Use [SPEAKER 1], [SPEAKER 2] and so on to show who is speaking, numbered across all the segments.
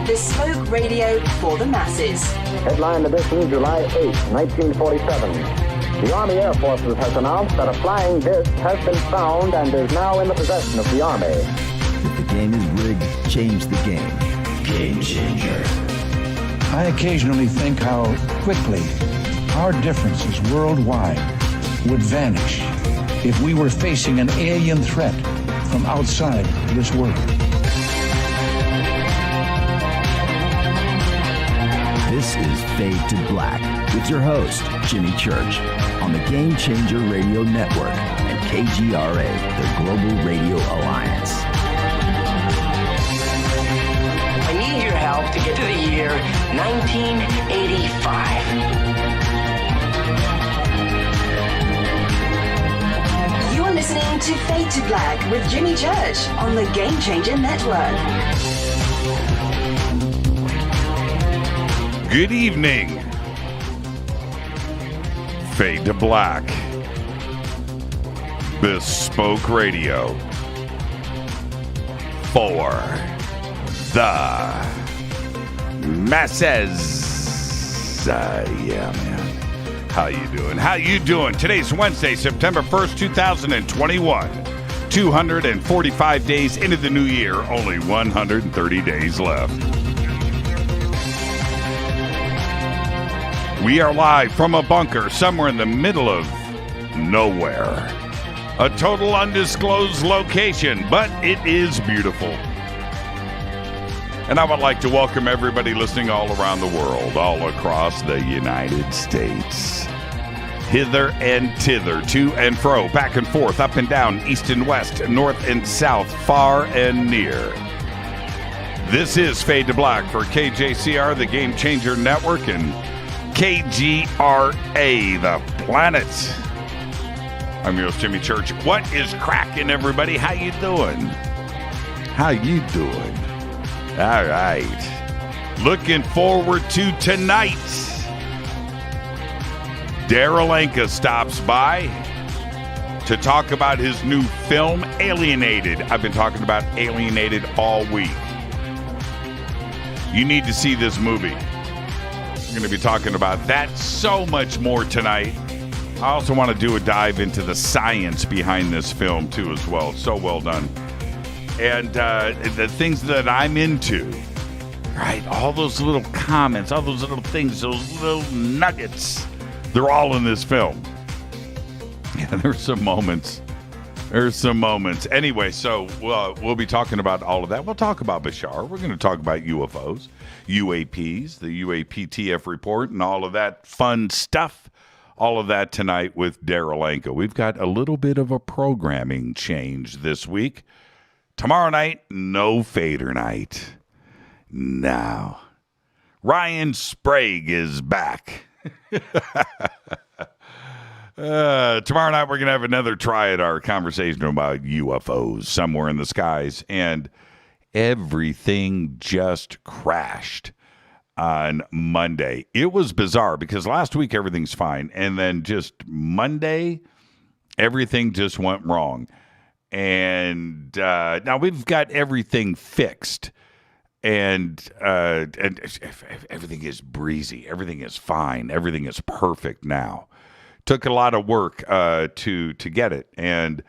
[SPEAKER 1] bespoke radio for the masses.
[SPEAKER 2] Headline edition, July 8, 1947. The Army Air Forces has announced that a flying disc has been found and is now in the possession of the Army.
[SPEAKER 3] If the game is rigged, change the game. Game changer.
[SPEAKER 4] I occasionally think how quickly our differences worldwide would vanish if we were facing an alien threat from outside this world.
[SPEAKER 3] This is Fade to Black with your host, Jimmy Church, on the Game Changer Radio Network and KGRA, the Global Radio Alliance.
[SPEAKER 5] I need your help to get to the year 1985.
[SPEAKER 1] You're listening to Fade to Black with Jimmy Church on the Game Changer Network.
[SPEAKER 6] Good evening. Fade to Black. Bespoke Radio. For the masses. Yeah, man. How you doing? How you doing? Today's Wednesday, September 1st, 2021. 245 days into the new year. Only 130 days left. We are live from a bunker somewhere in the middle of nowhere. A total undisclosed location, but it is beautiful. And I would like to welcome everybody listening all around the world, all across the United States. Hither and thither, to and fro, back and forth, up and down, east and west, north and south, far and near. This is Fade to Black for KJCR, the Game Changer Network, and KGRA, the planet. I'm your host, Jimmy Church. What is cracking, everybody? How you doing? How you doing? All right. Looking forward to tonight. Daryl Anka stops by to talk about his new film, Alienated. I've been talking about Alienated all week. You need to see this movie. We're going to be talking about that, so much more tonight. I also want to do a dive into the science behind this film, too, as well. So well done. And the things that I'm into, right? All those little comments, all those little things, those little nuggets, they're all in this film. Yeah, there's some moments. Anyway, so we'll be talking about all of that. We'll talk about Bashar. We're going to talk about UFOs, UAPs, the UAPTF report, and all of that fun stuff. All of that tonight with Daryl Anka. We've got a little bit of a programming change this week. Tomorrow night, no Fader night. Now, Ryan Sprague is back. Tomorrow night, we're going to have another try at our conversation about UFOs somewhere in the skies. And everything just crashed on Monday. It was bizarre because last week, everything's fine. And then just Monday, everything just went wrong. And now we've got everything fixed. And everything is breezy. Everything is fine. Everything is perfect now. Took a lot of work to get it. And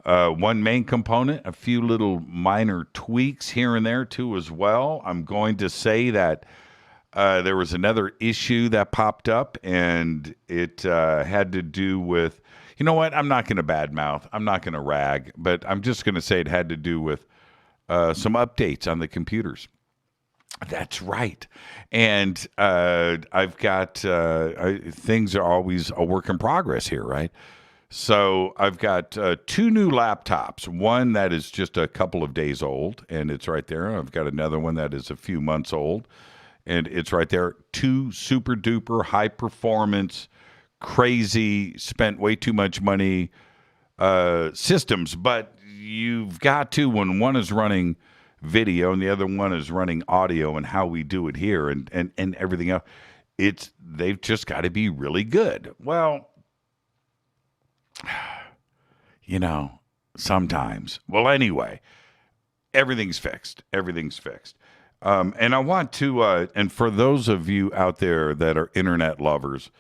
[SPEAKER 6] one main component, a few little minor tweaks here and there too as well. I'm going to say that there was another issue that popped up, and it had to do with, you know what, I'm not going to badmouth. I'm not going to rag, but I'm just going to say it had to do with some updates on the computers. That's right. And I've got things are always a work in progress here, right? So I've got two new laptops, one that is just a couple of days old, and it's right there. I've got another one that is a few months old, and it's right there. Two super duper high performance, crazy, spent way too much money systems. But you've got to, when one is running video and the other one is running audio, and how we do it here and everything else, they've just got to be really good. Well, you know, sometimes. Well, anyway, everything's fixed. And I want to, and for those of you out there that are internet lovers,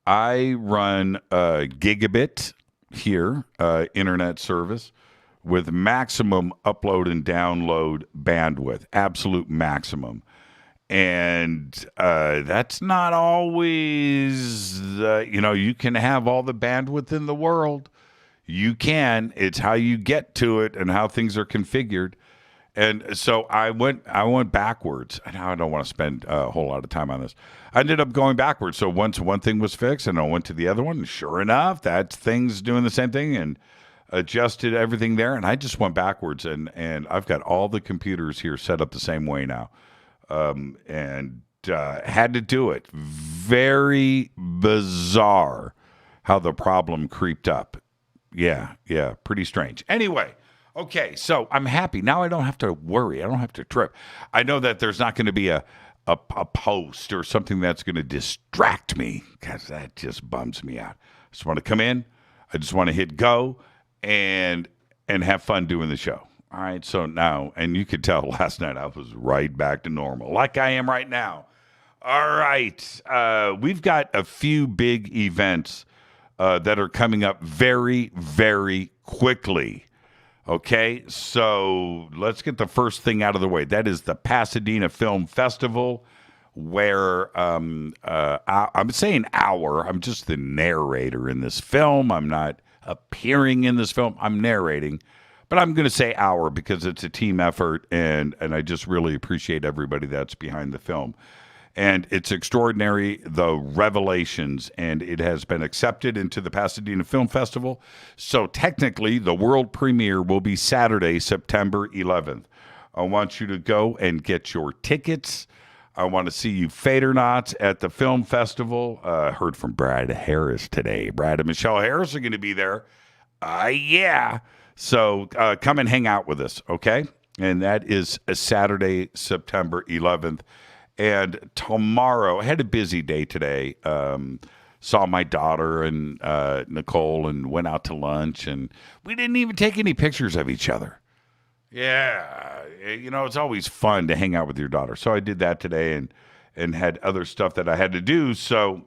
[SPEAKER 6] I run a gigabit here, internet service with maximum upload and download bandwidth, absolute maximum. And that's not always, you can have all the bandwidth in the world. You can. It's how you get to it and how things are configured. And so I went backwards. And I don't want to spend a whole lot of time on this. I ended up going backwards. So once one thing was fixed and I went to the other one, and sure enough, that thing's doing the same thing and adjusted everything there. And I just went backwards. And I've got all the computers here set up the same way now. And had to do it. Very bizarre how the problem creeped up. Yeah, pretty strange. Anyway, okay, so I'm happy. Now I don't have to worry. I don't have to trip. I know that there's not going to be a post or something that's going to distract me, because that just bums me out. I just want to come in. I just want to hit go and have fun doing the show. All right, so now, and you could tell last night I was right back to normal, like I am right now. All right, we've got a few big events that are coming up very, very quickly. Okay, so let's get the first thing out of the way. That is the Pasadena Film Festival, where I'm saying I'm just the narrator in this film. I'm not appearing in this film. I'm narrating. But I'm going to say our because it's a team effort, and I just really appreciate everybody that's behind the film. And it's extraordinary, the revelations, and it has been accepted into the Pasadena Film Festival. So technically, the world premiere will be Saturday, September 11th. I want you to go and get your tickets. I want to see you Fadernauts at the film festival. Heard from Brad Harris today. Brad and Michelle Harris are going to be there. Yeah. So come and hang out with us, okay? And that is a Saturday, September 11th. And tomorrow, I had a busy day today. Saw my daughter and Nicole and went out to lunch. And we didn't even take any pictures of each other. Yeah, it's always fun to hang out with your daughter. So I did that today and had other stuff that I had to do. So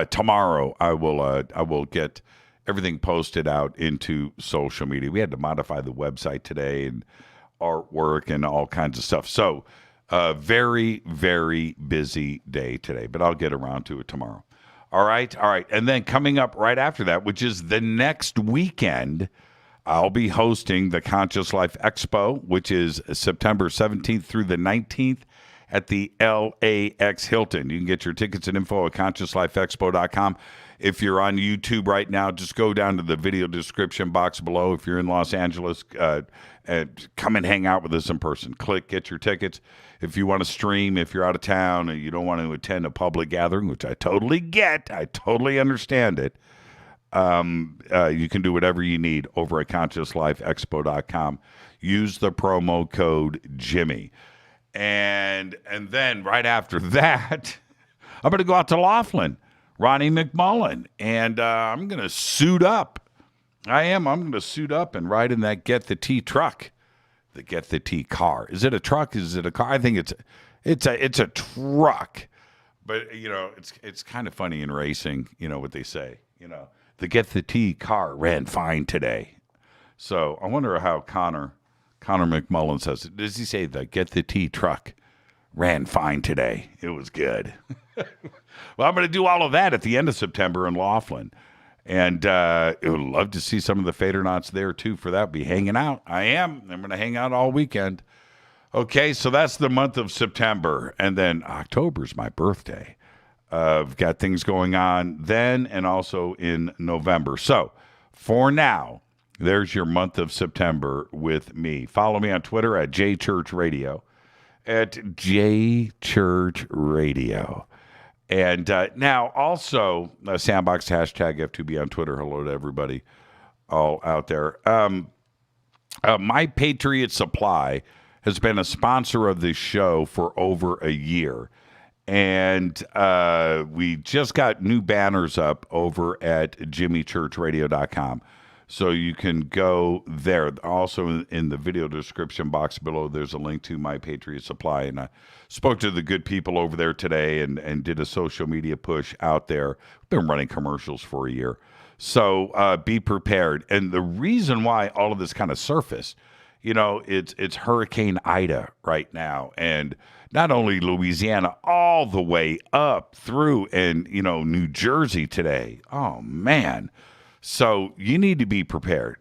[SPEAKER 6] tomorrow I will get everything posted out into social media. We had to modify the website today and artwork and all kinds of stuff. So very, very busy day today, but I'll get around to it tomorrow. All right. And then coming up right after that, which is the next weekend, I'll be hosting the Conscious Life Expo, which is September 17th through the 19th at the LAX Hilton. You can get your tickets and info at consciouslifeexpo.com. If you're on YouTube right now, just go down to the video description box below. If you're in Los Angeles, come and hang out with us in person. Click, get your tickets. If you want to stream, if you're out of town and you don't want to attend a public gathering, which I totally get, I totally understand it, you can do whatever you need over at consciouslifeexpo.com. Use the promo code Jimmy. And then right after that, I'm going to go out to Laughlin, Ronnie McMullen, and I'm going to suit up. I'm going to suit up and ride in that Get the Tea truck, the Get the Tea car. Is it a truck? Is it a car? I think it's a truck. But it's kind of funny in racing. You know what they say. The Get the Tea car ran fine today. So I wonder how Connor McMullen says it. Does he say the Get the Tea truck ran fine today? It was good. Well, I'm going to do all of that at the end of September in Laughlin. And I would love to see some of the Fadernauts there, too, for that. Be hanging out. I'm going to hang out all weekend. Okay, so that's the month of September. And then October's my birthday. I've got things going on then and also in November. So for now, there's your month of September with me. Follow me on Twitter at JChurchRadio. At JChurchRadio. And now also, Sandbox hashtag F2B on Twitter. Hello to everybody all out there. My Patriot Supply has been a sponsor of this show for over a year. And we just got new banners up over at jimmychurchradio.com. So you can go there. Also in the video description box below, there's a link to my Patriot Supply. And I spoke to the good people over there today and did a social media push out there. Been running commercials for a year. So be prepared. And the reason why all of this kind of surfaced, it's Hurricane Ida right now. And not only Louisiana, all the way up through and, New Jersey today. Oh, man. So you need to be prepared.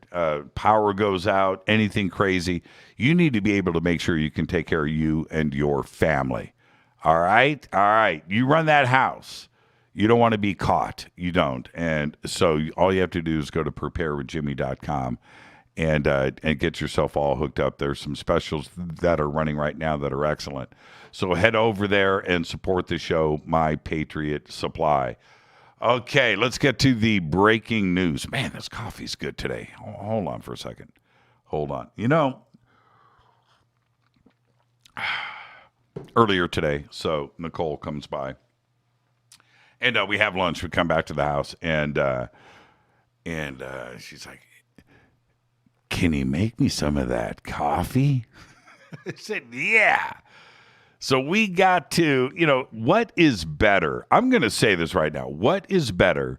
[SPEAKER 6] Power goes out, anything crazy. You need to be able to make sure you can take care of you and your family. All right? All right. You run that house. You don't want to be caught. You don't. And so all you have to do is go to preparewithjimmy.com and get yourself all hooked up. There's some specials that are running right now that are excellent. So head over there and support the show, My Patriot Supply. Okay, let's get to the breaking news. Man, this coffee's good today. Hold on for a second. Hold on. Earlier today, so Nicole comes by. And we have lunch. We come back to the house, and she's like, "Can you make me some of that coffee?" I said, "Yeah." So we got to, what is better? I'm going to say this right now. What is better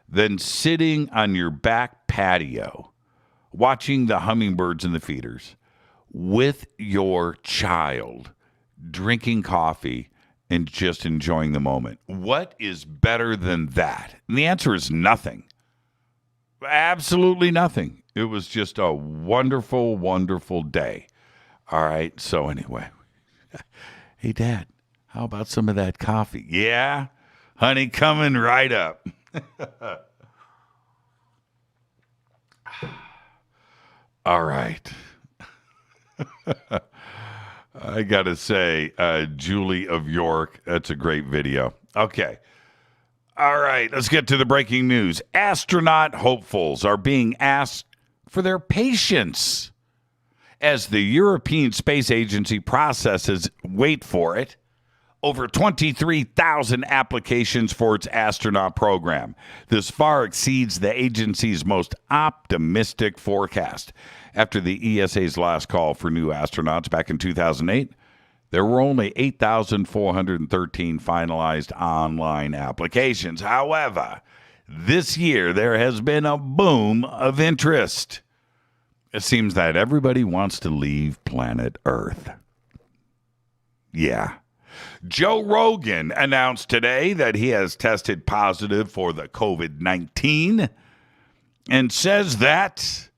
[SPEAKER 6] than sitting on your back patio, watching the hummingbirds and the feeders with your child, drinking coffee, and just enjoying the moment? What is better than that? And the answer is nothing. Absolutely nothing. It was just a wonderful, wonderful day. All right. So anyway, hey, Dad, how about some of that coffee? Yeah, honey, coming right up. All right. I got to say, Julie of York, that's a great video. Okay. All right, let's get to the breaking news. Astronaut hopefuls are being asked for their patience as the European Space Agency processes, wait for it, over 23,000 applications for its astronaut program. This far exceeds the agency's most optimistic forecast. After the ESA's last call for new astronauts back in 2008, there were only 8,413 finalized online applications. However, this year there has been a boom of interest. It seems that everybody wants to leave planet Earth. Yeah. Joe Rogan announced today that he has tested positive for the COVID-19 and says that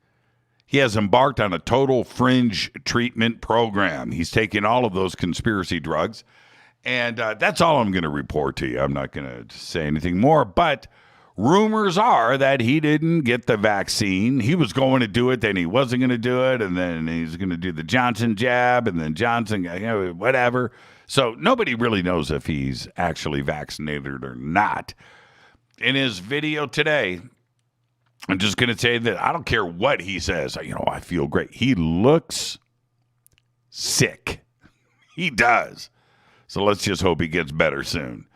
[SPEAKER 6] he has embarked on a total fringe treatment program. He's taking all of those conspiracy drugs, and that's all I'm going to report to you. I'm not going to say anything more, but rumors are that he didn't get the vaccine. He was going to do it, then he wasn't going to do it, and then he's going to do the Johnson jab, and then Johnson, whatever. So nobody really knows if he's actually vaccinated or not. In his video today, I'm just going to say that I don't care what he says. I feel great. He looks sick. He does. So let's just hope he gets better soon.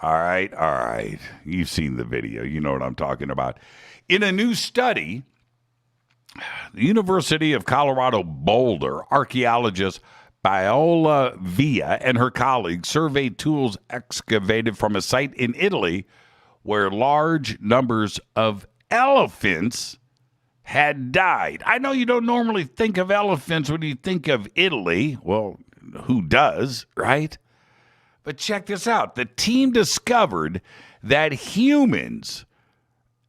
[SPEAKER 6] All right. You've seen the video. You know what I'm talking about. In a new study, the University of Colorado Boulder archaeologist Paola Villa and her colleagues surveyed tools excavated from a site in Italy where large numbers of elephants had died. I know you don't normally think of elephants when you think of Italy. Well, who does, right? But check this out. The team discovered that humans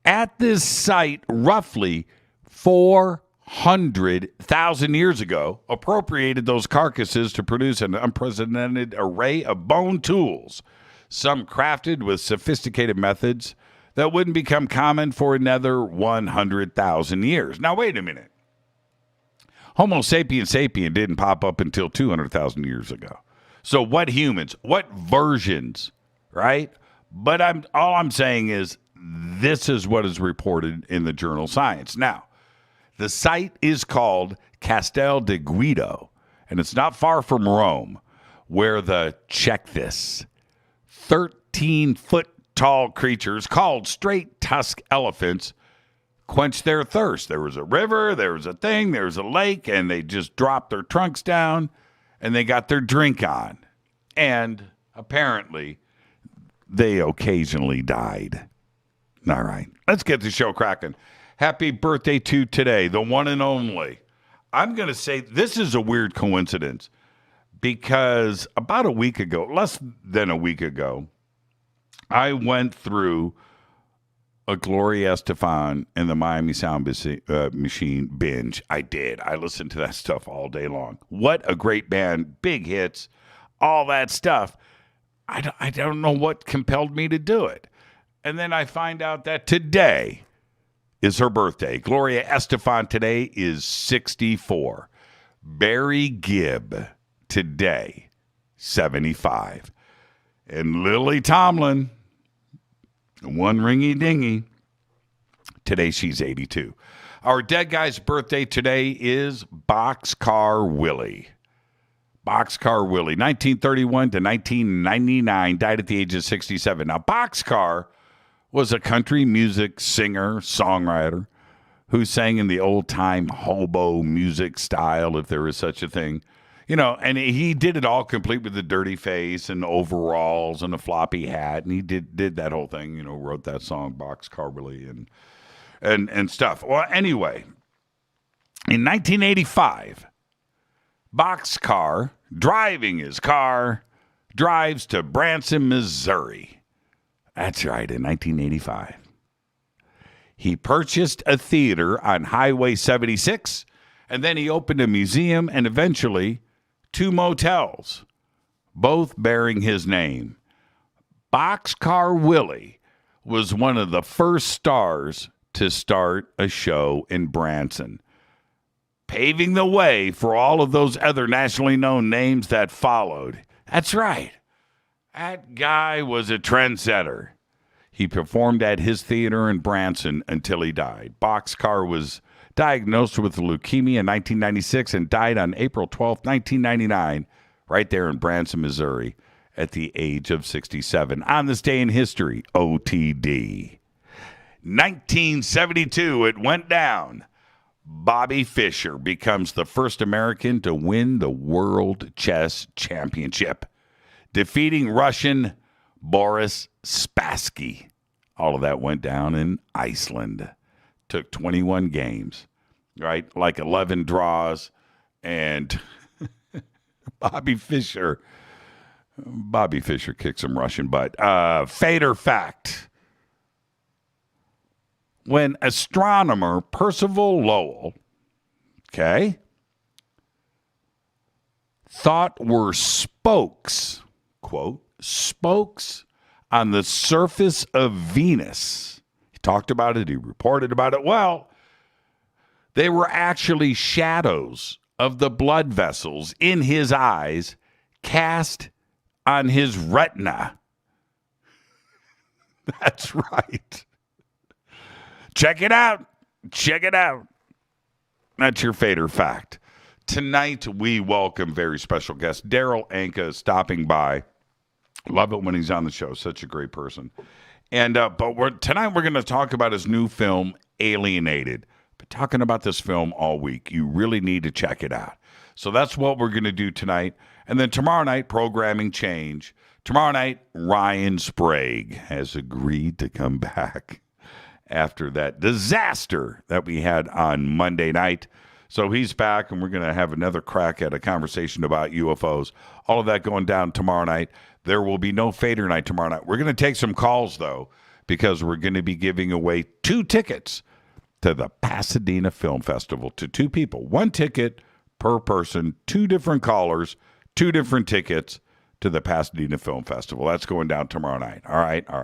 [SPEAKER 6] at this site roughly 400,000 years ago appropriated those carcasses to produce an unprecedented array of bone tools, some crafted with sophisticated methods that wouldn't become common for another 100,000 years. Now, wait a minute. Homo sapiens sapien didn't pop up until 200,000 years ago. So what humans, what versions, right? But all I'm saying is this is what is reported in the journal Science. Now, the site is called Castel de Guido, and it's not far from Rome, where check this, 13-foot tall creatures called straight tusk elephants quench their thirst. There was a river, there was a thing, there was a lake, and they just dropped their trunks down and they got their drink on. And apparently, they occasionally died. All right, let's get the show cracking. Happy birthday to today, the one and only. I'm going to say this is a weird coincidence because about a week ago, less than a week ago, I went through a Gloria Estefan and the Miami Sound Machine binge. I did. I listened to that stuff all day long. What a great band, big hits, all that stuff. I don't know what compelled me to do it. And then I find out that today is her birthday. Gloria Estefan today is 64. Barry Gibb today, 75. And Lily Tomlin, one ringy dingy, today she's 82. Our dead guy's birthday today is Boxcar Willie. Boxcar Willie, 1931 to 1999, died at the age of 67. Now, Boxcar was a country music singer, songwriter, who sang in the old-time hobo music style, if there is such a thing. You know, and he did it all complete with the dirty face and overalls and a floppy hat, and he did that whole thing, you know, wrote that song, Boxcar Willie, and stuff. Well, anyway, in 1985, Boxcar, driving his car, drives to Branson, Missouri. That's right, in 1985. He purchased a theater on Highway 76, and then he opened a museum and eventually 2 motels, both bearing his name. Boxcar Willie was one of the first stars to start a show in Branson, paving the way for all of those other nationally known names that followed. That's right. That guy was a trendsetter. He performed at his theater in Branson until he died. Boxcar was diagnosed with leukemia in 1996 and died on April 12, 1999, right there in Branson, Missouri, at the age of 67. On this day in history, OTD. 1972, it went down. Bobby Fischer becomes the first American to win the World Chess Championship, defeating Russian Boris Spassky. All of that went down in Iceland. Took 21 games, right? Like 11 draws, and Bobby Fischer kicked some Russian butt. Fader fact. When astronomer Percival Lowell, thought were spokes, quote, spokes on the surface of Venus. He talked about it. He reported about it. Well, they were actually shadows of the blood vessels in his eyes cast on his retina. That's right. Check it out. Check it out. That's your Fader fact. Tonight, we welcome very special guest. Daryl Anka is stopping by. Love it when he's on the show. Such a great person. And tonight we're going to talk about his new film, Alienated. Been talking about this film all week. You really need to check it out. So that's what we're going to do tonight. And then tomorrow night, programming change. Tomorrow night, Ryan Sprague has agreed to come back after that disaster that we had on Monday night. So he's back, and we're going to have another crack at a conversation about UFOs. All of that going down tomorrow night. There will be no Fader night tomorrow night. We're going to take some calls, though, because we're going to be giving away 2 tickets to the Pasadena Film Festival to 2 people. 1 ticket per person, 2 different callers, 2 different tickets to the Pasadena Film Festival. That's going down tomorrow night. All right. All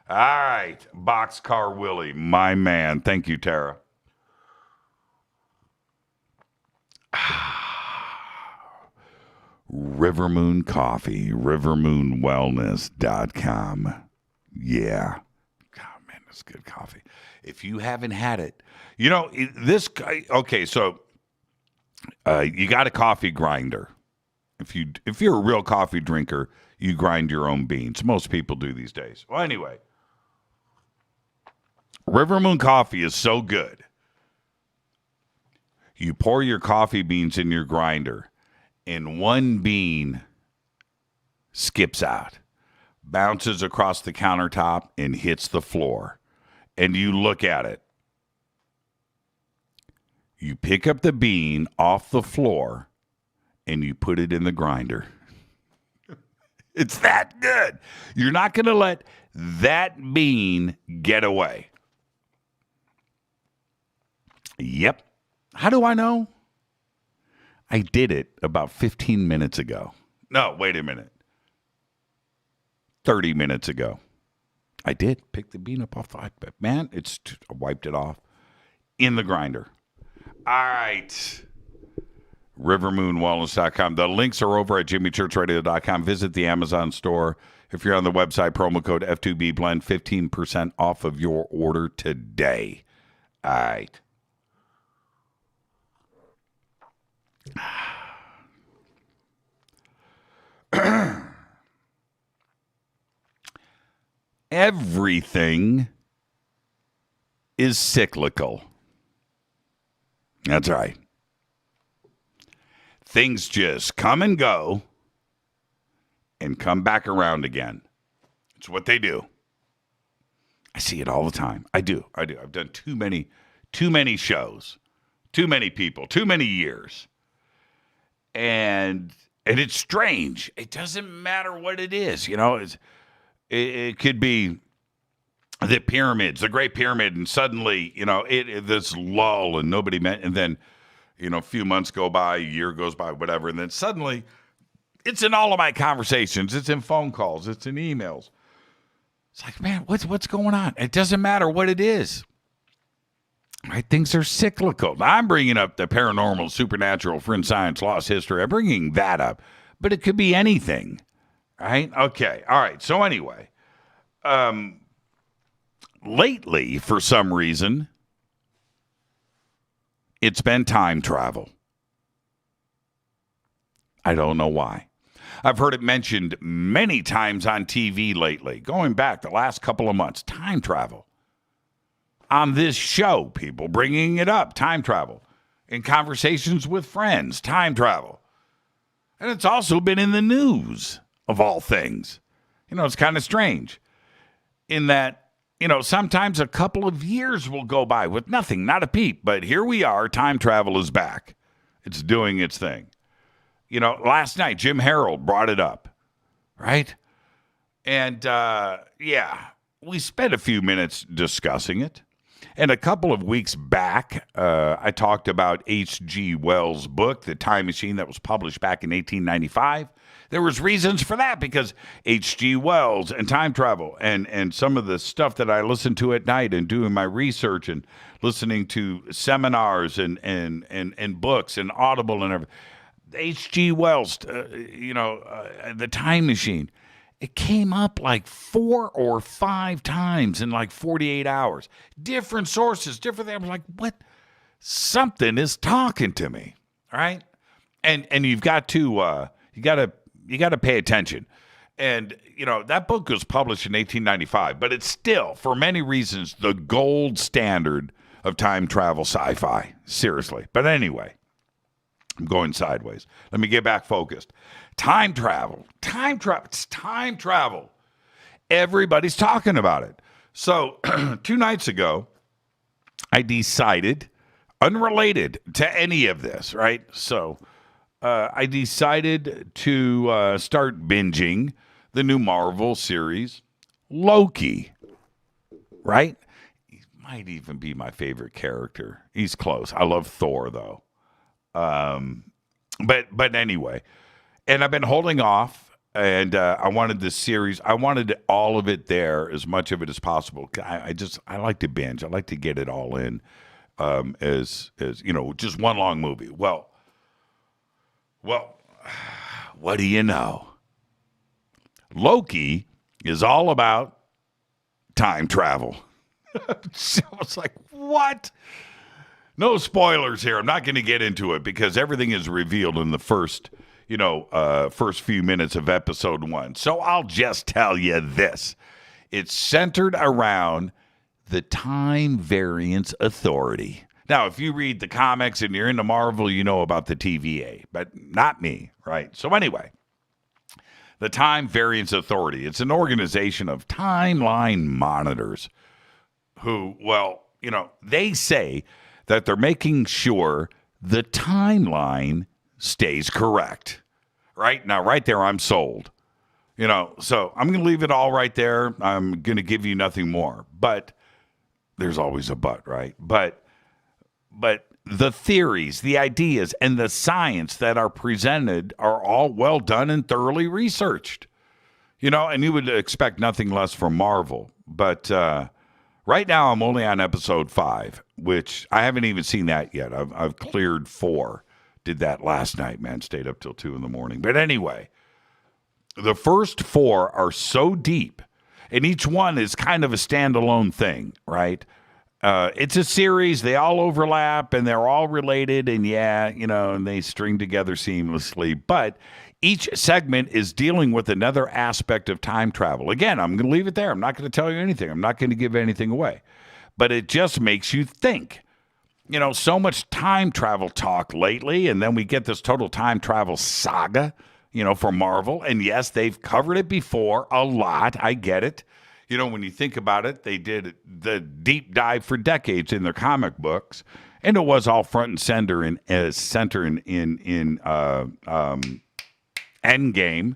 [SPEAKER 6] right, Boxcar Willie, my man. Thank you, Tara. Rivermoon Coffee, rivermoonwellness.com. Yeah. God, man, that's good coffee. If you haven't had it, you know, this guy, okay, so you got a coffee grinder. If you're a real coffee drinker, you grind your own beans. Most people do these days. Well, anyway, River Moon coffee is so good. You pour your coffee beans in your grinder, and one bean skips out, bounces across the countertop, and hits the floor. And you look at it. You pick up the bean off the floor, and you put it in the grinder. It's that good. You're not going to let that bean get away. Yep. How do I know? I did it about 15 minutes ago. No, wait a minute. 30 minutes ago. I did pick the bean up off the iPad. Man, I wiped it off in the grinder. All right. rivermoonwellness.com. The links are over at jimmychurchradio.com. Visit the Amazon store. If you're on the website, promo code F2B Blend, 15% off of your order today. All right. Everything is cyclical. That's right. Things just come and go and come back around again. It's what they do. I see it all the time. I do. I've done too many shows, too many people, too many years. And it's strange. It doesn't matter what it is. You know, it could be the pyramids, the Great Pyramid, and suddenly, you know, this lull and nobody met, and then, you know, a few months go by, a year goes by, whatever, and then suddenly it's in all of my conversations, it's in phone calls, it's in emails. It's like, man, what's going on? It doesn't matter what it is. Right? Things are cyclical. Now, I'm bringing up the paranormal, supernatural, fringe science, lost history. I'm bringing that up, but it could be anything. Right? Okay. All right. So anyway, lately, for some reason, it's been time travel. I don't know why. I've heard it mentioned many times on TV lately, going back the last couple of months. Time travel. On this show, people bringing it up, time travel. In conversations with friends, time travel. And it's also been in the news, of all things. You know, it's kind of strange in that, you know, sometimes a couple of years will go by with nothing, not a peep. But here we are, time travel is back. It's doing its thing. You know, last night, Jim Harold brought it up, right? And, yeah, we spent a few minutes discussing it. And a couple of weeks back, I talked about H.G. Wells' book, The Time Machine, that was published back in 1895. There was reasons for that because H.G. Wells and time travel and some of the stuff that I listened to at night and doing my research and listening to seminars and books and Audible and everything. H.G. Wells, The Time Machine. It came up like 4 or 5 times in like 48 hours. Different sources, different things. I'm like, what? Something is talking to me, all right? And you've got to you got to pay attention. And you know that book was published in 1895, but it's still, for many reasons, the gold standard of time travel sci-fi. Seriously. But anyway, I'm going sideways. Let me get back focused. Time travel. It's time travel. Everybody's talking about it. So 2 nights ago, I decided, unrelated to any of this, right? So I decided to start binging the new Marvel series, Loki, right? He might even be my favorite character. He's close. I love Thor, though. But anyway, and I've been holding off, and I wanted this series. I wanted all of it there, as much of it as possible. I like to binge. I like to get it all in, as you know, just one long movie. Well, what do you know? Loki is all about time travel. So it's like, what? No spoilers here. I'm not going to get into it because everything is revealed in the first few minutes of episode 1. So I'll just tell you this. It's centered around the Time Variance Authority. Now, if you read the comics and you're into Marvel, you know about the TVA, but not me, right? So anyway, the Time Variance Authority, it's an organization of timeline monitors who, well, you know, they say that they're making sure the timeline stays correct. Right? Now, right there, I'm sold. You know, so I'm going to leave it all right there. I'm going to give you nothing more. But there's always a but, right? But the theories, the ideas, and the science that are presented are all well done and thoroughly researched. You know, and you would expect nothing less from Marvel. But right now, I'm only on episode 5, which I haven't even seen that yet. I've cleared 4. Did that last night, man. Stayed up till 2 in the morning. But anyway, the first 4 are so deep, and each one is kind of a standalone thing, right? It's a series. They all overlap, and they're all related, and yeah, you know, and they string together seamlessly. But each segment is dealing with another aspect of time travel. Again, I'm going to leave it there. I'm not going to tell you anything. I'm not going to give anything away. But it just makes you think. You know, so much time travel talk lately, and then we get this total time travel saga, you know, for Marvel. And yes, they've covered it before a lot. I get it. You know, when you think about it, they did the deep dive for decades in their comic books, and it was all front and center in Endgame,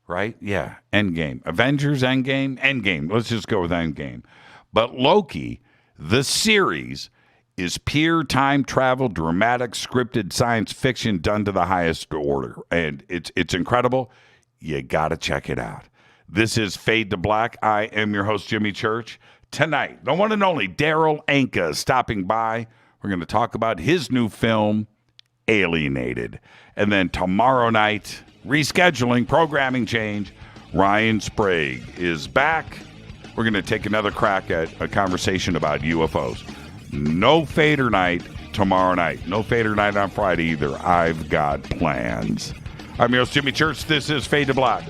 [SPEAKER 6] right? Yeah, Endgame. Avengers, Endgame. Let's just go with Endgame. But Loki, the series, is pure time travel, dramatic, scripted science fiction done to the highest order. And it's incredible. You got to check it out. This is Fade to Black. I am your host, Jimmy Church. Tonight, the one and only Darryl Anka is stopping by. We're going to talk about his new film, Alienated. And then tomorrow night, rescheduling, programming change, Ryan Sprague is back. We're going to take another crack at a conversation about UFOs. No Fader night tomorrow night. No Fader night on Friday either. I've got plans. I'm your host, Jimmy Church. This is Fade to Black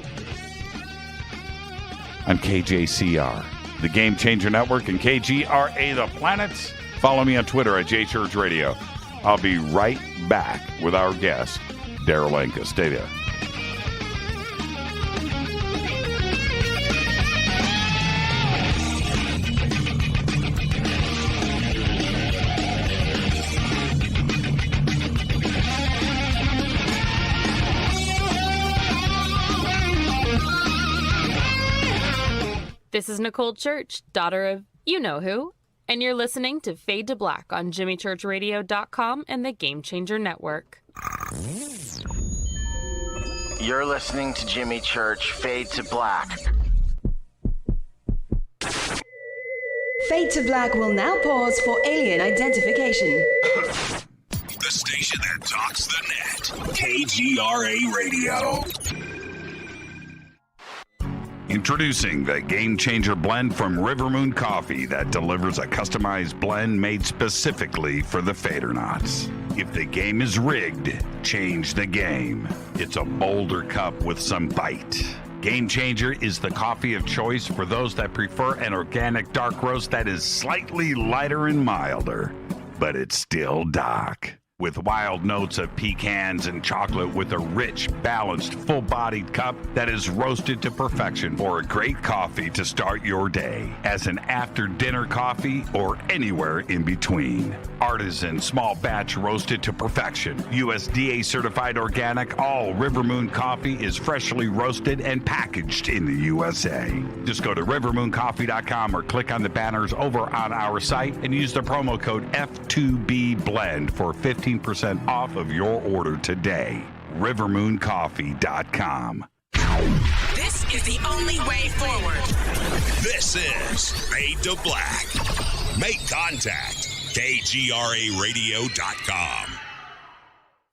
[SPEAKER 6] on KJCR, the Game Changer Network, and KGRA, the Planet. Follow me on Twitter at JChurchRadio. I'll be right back with our guest, Darryl Anka. Stay there.
[SPEAKER 7] This is Nicole Church, daughter of you-know-who, and you're listening to Fade to Black on JimmyChurchRadio.com and the Game Changer Network.
[SPEAKER 5] You're listening to Jimmy Church, Fade to Black.
[SPEAKER 1] Fade to Black will now pause for alien identification.
[SPEAKER 8] The station that talks the net. KGRA Radio.
[SPEAKER 6] Introducing the Game Changer blend from Rivermoon Coffee that delivers a customized blend made specifically for the Fadernauts. If the game is rigged, change the game. It's a bolder cup with some bite. Game Changer is the coffee of choice for those that prefer an organic dark roast that is slightly lighter and milder, but it's still dark. With wild notes of pecans and chocolate with a rich, balanced, full-bodied cup that is roasted to perfection for a great coffee to start your day, as an after-dinner coffee or anywhere in between. Artisan, small batch roasted to perfection. USDA certified organic, all Rivermoon coffee is freshly roasted and packaged in the USA. Just go to rivermooncoffee.com or click on the banners over on our site and use the promo code F2B Blend for 15% off of your order today. rivermooncoffee.com.
[SPEAKER 9] This is the only way forward.
[SPEAKER 8] This is Fade to Black. Make contact. KGRARadio.com.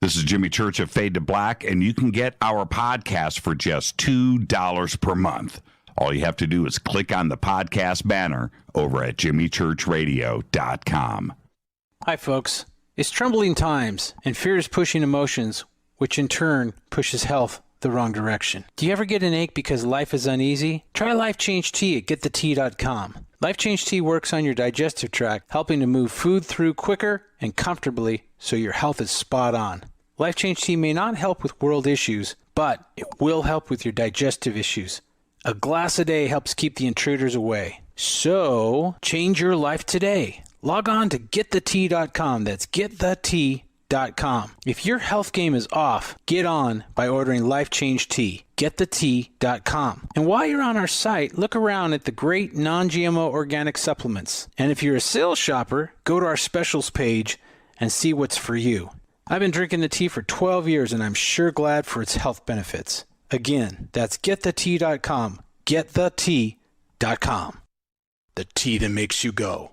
[SPEAKER 6] This is Jimmy Church of Fade to Black, and you can get our podcast for just $2 per month. All you have to do is click on the podcast banner over at jimmychurchradio.com.
[SPEAKER 10] Hi, folks. It's troubling times, and fear is pushing emotions, which in turn pushes health the wrong direction. Do you ever get an ache because life is uneasy? Try Life Change Tea at getthetea.com. Life Change Tea works on your digestive tract, helping to move food through quicker and comfortably so your health is spot on. Life Change Tea may not help with world issues, but it will help with your digestive issues. A glass a day helps keep the intruders away. So, change your life today. Log on to getthetea.com. That's getthetea.com. If your health game is off, get on by ordering Life Change Tea. Getthetea.com. And while you're on our site, look around at the great non-GMO organic supplements. And if you're a sales shopper, go to our specials page and see what's for you. I've been drinking the tea for 12 years and I'm sure glad for its health benefits. Again, that's getthetea.com. Getthetea.com. The tea that makes you go.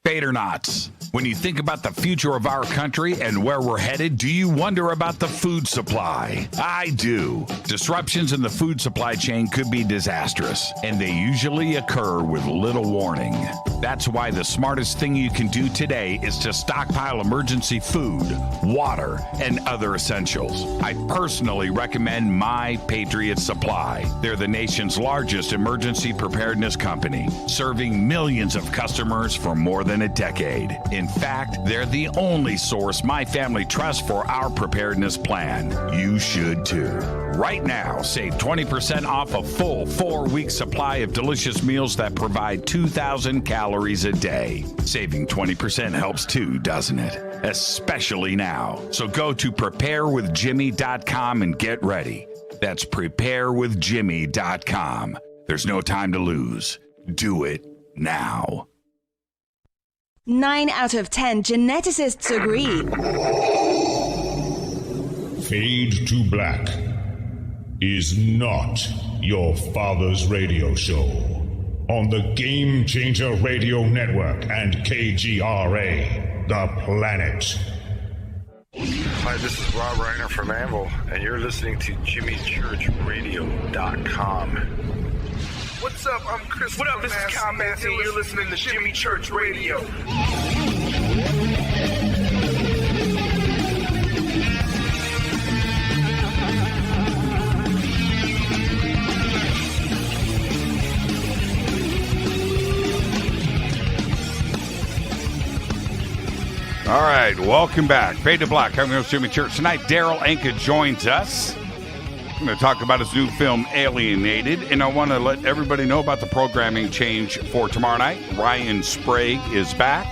[SPEAKER 6] Fadernauts. When you think about the future of our country and where we're headed, do you wonder about the food supply? I do. Disruptions in the food supply chain could be disastrous, and they usually occur with little warning. That's why the smartest thing you can do today is to stockpile emergency food, water, and other essentials. I personally recommend My Patriot Supply. They're the nation's largest emergency preparedness company, serving millions of customers for more than a decade. In fact, they're the only source my family trusts for our preparedness plan. You should too. Right now, save 20% off a full 4-week supply of delicious meals that provide 2,000 calories a day. Saving 20% helps too, doesn't it? Especially now. So go to preparewithjimmy.com and get ready. That's preparewithjimmy.com. There's no time to lose. Do it now.
[SPEAKER 1] 9 out of 10 geneticists agree.
[SPEAKER 8] Fade to Black is not your father's radio show on the Game Changer Radio Network and KGRA, The Planet.
[SPEAKER 11] Hi, this is Rob Reiner from Anvil, and you're listening to JimmyChurchRadio.com.
[SPEAKER 12] What's up? I'm Chris. What up? This is Kyle Massey, and you're listening to Jimmy Church Radio.
[SPEAKER 6] All right, welcome back. Fade to Black. I'm your host, Jimmy Church. Tonight, Daryl Anka joins us. I'm going to talk about his new film, Alienated, and I want to let everybody know about the programming change for tomorrow night. Ryan Sprague is back.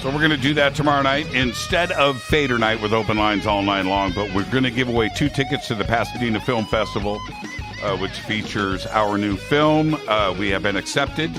[SPEAKER 6] So we're going to do that tomorrow night instead of Fader Night with open lines all night long, but we're going to give away 2 tickets to the Pasadena Film Festival, which features our new film. We have been accepted,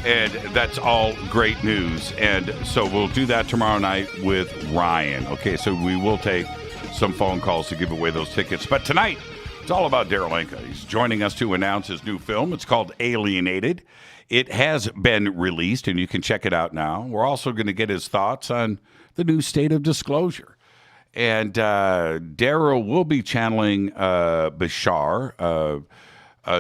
[SPEAKER 6] and that's all great news. And so we'll do that tomorrow night with Ryan. Okay, so we will take some phone calls to give away those tickets. But tonight, it's all about Daryl Anka. He's joining us to announce his new film. It's called Alienated. It has been released, and you can check it out now. We're also going to get his thoughts on the new state of disclosure. And Daryl will be channeling Bashar,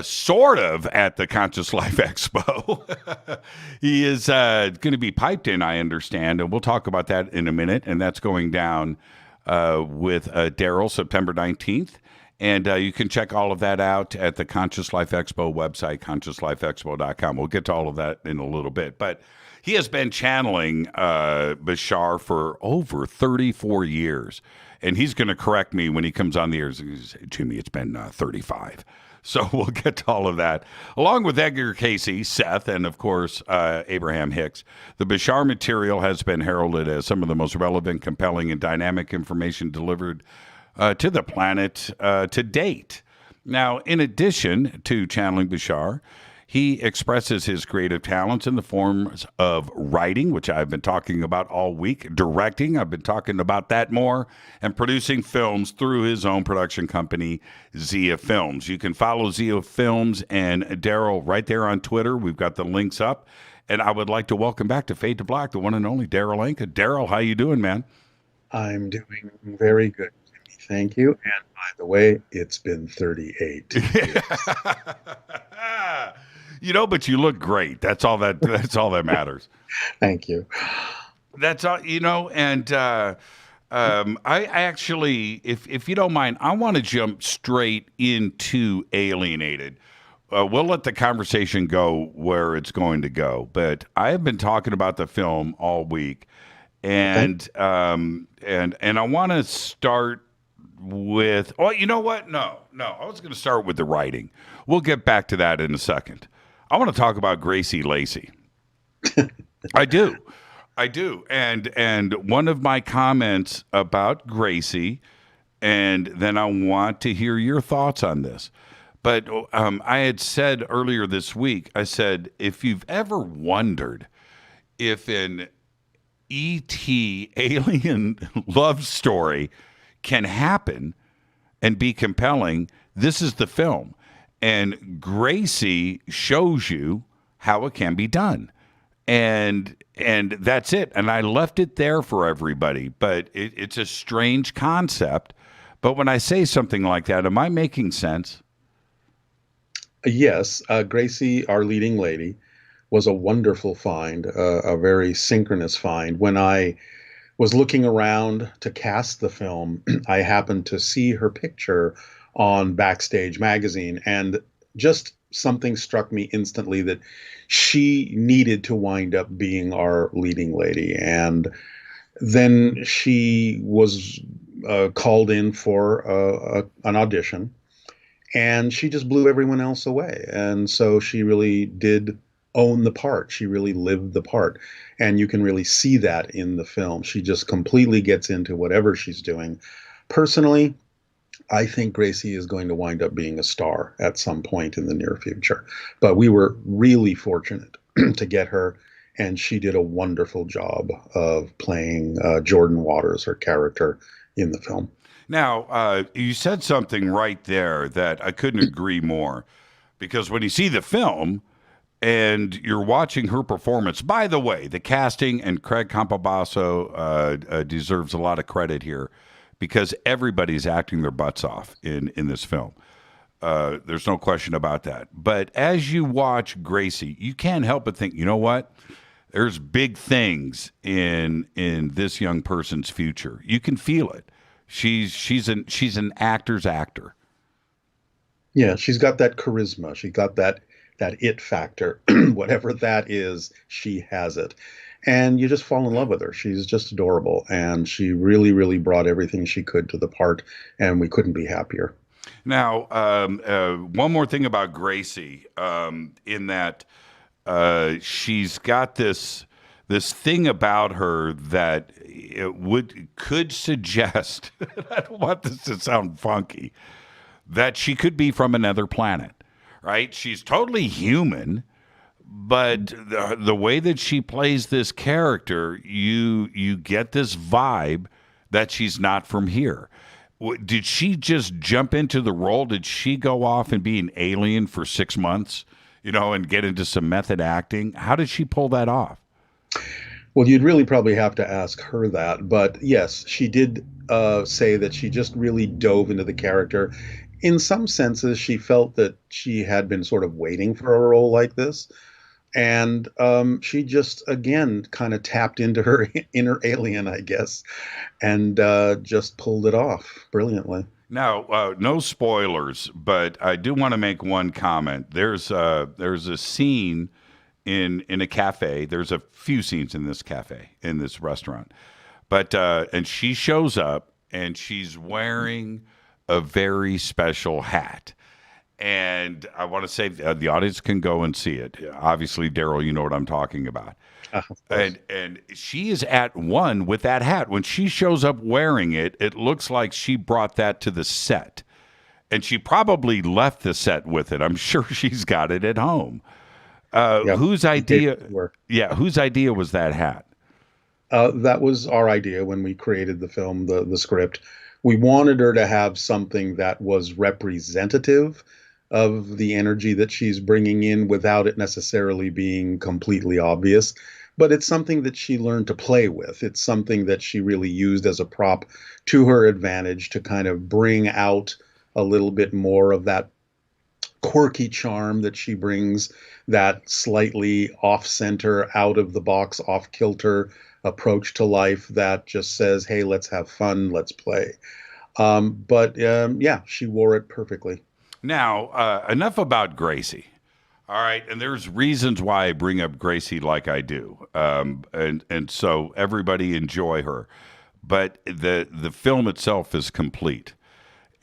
[SPEAKER 6] sort of at the Conscious Life Expo. He is going to be piped in, I understand, and we'll talk about that in a minute. And that's going down with Daryl September 19th. And you can check all of that out at the Conscious Life Expo website, consciouslifeexpo.com. We'll get to all of that in a little bit. But he has been channeling Bashar for over 34 years. And he's going to correct me when he comes on the air. Jimmy, it's been 35. So we'll get to all of that. Along with Edgar Cayce, Seth, and of course, Abraham-Hicks, the Bashar material has been heralded as some of the most relevant, compelling, and dynamic information delivered to the planet to date. Now, in addition to channeling Bashar, he expresses his creative talents in the forms of writing, which I've been talking about all week, directing, I've been talking about that more, and producing films through his own production company, Zia Films. You can follow Zia Films and Daryl right there on Twitter. We've got the links up. And I would like to welcome back to Fade to Black, the one and only Daryl Anka. Daryl, how you doing, man?
[SPEAKER 13] I'm doing very good. Thank you. And by the way, it's been 38 years.
[SPEAKER 6] You know, but you look great. That's all that matters.
[SPEAKER 13] Thank you.
[SPEAKER 6] That's all, you know, and I actually, if you don't mind, I want to jump straight into Alienated. we'll let the conversation go where it's going to go. But I have been talking about the film all week, and and I want to start with. Oh, you know what? No. I was going to start with the writing. We'll get back to that in a second. I want to talk about Gracie Lacey. I do. And one of my comments about Gracie, and then I want to hear your thoughts on this. But I had said earlier this week, I said, if you've ever wondered if an E.T. alien love story can happen and be compelling, this is the film. And Gracie shows you how it can be done. And that's it. And I left it there for everybody. But it's a strange concept. But when I say something like that, am I making sense?
[SPEAKER 13] Yes. Gracie, our leading lady, was a wonderful find, a very synchronous find. When I was looking around to cast the film, I happened to see her picture on Backstage magazine, and just something struck me instantly that she needed to wind up being our leading lady. And then she was called in for an audition, and she just blew everyone else away. And so she really did own the part. She really lived the part. And you can really see that in the film. She just completely gets into whatever she's doing. Personally, I think Gracie is going to wind up being a star at some point in the near future. But we were really fortunate to get her, and she did a wonderful job of playing Jordan Waters, her character in the film.
[SPEAKER 6] Now, you said something right there that I couldn't agree more, because when you see the film and you're watching her performance, by the way, the casting, and Craig Campobasso deserves a lot of credit here, because everybody's acting their butts off in this film. There's no question about that. But as you watch Gracie, you can't help but think, you know what? There's big things in this young person's future. You can feel it. She's an actor's actor.
[SPEAKER 13] Yeah, she's got that charisma. She got that it factor. Whatever that is, she has it. And you just fall in love with her. She's just adorable. And she really, really brought everything she could to the part. And we couldn't be happier.
[SPEAKER 6] Now, one more thing about Gracie, in that she's got this thing about her that could suggest, I don't want this to sound funky, that she could be from another planet, right? She's totally human. But the way that she plays this character, you get this vibe that she's not from here. Did she just jump into the role? Did she go off and be an alien for 6 months, and get into some method acting? How did she pull that off?
[SPEAKER 13] Well, you'd really probably have to ask her that. But yes, she did say that she just really dove into the character. In some senses, she felt that she had been sort of waiting for a role like this. And she just, again, kind of tapped into her inner alien, I guess, and just pulled it off brilliantly.
[SPEAKER 6] Now, no spoilers, but I do want to make one comment. There's a scene in a cafe. There's a few scenes in this cafe, in this restaurant. But and she shows up, and she's wearing a very special hat. And I want to say the audience can go and see it. Obviously, Daryl, you know what I'm talking about. And she is at one with that hat. When she shows up wearing it, it looks like she brought that to the set. And she probably left the set with it. I'm sure she's got it at home. Whose idea? Whose idea was that hat?
[SPEAKER 13] That was our idea when we created the film, the script. We wanted her to have something that was representative of the energy that she's bringing in without it necessarily being completely obvious. But it's something that she learned to play with. It's something that she really used as a prop to her advantage to kind of bring out a little bit more of that quirky charm that she brings, that slightly off-center, out-of-the-box, off-kilter approach to life that just says, hey, let's have fun, let's play. But she wore it perfectly.
[SPEAKER 6] Now, enough about Gracie. All right, and there's reasons why I bring up Gracie like I do, and so everybody enjoy her. But the film itself is complete,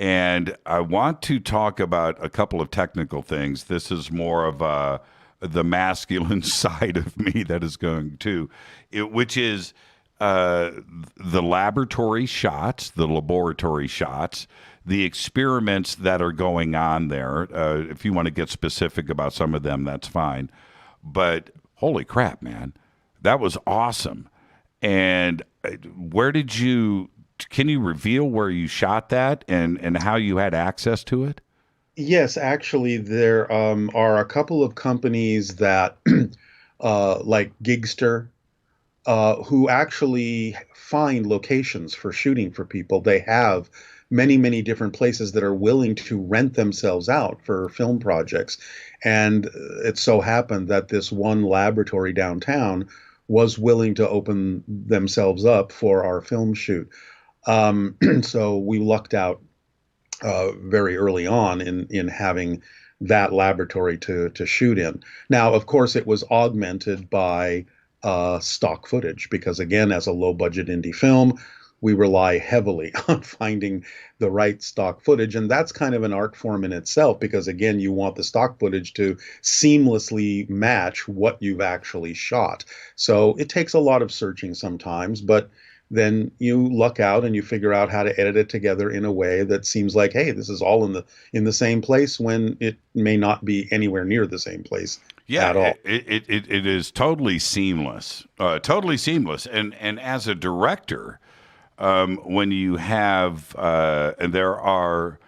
[SPEAKER 6] and I want to talk about a couple of technical things. This is more of the masculine side of me that is going to, which is the laboratory shots, the laboratory shots. The experiments that are going on there, if you want to get specific about some of them, that's fine. But holy crap, man, that was awesome. And can you reveal where you shot that and how you had access to it?
[SPEAKER 13] Yes, actually, there are a couple of companies that, like Gigster, who actually find locations for shooting for people. They have many, many different places that are willing to rent themselves out for film projects. And it so happened that this one laboratory downtown was willing to open themselves up for our film shoot. So we lucked out very early on in having that laboratory to shoot in. Now, of course, it was augmented by stock footage because, again, as a low-budget indie film, we rely heavily on finding the right stock footage. And that's kind of an art form in itself because, again, you want the stock footage to seamlessly match what you've actually shot. So it takes a lot of searching sometimes, but then you luck out and you figure out how to edit it together in a way that seems like, hey, this is all in the same place when it may not be anywhere near the same place. At all.
[SPEAKER 6] It is totally seamless, And as a director, when you have, and there are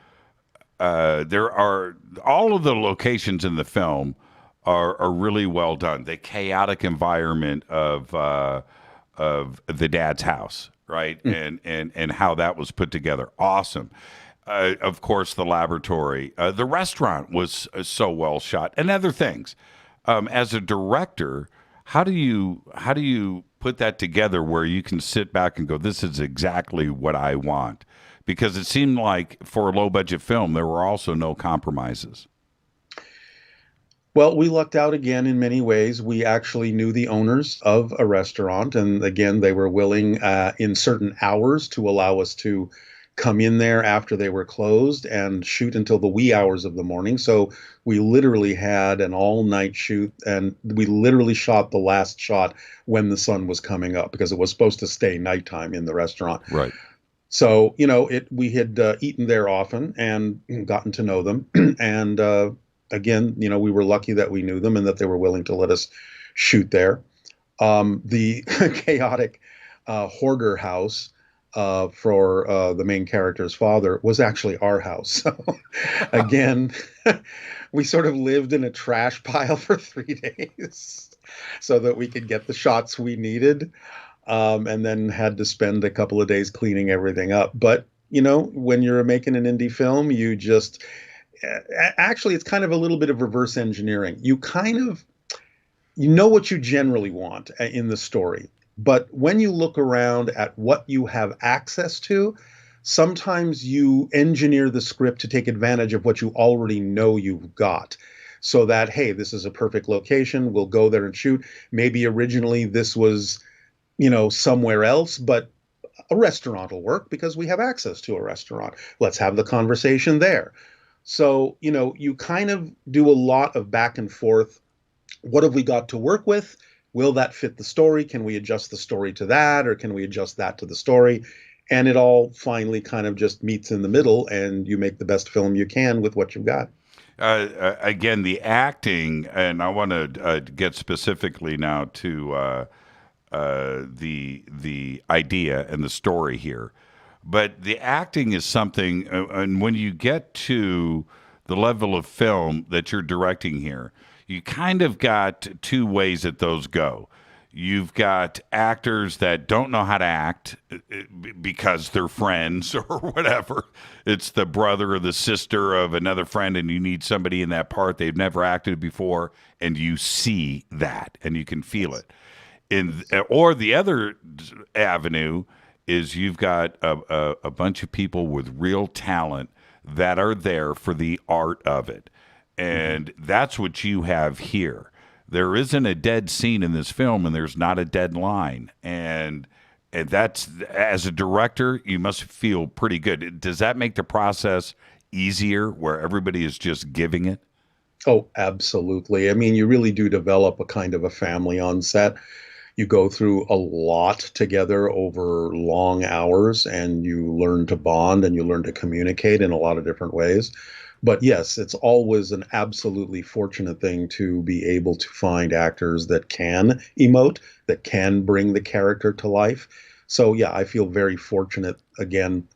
[SPEAKER 6] all of the locations in the film are really well done. The chaotic environment of the dad's house, right, and how that was put together, awesome. Of course, the laboratory, the restaurant was so well shot, and other things. As a director, how do you put that together where you can sit back and go, this is exactly what I want? Because it seemed like for a low budget film, there were also no compromises.
[SPEAKER 13] Well, we lucked out again in many ways. We actually knew the owners of a restaurant. And again, they were willing in certain hours to allow us to come in there after they were closed and shoot until the wee hours of the morning. So we literally had an all-night shoot, and we literally shot the last shot when the sun was coming up because it was supposed to stay nighttime in the restaurant.
[SPEAKER 6] Right.
[SPEAKER 13] So, we had eaten there often and gotten to know them. And again, we were lucky that we knew them and that they were willing to let us shoot there. The chaotic hoarder house for the main character's father was actually our house. So again, we sort of lived in a trash pile for 3 days so that we could get the shots we needed, and then had to spend a couple of days cleaning everything up. But, when you're making an indie film, you just actually, it's kind of a little bit of reverse engineering. You know what you generally want in the story. But when you look around at what you have access to, sometimes you engineer the script to take advantage of what you already know you've got. So that, hey, this is a perfect location. We'll go there and shoot. Maybe originally this was, somewhere else, but a restaurant will work because we have access to a restaurant. Let's have the conversation there. So, you kind of do a lot of back and forth. What have we got to work with? Will that fit the story? Can we adjust the story to that, or can we adjust that to the story? And it all finally kind of just meets in the middle, and you make the best film you can with what you've got.
[SPEAKER 6] Again, the acting, and I want to get specifically now to the idea and the story here. But the acting is something, and when you get to the level of film that you're directing here, you kind of got two ways that those go. You've got actors that don't know how to act because they're friends or whatever. It's the brother or the sister of another friend, and you need somebody in that part. They've never acted before, and you see that, and you can feel it. Or the other avenue is you've got a bunch of people with real talent that are there for the art of it. And that's what you have here. There isn't a dead scene in this film, and there's not a dead line. And that's, as a director, you must feel pretty good. Does that make the process easier where everybody is just giving it?
[SPEAKER 13] Oh, absolutely. I mean, you really do develop a kind of a family on set. You go through a lot together over long hours, and you learn to bond and you learn to communicate in a lot of different ways. But yes, it's always an absolutely fortunate thing to be able to find actors that can emote, that can bring the character to life. So yeah, I feel very fortunate. Again,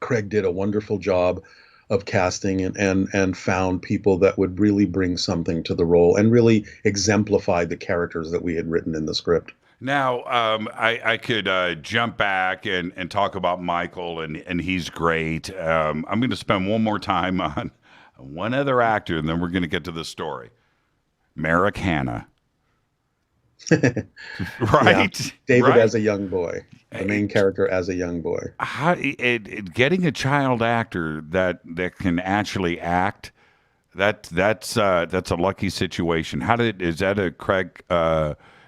[SPEAKER 13] Craig did a wonderful job of casting and found people that would really bring something to the role and really exemplify the characters that we had written in the script.
[SPEAKER 6] Now, I could jump back and talk about Michael, and he's great. I'm going to spend one more time on one other actor, and then we're going to get to the story. Merrick Hanna. Right?
[SPEAKER 13] Yeah, David
[SPEAKER 6] right?
[SPEAKER 13] as a young boy, the main character as a young boy.
[SPEAKER 6] Getting a child actor that can actually act, that's a lucky situation. Is that a Craig?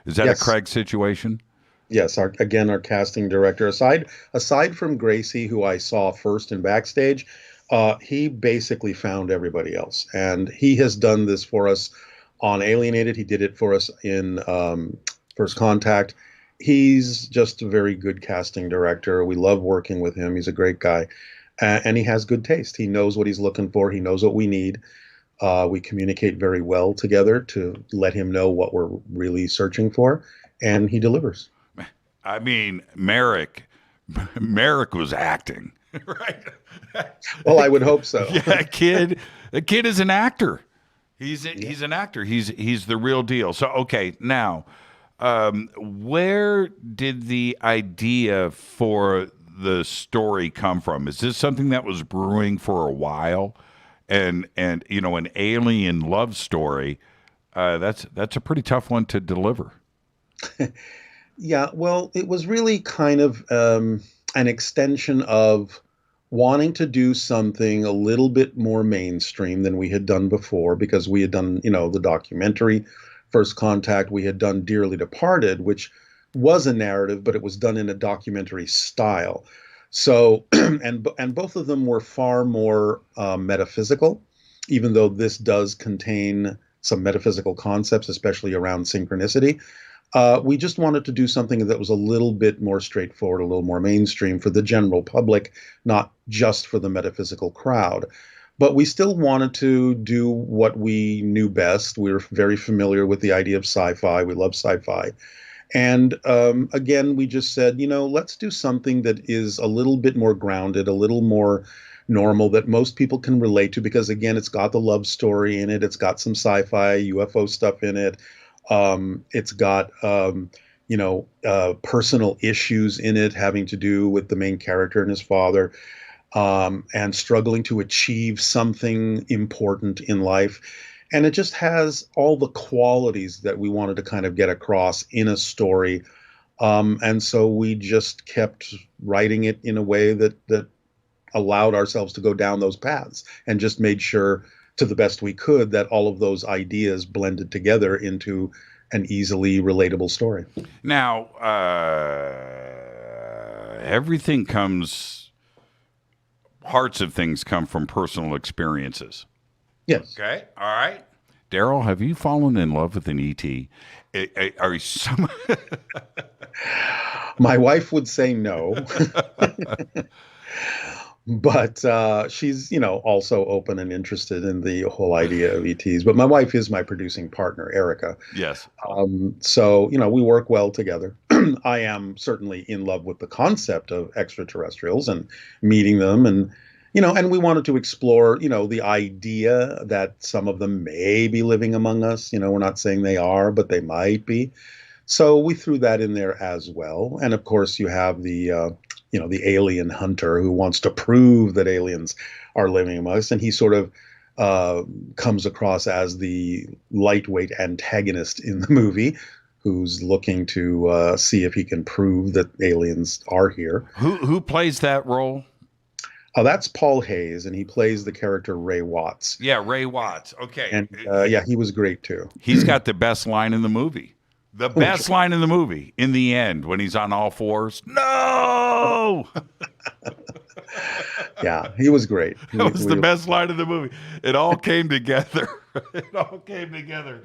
[SPEAKER 6] Is that
[SPEAKER 13] Yes.
[SPEAKER 6] a Craig situation?
[SPEAKER 13] Yes, our casting director, aside from Gracie, who I saw first in backstage, he basically found everybody else, and he has done this for us on Alienated. He did it for us in First Contact. He's just a very good casting director. We love working with him. He's a great guy, and he has good taste. He knows what he's looking for. He knows what we need. We communicate very well together to let him know what we're really searching for, and he delivers.
[SPEAKER 6] I mean, Merrick was acting, right?
[SPEAKER 13] Well, I would hope so.
[SPEAKER 6] Yeah, the kid is an actor. He's an actor. He's the real deal. So, okay, now, where did the idea for the story come from? Is this something that was brewing for a while? And you know, an alien love story, that's a pretty tough one to deliver.
[SPEAKER 13] Yeah, well, it was really kind of an extension of wanting to do something a little bit more mainstream than we had done before, because we had done, the documentary First Contact. We had done Dearly Departed, which was a narrative, but it was done in a documentary style. So, and both of them were far more metaphysical, even though this does contain some metaphysical concepts, especially around synchronicity. We just wanted to do something that was a little bit more straightforward, a little more mainstream for the general public, not just for the metaphysical crowd. But we still wanted to do what we knew best. We were very familiar with the idea of sci-fi. We love sci-fi. And again, we just said, let's do something that is a little bit more grounded, a little more normal, that most people can relate to, because, again, it's got the love story in it. It's got some sci-fi UFO stuff in it. It's got, personal issues in it having to do with the main character and his father, and struggling to achieve something important in life. And it just has all the qualities that we wanted to kind of get across in a story. And so we just kept writing it in a way that allowed ourselves to go down those paths, and just made sure, to the best we could, that all of those ideas blended together into an easily relatable story.
[SPEAKER 6] Now, parts of things come from personal experiences.
[SPEAKER 13] Yes.
[SPEAKER 6] Okay. All right. Daryl, have you fallen in love with an ET? Are you
[SPEAKER 13] My wife would say no. But she's, also open and interested in the whole idea of ETs. But my wife is my producing partner, Erica.
[SPEAKER 6] Yes.
[SPEAKER 13] So, we work well together. I am certainly in love with the concept of extraterrestrials and meeting them. And, and we wanted to explore, the idea that some of them may be living among us. We're not saying they are, but they might be. So we threw that in there as well. And of course, you have the alien hunter who wants to prove that aliens are living among us. And he sort of comes across as the lightweight antagonist in the movie, who's looking to see if he can prove that aliens are here.
[SPEAKER 6] Who plays that role?
[SPEAKER 13] Oh, that's Paul Hayes, and he plays the character Ray Watts.
[SPEAKER 6] Yeah, Ray Watts. Okay.
[SPEAKER 13] And yeah, he was great too.
[SPEAKER 6] He's got the best line in the movie. The best line in the movie in the end when he's on all fours. No!
[SPEAKER 13] Yeah, he was great.
[SPEAKER 6] That was the best line of the movie. It all came together. It all came together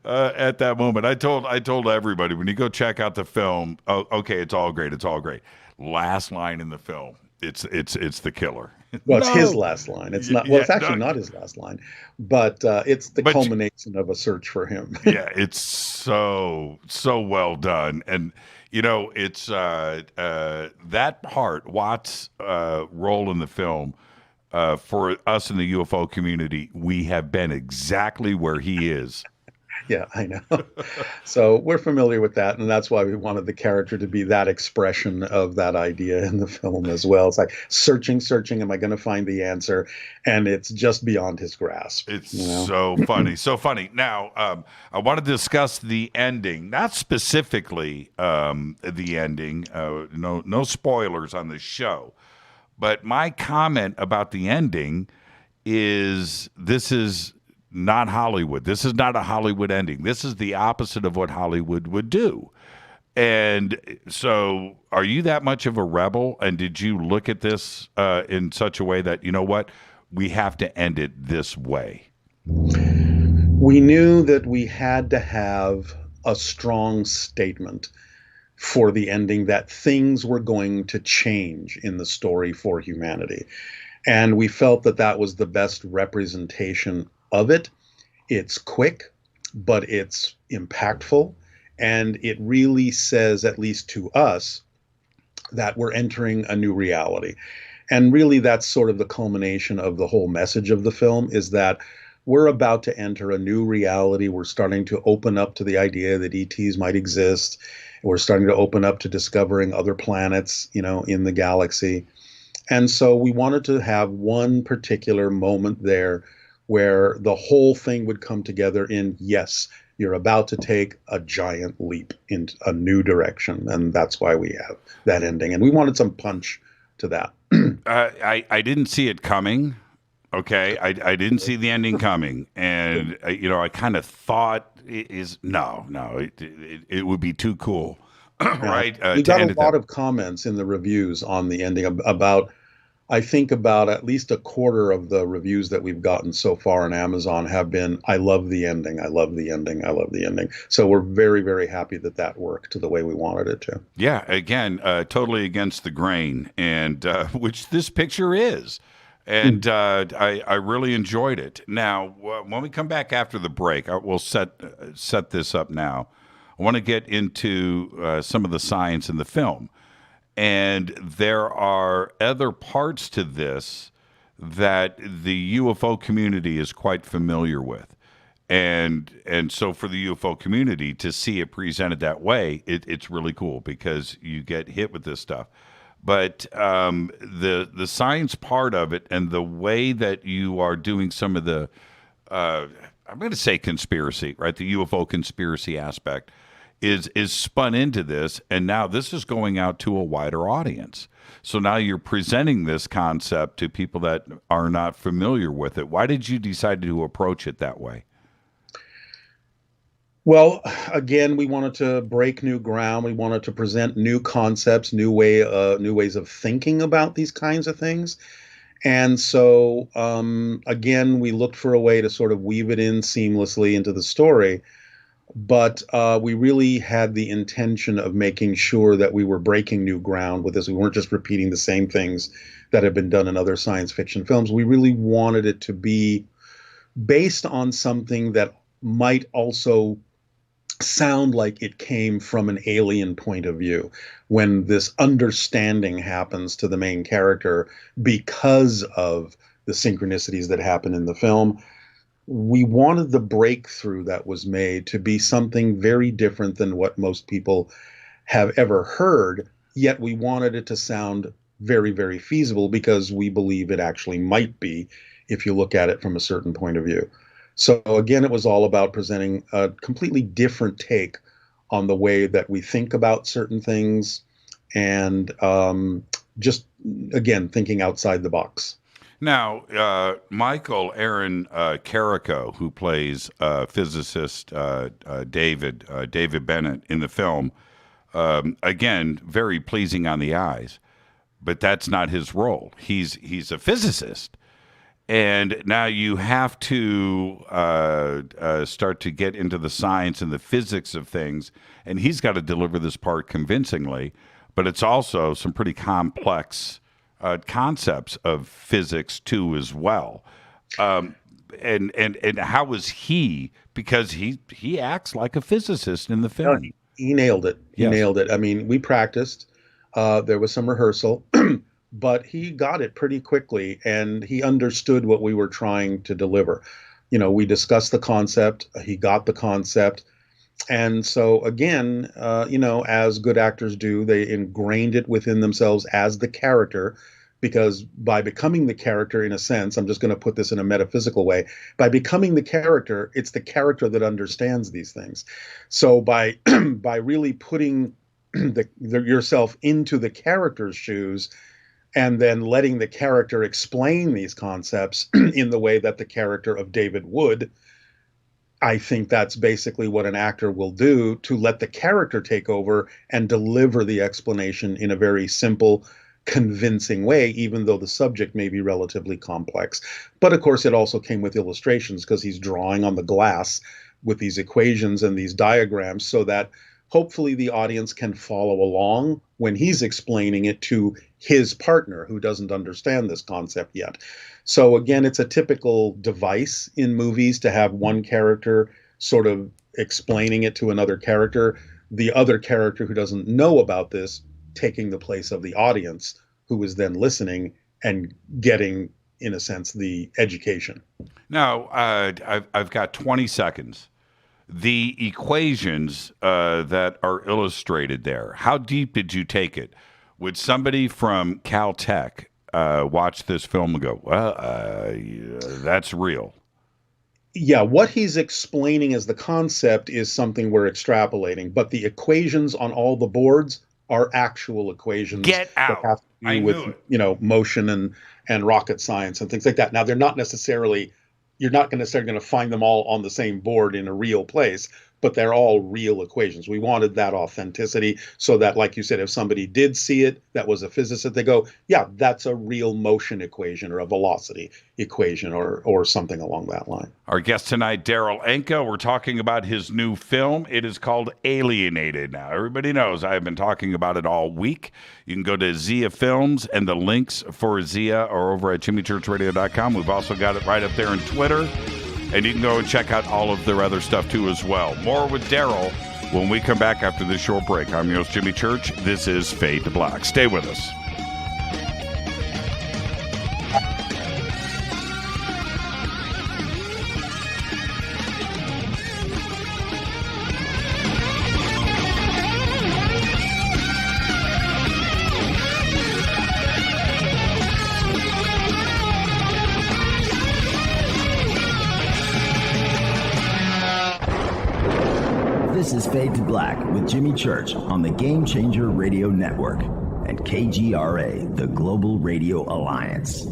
[SPEAKER 6] at that moment. I told everybody, when you go check out the film, oh, okay, it's all great. It's all great. Last line in the film. It's the killer.
[SPEAKER 13] Well, it's his last line. It's not. Well, it's actually not his last line, but it's the culmination of a search for him.
[SPEAKER 6] Yeah, it's so well done, and it's that part, Watts' role in the film. For us in the UFO community, we have been exactly where he is.
[SPEAKER 13] Yeah, I know. So we're familiar with that, and that's why we wanted the character to be that expression of that idea in the film as well. It's like searching, am I going to find the answer? And it's just beyond his grasp.
[SPEAKER 6] It's so funny, so funny. Now, I want to discuss the ending, not specifically the ending. No spoilers on the show, but my comment about the ending is this is not Hollywood. This is not a Hollywood ending. This is the opposite of what Hollywood would do. And so are you that much of a rebel? And did you look at this in such a way that, you know what, we have to end it this way?
[SPEAKER 13] We knew that we had to have a strong statement for the ending, that things were going to change in the story for humanity. And we felt that that was the best representation of it. It's quick, but it's impactful, and it really says, at least to us, that we're entering a new reality. And really, that's sort of the culmination of the whole message of the film, is that we're about to enter a new reality. We're starting to open up to the idea that ETs might exist. We're starting to open up to discovering other planets, in the galaxy. And so we wanted to have one particular moment there where the whole thing would come together in, yes, you're about to take a giant leap in a new direction. And that's why we have that ending. And we wanted some punch to that.
[SPEAKER 6] I didn't see it coming. Okay. I didn't see the ending coming. And, I kind of thought it would be too cool. Right.
[SPEAKER 13] We got a lot of comments in the reviews on the ending about, I think about at least a quarter of the reviews that we've gotten so far on Amazon have been, I love the ending. I love the ending. I love the ending. So we're very, very happy that worked the way we wanted it to.
[SPEAKER 6] Yeah. Again, totally against the grain, and which this picture is. And I really enjoyed it. Now, when we come back after the break, we'll set this up now. I want to get into some of the science in the film. And there are other parts to this that the UFO community is quite familiar with. And so for the UFO community to see it presented that way, it's really cool because you get hit with this stuff. But the science part of it and the way that you are doing some of the, I'm going to say conspiracy, right? The UFO conspiracy aspect is spun into this, and now this is going out to a wider audience. So now you're presenting this concept to people that are not familiar with it. Why did you decide to approach it that way?
[SPEAKER 13] Well, again, we wanted to break new ground. We wanted to present new concepts, new ways of thinking about these kinds of things. And so, again, we looked for a way to sort of weave it in seamlessly into the story. But we really had the intention of making sure that we were breaking new ground with this. We weren't just repeating the same things that have been done in other science fiction films. We really wanted it to be based on something that might also sound like it came from an alien point of view, when this understanding happens to the main character because of the synchronicities that happen in the film. We wanted the breakthrough that was made to be something very different than what most people have ever heard, yet we wanted it to sound very, very feasible because we believe it actually might be if you look at it from a certain point of view. So again, it was all about presenting a completely different take on the way that we think about certain things, and just, again, thinking outside the box.
[SPEAKER 6] Now, Michael Aaron Carrico, who plays physicist David Bennett in the film, again, very pleasing on the eyes, but that's not his role. He's a physicist. And now you have to start to get into the science and the physics of things, and he's got to deliver this part convincingly, but it's also some pretty complex concepts of physics too as well. And how is he, because he acts like a physicist in the film.
[SPEAKER 13] No, he nailed it. He nailed it. I mean, we practiced. There was some rehearsal. But he got it pretty quickly, and he understood what we were trying to deliver. You know, we discussed the concept. He got the concept. And so, again, you know, as good actors do, they ingrained it within themselves as the character, because by becoming the character, in a sense, I'm just going to put this in a metaphysical way, by becoming the character, it's the character that understands these things. So by really putting yourself into the character's shoes, and then letting the character explain these concepts in the way that the character of David would, I think that's basically what an actor will do, to let the character take over and deliver the explanation in a very simple, convincing way, even though the subject may be relatively complex. But of course, it also came with illustrations, because he's drawing on the glass with these equations and these diagrams, so that hopefully the audience can follow along when he's explaining it to his partner who doesn't understand this concept yet. So again, it's a typical device in movies to have one character sort of explaining it to another character, the other character who doesn't know about this taking the place of the audience, who is then listening and getting, in a sense, the education.
[SPEAKER 6] Now, I've got 20 seconds. The equations that are illustrated there, how deep did you take it? Would somebody from Caltech watch this film and go, well, that's real?
[SPEAKER 13] Yeah, what he's explaining as the concept is something we're extrapolating, but the equations on all the boards are actual equations.
[SPEAKER 6] Get out.
[SPEAKER 13] That have to do with, you know, motion and rocket science and things like that. Now, they're not necessarily, you're not necessarily going to find them all on the same board in a real place, but they're all real equations. We wanted that authenticity so that, like you said, if somebody did see it, that was a physicist, they go, yeah, that's a real motion equation or a velocity equation or something along that line.
[SPEAKER 6] Our guest tonight, Darryl Anka. We're talking about his new film. It is called Alienated. Now, everybody knows I've been talking about it all week. You can go to Zia Films, and the links for Zia are over at jimmychurchradio.com. We've also got it right up there on Twitter. And you can go and check out all of their other stuff, too, as well. More with Darryl when we come back after this short break. I'm your host, Jimmy Church. This is Fade to Black. Stay with us.
[SPEAKER 3] This is Fade to Black with Jimmy Church on the Game Changer Radio Network and KGRA, the Global Radio Alliance.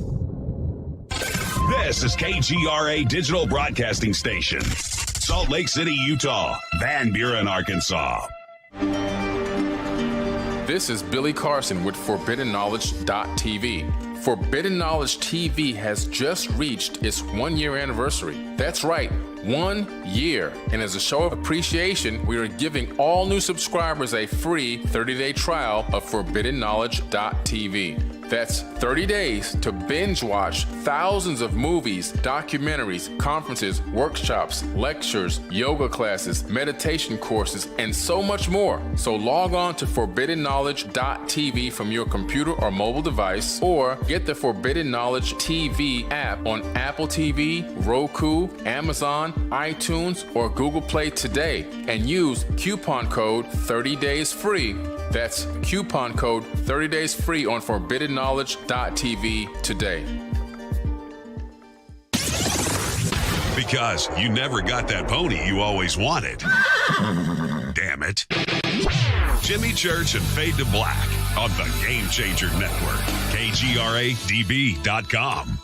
[SPEAKER 8] This is KGRA Digital Broadcasting Station, Salt Lake City, Utah, Van Buren, Arkansas.
[SPEAKER 14] This is Billy Carson with ForbiddenKnowledge.tv. Forbidden Knowledge TV has just reached its 1-year anniversary. That's right, 1 year. And as a show of appreciation, we are giving all new subscribers a free 30-day trial of ForbiddenKnowledge.tv. That's 30 days to binge watch thousands of movies, documentaries, conferences, workshops, lectures, yoga classes, meditation courses, and so much more. So log on to ForbiddenKnowledge.tv from your computer or mobile device, or get the Forbidden Knowledge TV app on Apple TV, Roku, Amazon, iTunes, or Google Play today, and use coupon code 30daysfree. That's coupon code 30daysfree on ForbiddenKnowledge.tv today.
[SPEAKER 8] Because you never got that pony you always wanted. Damn it. Jimmy Church and Fade to Black. on the Game Changer Network. KGRADB.com.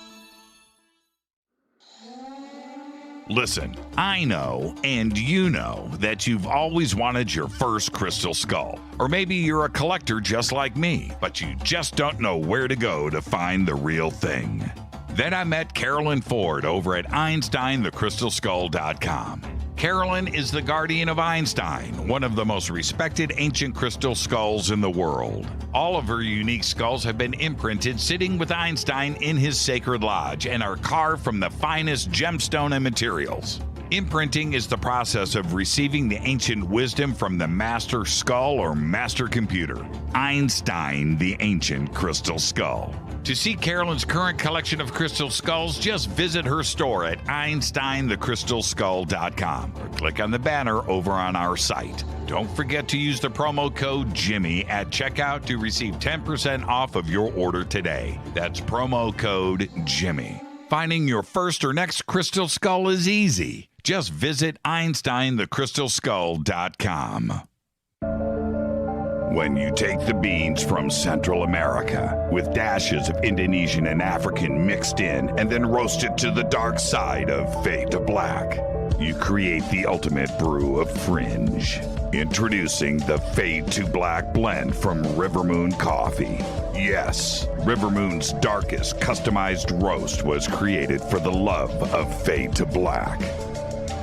[SPEAKER 6] Listen, I know, and you know, that you've always wanted your first crystal skull. Or maybe you're a collector just like me, but you just don't know where to go to find the real thing. Then I met Carolyn Ford over at EinsteinTheCrystalSkull.com. Carolyn is the guardian of Einstein, one of the most respected ancient crystal skulls in the world. All of her unique skulls have been imprinted sitting with Einstein in his sacred lodge and are carved from the finest gemstone and materials. Imprinting is the process of receiving the ancient wisdom from the master skull or master computer. Einstein, the ancient crystal skull. To see Carolyn's current collection of crystal skulls, just visit her store at EinsteinTheCrystalSkull.com or click on the banner over on our site. Don't forget to use the promo code Jimmy at checkout to receive 10% off of your order today. That's promo code Jimmy. Finding your first or next crystal skull is easy. Just visit EinsteinTheCrystalSkull.com. When you take the beans from Central America with dashes of Indonesian and African mixed in and then roasted to the dark side of fade to black, you create the ultimate brew of fringe. Introducing the Fade to Black blend from River Moon Coffee. Yes, River Moon's darkest customized roast was created for the love of Fade to Black.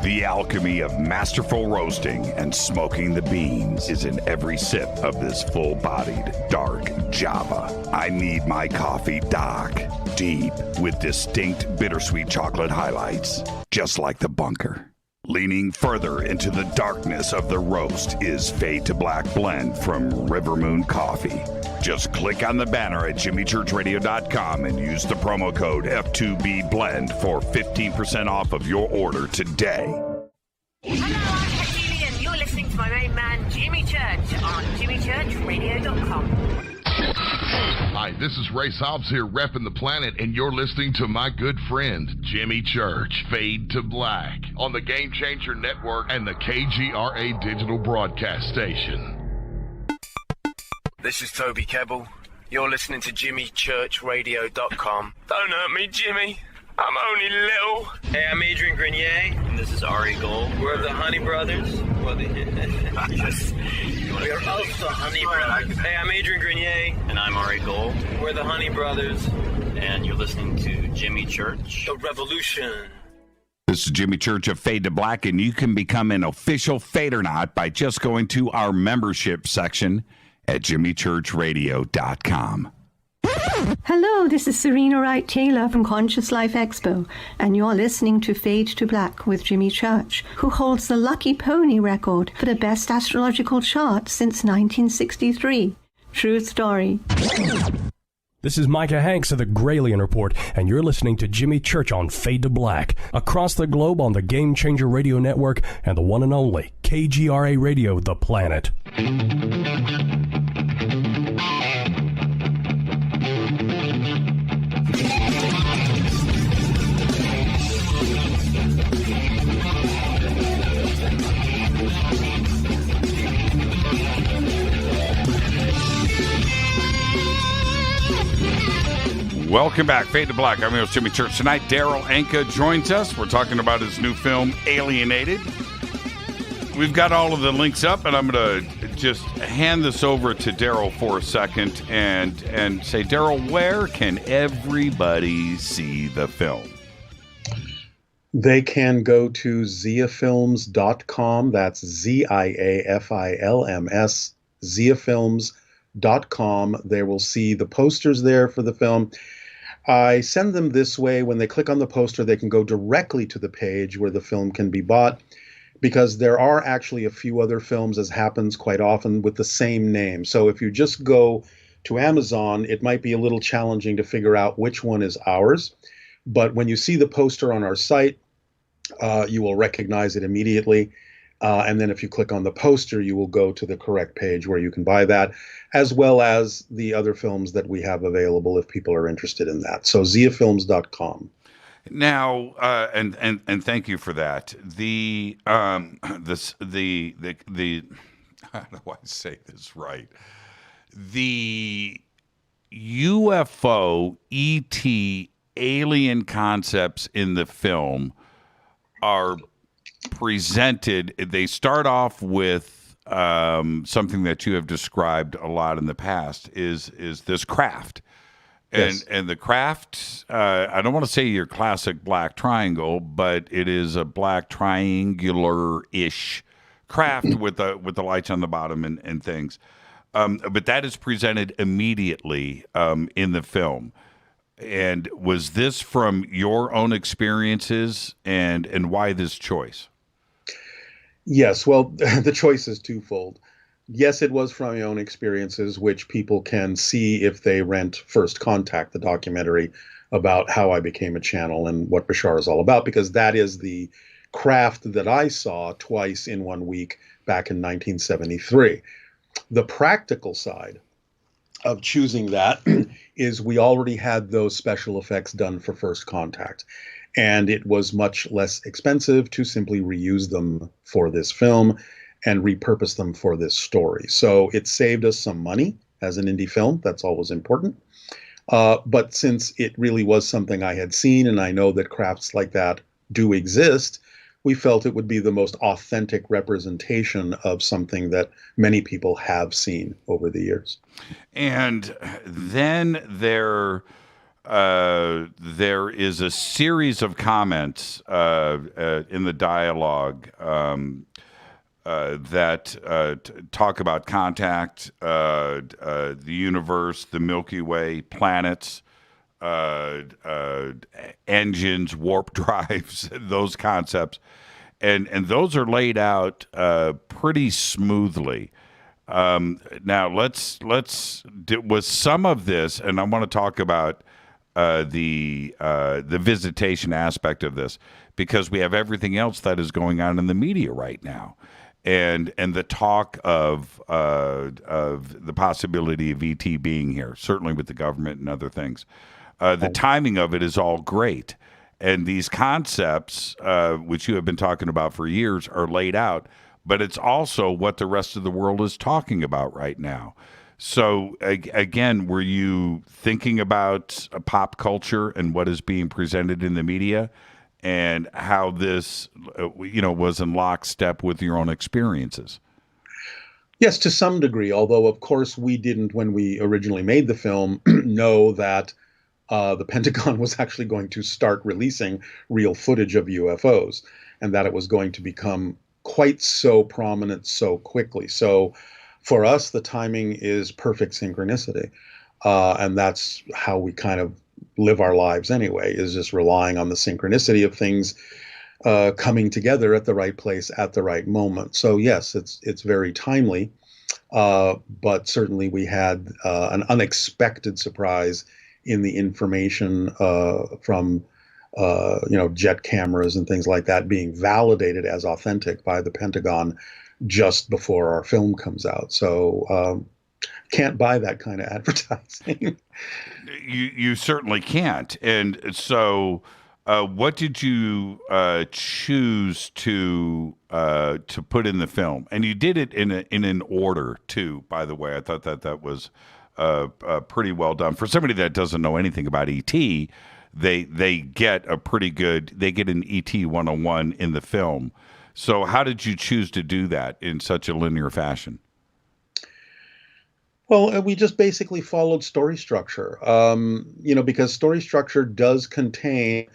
[SPEAKER 6] The alchemy of masterful roasting and smoking the beans is in every sip of this full-bodied, dark Java. I need my coffee dark, deep, with distinct bittersweet chocolate highlights, just like the bunker. Leaning further into the darkness of the roast is Fade to Black blend from River Moon Coffee. Just click on the banner at jimmychurchradio.com and use the promo code F2B blend for 15% off of your order today.
[SPEAKER 15] Hello, I'm Katie, and you're listening to my main man, Jimmy Church, on jimmychurchradio.com.
[SPEAKER 16] Hi, this is Ray Hobbs here, repping the planet, and you're listening to my good friend, Jimmy Church, Fade to Black, on the Game Changer Network and the KGRA digital broadcast station.
[SPEAKER 12] This is Toby Kebbell. You're listening to jimmychurchradio.com. Don't hurt me, Jimmy. I'm only little.
[SPEAKER 17] Hey, I'm Adrian Grenier. And this is Ari Gold. We're the Honey Brothers. We're also Honey Brothers. Hey, I'm Adrian Grenier.
[SPEAKER 18] And I'm Ari Gold.
[SPEAKER 17] We're the Honey Brothers.
[SPEAKER 18] And you're listening to Jimmy Church.
[SPEAKER 17] The Revolution.
[SPEAKER 6] This is Jimmy Church of Fade to Black, and you can become an official Fadernaut by just going to our membership section at jimmychurchradio.com.
[SPEAKER 19] Hello, this is Serena Wright Taylor from Conscious Life Expo, and you're listening to Fade to Black with Jimmy Church, who holds the Lucky Pony record for the best astrological chart since 1963. True story.
[SPEAKER 20] This is Micah Hanks of the Gralien Report, and you're listening to Jimmy Church on Fade to Black, across the globe on the Game Changer Radio Network and the one and only KGRA Radio, The Planet.
[SPEAKER 6] Welcome back, Fade to Black. I'm your host, Jimmy Church. Tonight, Daryl Anka joins us. We're talking about his new film, Alienated. We've got all of the links up, and I'm going to just hand this over to Daryl for a second and say, Daryl, where can everybody see the film?
[SPEAKER 13] They can go to ziafilms.com. That's ZIAFILMS, ziafilms.com. They will see the posters there for the film. I send them this way. When they click on the poster, they can go directly to the page where the film can be bought, because there are actually a few other films, as happens quite often, with the same name. So if you just go to Amazon, it might be a little challenging to figure out which one is ours. But when you see the poster on our site, you will recognize it immediately. And then if you click on the poster, you will go to the correct page where you can buy that, as well as the other films that we have available if people are interested in that. So ziafilms.com.
[SPEAKER 6] Now, and thank you for that. The how do I say this right? the UFO, ET, alien concepts in the film are presented. They start off with something that you have described a lot in the past is this craft.
[SPEAKER 13] Yes.
[SPEAKER 6] And the craft, I don't want to say your classic black triangle, but it is a black triangular-ish craft with the lights on the bottom and things. But that is presented immediately in the film. And was this from your own experiences, and why this choice?
[SPEAKER 13] Yes, well, the choice is twofold. Yes, it was from my own experiences, which people can see if they rent First Contact, the documentary about how I became a channel and what Bashar is all about, because that is the craft that I saw twice in 1 week back in 1973. The practical side of choosing that is we already had those special effects done for First Contact, and it was much less expensive to simply reuse them for this film and repurpose them for this story. So it saved us some money as an indie film. That's always important. But since it really was something I had seen, and I know that crafts like that do exist, we felt it would be the most authentic representation of something that many people have seen over the years.
[SPEAKER 6] And then there is a series of comments in the dialogue that talk about contact, the universe, the Milky Way, planets, engines, warp drives, those concepts, and those are laid out pretty smoothly. Now was some of this, and I want to talk about the visitation aspect of this, because we have everything else that is going on in the media right now. And the talk of the possibility of ET being here, certainly with the government and other things. The timing of it is all great. And these concepts, which you have been talking about for years, are laid out. But it's also what the rest of the world is talking about right now. So, again, were you thinking about pop culture and what is being presented in the media, and how this, was in lockstep with your own experiences?
[SPEAKER 13] Yes, to some degree, although, of course, we didn't, when we originally made the film, know that the Pentagon was actually going to start releasing real footage of UFOs, and that it was going to become quite so prominent so quickly. So for us, the timing is perfect synchronicity. And that's how we kind of live our lives anyway, is just relying on the synchronicity of things coming together at the right place at the right moment. So yes, it's very timely, but certainly we had an unexpected surprise in the information from jet cameras and things like that being validated as authentic by the Pentagon just before our film comes out. So can't buy that kind of advertising.
[SPEAKER 6] You certainly can't. And so what did you choose to put in the film? And you did it in an order too, by the way. I thought that was pretty well done. For somebody that doesn't know anything about ET, they get an ET 101 in the film. So how did you choose to do that in such a linear fashion?
[SPEAKER 13] Well, we just basically followed story structure, because story structure does contain,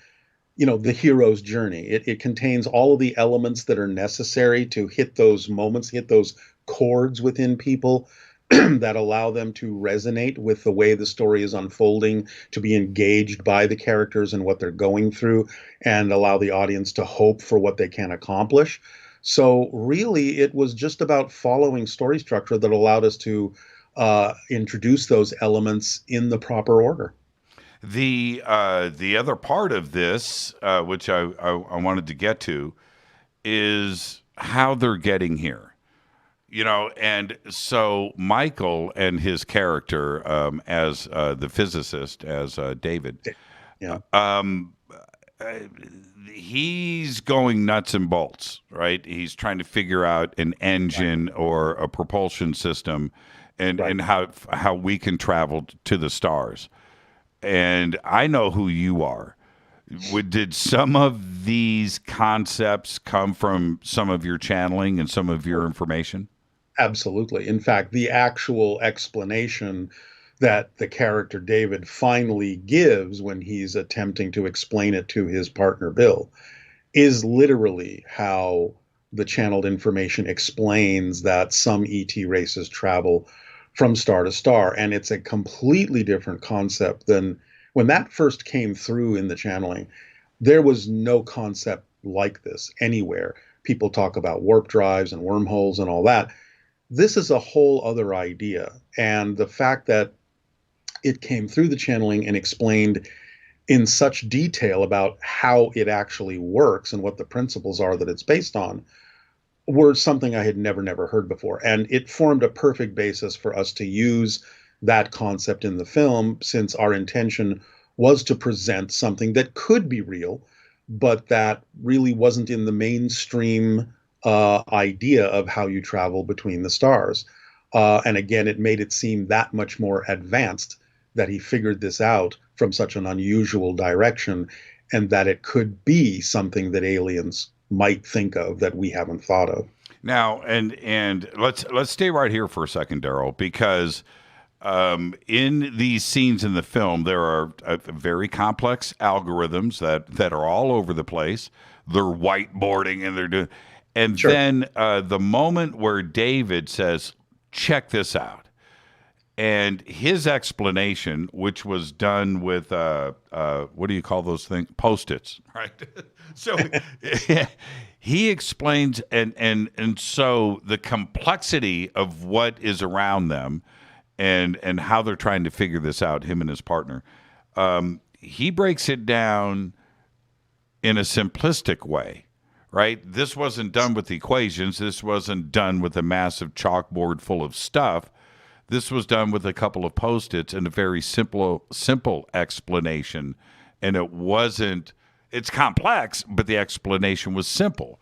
[SPEAKER 13] the hero's journey. It contains all of the elements that are necessary to hit those moments, hit those chords within people that allow them to resonate with the way the story is unfolding, to be engaged by the characters and what they're going through, and allow the audience to hope for what they can accomplish. So really, it was just about following story structure that allowed us to introduce those elements in the proper order.
[SPEAKER 6] The other part of this, which I wanted to get to, is how they're getting here. And so Michael and his character as the physicist, as David, he's going nuts and bolts, right? He's trying to figure out an engine or a propulsion system, and how we can travel to the stars. And I know who you are. Did some of these concepts come from some of your channeling and some of your information?
[SPEAKER 13] Absolutely. In fact, the actual explanation that the character David finally gives when he's attempting to explain it to his partner Bill is literally how the channeled information explains that some ET races travel from star to star. And it's a completely different concept than when that first came through in the channeling. There was no concept like this anywhere. People talk about warp drives and wormholes and all that. This is a whole other idea. And the fact that it came through the channeling and explained in such detail about how it actually works and what the principles are that it's based on were something I had never heard before. And it formed a perfect basis for us to use that concept in the film, since our intention was to present something that could be real, but that really wasn't in the mainstream idea of how you travel between the stars. And again, it made it seem that much more advanced that he figured this out from such an unusual direction, and that it could be something that aliens might think of that we haven't thought of.
[SPEAKER 6] Now, and let's stay right here for a second, Daryl, because in these scenes in the film, there are very complex algorithms that are all over the place. They're whiteboarding and they're doing, and
[SPEAKER 13] Sure.
[SPEAKER 6] then the moment where David says, "Check this out." And his explanation, which was done with, what do you call those things? Post-its, right? So he explains, and so the complexity of what is around them and how they're trying to figure this out, him and his partner, he breaks it down in a simplistic way, right? This wasn't done with equations. This wasn't done with a massive chalkboard full of stuff. This was done with a couple of Post-its and a very simple explanation. And it's complex, but the explanation was simple.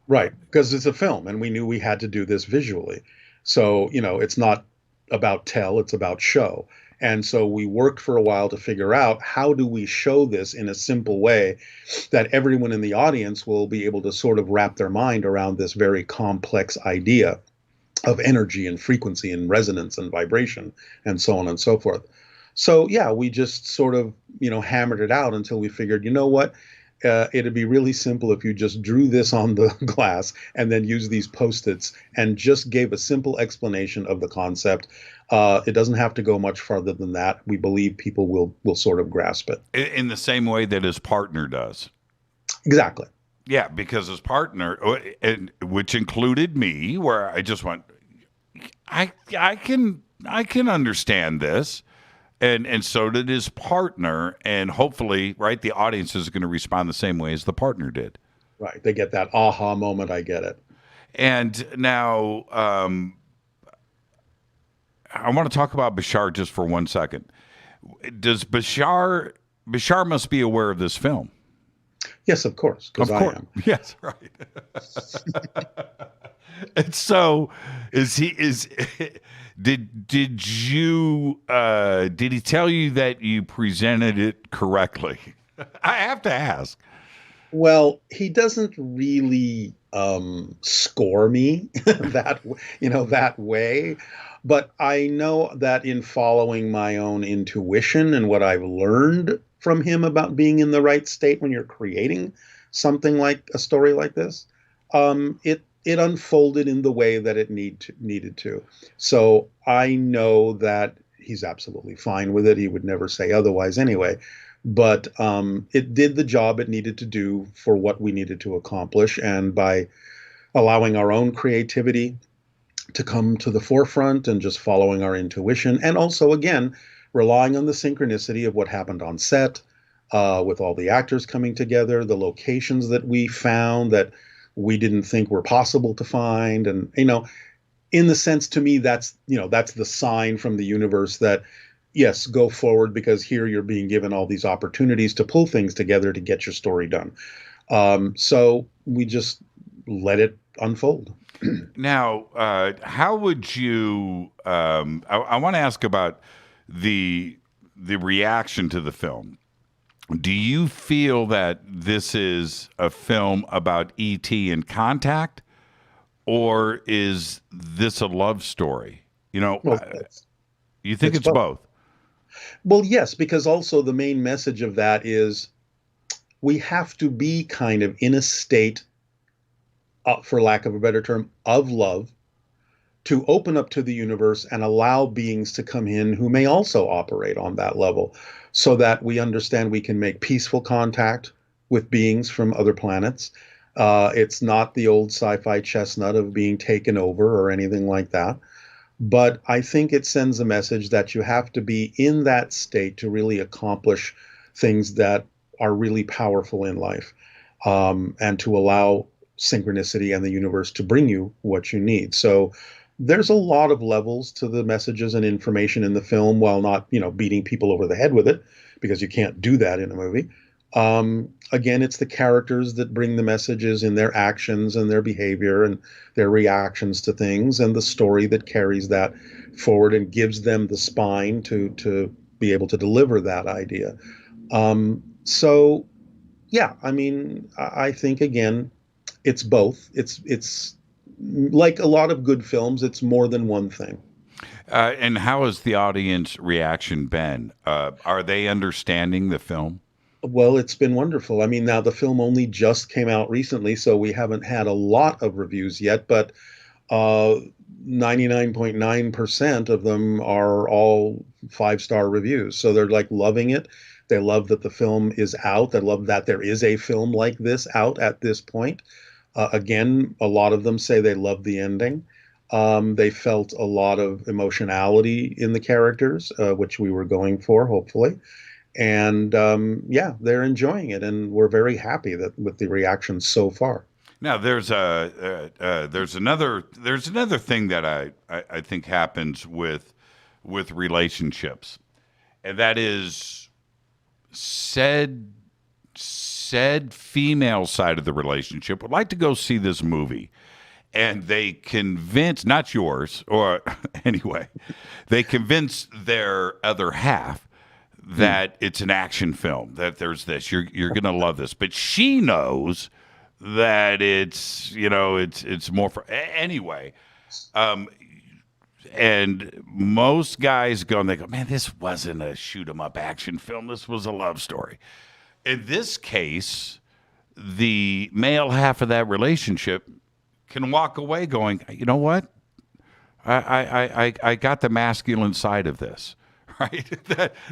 [SPEAKER 13] Right, because it's a film and we knew we had to do this visually. So, it's not about tell, it's about show. And so we worked for a while to figure out, how do we show this in a simple way that everyone in the audience will be able to sort of wrap their mind around this very complex idea of energy and frequency and resonance and vibration and so on and so forth. So yeah, we just sort of, hammered it out until we figured, what, it'd be really simple if you just drew this on the glass and then used these Post-its and just gave a simple explanation of the concept. It doesn't have to go much farther than that. We believe people will sort of grasp it.
[SPEAKER 6] In the same way that his partner does.
[SPEAKER 13] Exactly.
[SPEAKER 6] Yeah, because his partner, which included me, where I just went, I can understand this, and so did his partner, and hopefully, right, the audience is going to respond the same way as the partner did.
[SPEAKER 13] Right, they get that aha moment. I get it.
[SPEAKER 6] And now, I want to talk about Bashar just for 1 second. Does Bashar must be aware of this film?
[SPEAKER 13] Yes, of course, because I am.
[SPEAKER 6] Yes, right. And so, did he tell you that you presented it correctly? I have to ask.
[SPEAKER 13] Well, he doesn't really score me that way. But I know that in following my own intuition and what I've learned from him about being in the right state when you're creating something like a story like this, it unfolded in the way that it needed to. So I know that he's absolutely fine with it. He would never say otherwise anyway. But it did the job it needed to do for what we needed to accomplish. And by allowing our own creativity to come to the forefront and just following our intuition, and also, again, relying on the synchronicity of what happened on set, with all the actors coming together, the locations that we found that we didn't think were possible to find. And, in the sense, to me, that's the sign from the universe that, yes, go forward, because here you're being given all these opportunities to pull things together to get your story done. So we just let it unfold.
[SPEAKER 6] Now, how would you? I want to ask about the reaction to the film. Do you feel that this is a film about E.T. and contact, or is this a love story? You know, you think it's both?
[SPEAKER 13] Well, yes, because also the main message of that is we have to be kind of in a state, for lack of a better term, of love, to open up to the universe and allow beings to come in who may also operate on that level, so that we understand we can make peaceful contact with beings from other planets. It's not the old sci-fi chestnut of being taken over or anything like that. But I think it sends a message that you have to be in that state to really accomplish things that are really powerful in life, and to allow synchronicity and the universe to bring you what you need. So there's a lot of levels to the messages and information in the film, while not, beating people over the head with it, because you can't do that in a movie. Again, it's the characters that bring the messages in their actions and their behavior and their reactions to things, and the story that carries that forward and gives them the spine to be able to deliver that idea. So, yeah, I mean, I think, again, it's both. It's like a lot of good films, it's more than one thing.
[SPEAKER 6] And how has the audience reaction been? Are they understanding the film?
[SPEAKER 13] Well, it's been wonderful. I mean, now the film only just came out recently, so we haven't had a lot of reviews yet, but 99.9% of them are all 5-star reviews. So they're like loving it. They love that the film is out. They love that there is a film like this out at this point. Again, a lot of them say they love the ending. They felt a lot of emotionality in the characters, which we were going for, hopefully. And yeah, they're enjoying it, and we're very happy with the reaction so far.
[SPEAKER 6] Now, there's another thing that I think happens with relationships, and that is said female side of the relationship would like to go see this movie, and they convince, not yours, or anyway, they convince their other half that it's an action film, that there's this, you're going to love this. But she knows that it's more for, anyway. And most guys go and they go, man, this wasn't a shoot 'em up action film. This was a love story. In this case, the male half of that relationship can walk away going, you know what? I got the masculine side of this. Right?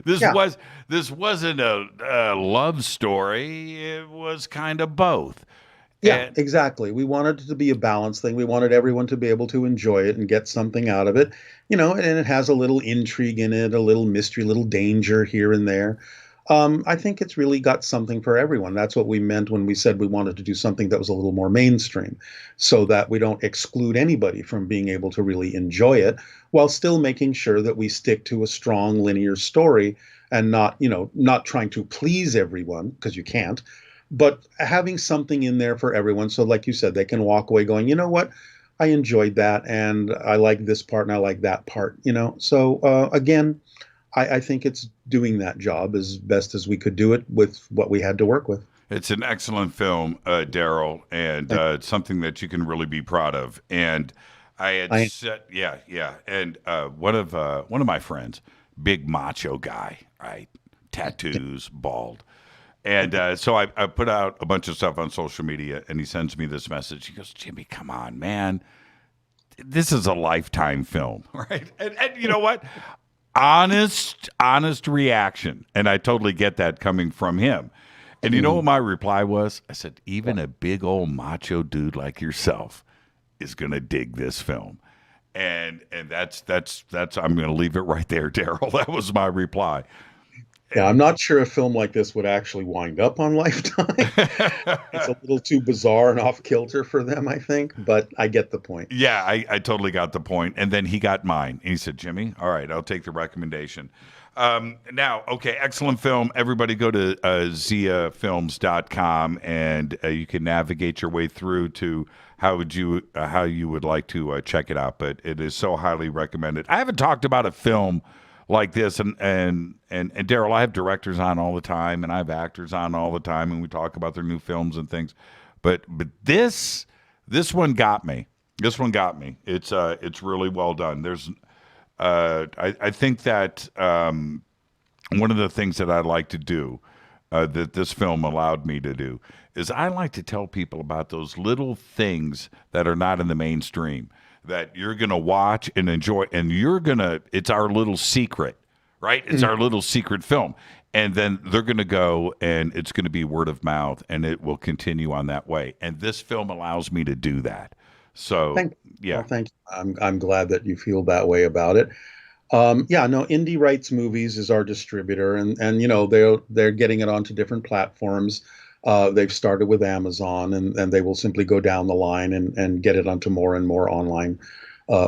[SPEAKER 6] This wasn't a love story. It was kind of both.
[SPEAKER 13] Yeah, exactly. We wanted it to be a balanced thing. We wanted everyone to be able to enjoy it and get something out of it, and it has a little intrigue in it, a little mystery, a little danger here and there. I think it's really got something for everyone. That's what we meant when we said we wanted to do something that was a little more mainstream, so that we don't exclude anybody from being able to really enjoy it, while still making sure that we stick to a strong linear story and not trying to please everyone, because you can't, but having something in there for everyone. So like you said, they can walk away going, you know what? I enjoyed that, and I like this part and I like that part, So again, I think it's doing that job as best as we could do it with what we had to work with.
[SPEAKER 6] It's an excellent film, Daryl, and it's something that you can really be proud of. And I had said, yeah. And one of my friends, big macho guy, right? Tattoos, bald. And so I put out a bunch of stuff on social media, and he sends me this message. He goes, Jimmy, come on, man. This is a Lifetime film, right? And you know what? Honest reaction. And I totally get that coming from him. And you know what my reply was? I said, even a big old macho dude like yourself is going to dig this film. And that's I'm going to leave it right there, Daryl. That was my reply.
[SPEAKER 13] Yeah, I'm not sure a film like this would actually wind up on Lifetime. It's a little too bizarre and off kilter for them, I think, but I get the point.
[SPEAKER 6] Yeah, I totally got the point. And then he got mine. And he said, Jimmy, all right, I'll take the recommendation. Now, okay, excellent film. Everybody go to ziafilms.com and you can navigate your way through to how you would like to check it out. But it is so highly recommended. I haven't talked about a film like this, and Daryl, I have directors on all the time, and I have actors on all the time, and we talk about their new films and things. But this one got me. This one got me. It's really well done. There's I think that one of the things that I like to do, that this film allowed me to do, is I like to tell people about those little things that are not in the mainstream that you're going to watch and enjoy, and it's our little secret, right? It's our little secret film. And then they're going to go, and it's going to be word of mouth, and it will continue on that way. And this film allows me to do that. So,
[SPEAKER 13] thank you. I'm glad that you feel that way about it. Indie Rights Movies is our distributor, and they're getting it onto different platforms. They've started with Amazon, and they will simply go down the line and get it onto more and more online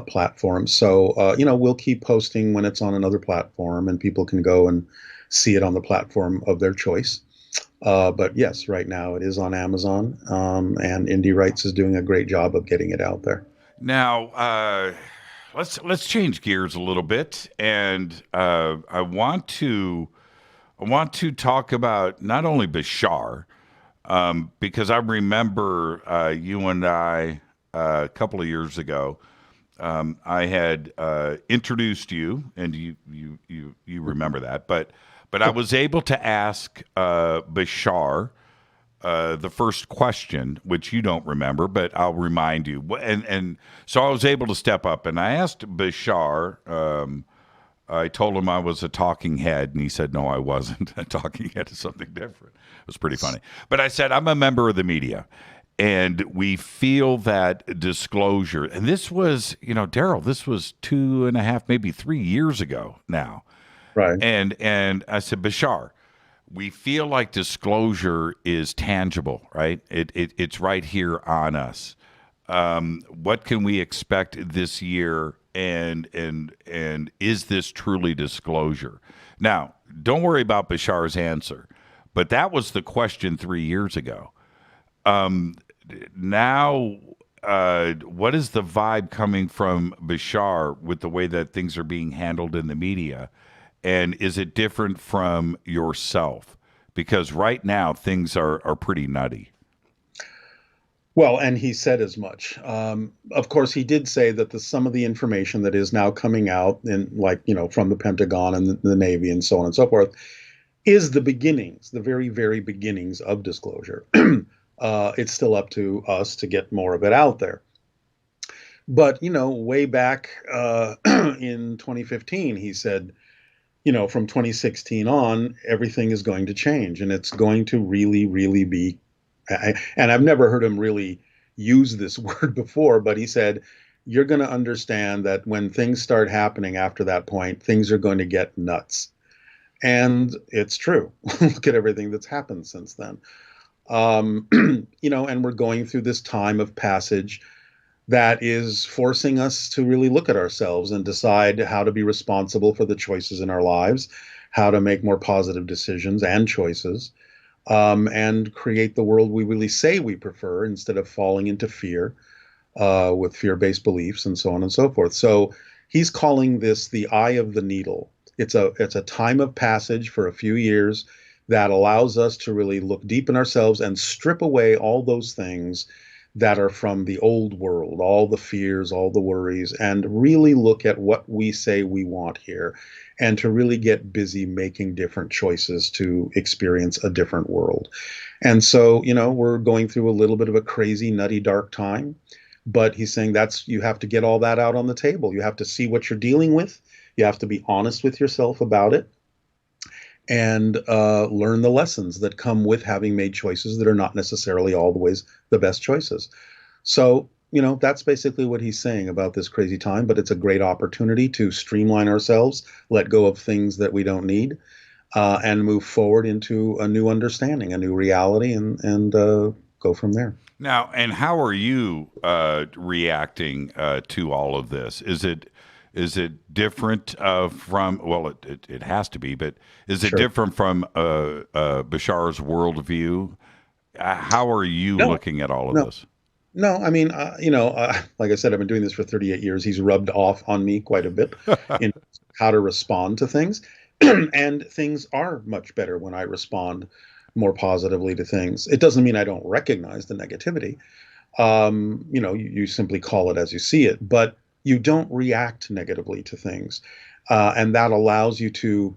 [SPEAKER 13] platforms. So we'll keep posting when it's on another platform, and people can go and see it on the platform of their choice. But yes, right now it is on Amazon, and Indie Rights is doing a great job of getting it out there.
[SPEAKER 6] Now, let's change gears a little bit, and I want to talk about not only Bashar, because I remember you and I a couple of years ago. I had introduced you, and you remember that, but I was able to ask Bashar the first question, which you don't remember, but I'll remind you. And so I was able to step up, and I asked Bashar. I told him I was a talking head, and he said, no, I wasn't. A talking head is something different. It was pretty funny. But I said, I'm a member of the media, and we feel that disclosure. And this was, Daryl, this was 2.5, maybe 3 years ago now.
[SPEAKER 13] Right.
[SPEAKER 6] And I said, Bashar, we feel like disclosure is tangible, right? It's right here on us. What can we expect this year? And is this truly disclosure? Now, don't worry about Bashar's answer, but that was the question 3 years ago. Now, what is the vibe coming from Bashar with the way that things are being handled in the media? And is it different from yourself? Because right now things are pretty nutty.
[SPEAKER 13] Well, and he said as much. Of course, he did say that some of the information that is now coming out from the Pentagon and the Navy and so on and so forth is the beginnings, the very, very beginnings of disclosure. It's still up to us to get more of it out there. But, way back in 2015, he said, from 2016 on, everything is going to change, and it's going to really, really be. And I've never heard him really use this word before, but he said, you're going to understand that when things start happening after that point, things are going to get nuts. And it's true. Look at everything that's happened since then. And we're going through this time of passage that is forcing us to really look at ourselves and decide how to be responsible for the choices in our lives, how to make more positive decisions and choices, and create the world we really say we prefer instead of falling into fear with fear-based beliefs and so on and so forth. So he's calling this the eye of the needle. It's a time of passage for a few years that allows us to really look deep in ourselves and strip away all those things that are from the old world, all the fears, all the worries, and really look at what we say we want here, and to really get busy making different choices to experience a different world. And so, we're going through a little bit of a crazy, nutty, dark time, but he's saying you have to get all that out on the table. You have to see what you're dealing with. You have to be honest with yourself about it, and learn the lessons that come with having made choices that are not necessarily always the best choices. So, that's basically what he's saying about this crazy time, but it's a great opportunity to streamline ourselves, let go of things that we don't need, and move forward into a new understanding, a new reality, and go from there.
[SPEAKER 6] Now, and how are you reacting to all of this? Is Is it different from, well, it has to be, but is it
[SPEAKER 13] Sure.
[SPEAKER 6] different from Bashar's worldview? How are you looking at all of this?
[SPEAKER 13] No, I mean, like I said, I've been doing this for 38 years. He's rubbed off on me quite a bit in how to respond to things. And things are much better when I respond more positively to things. It doesn't mean I don't recognize the negativity. You simply call it as you see it, but you don't react negatively to things. And that allows you to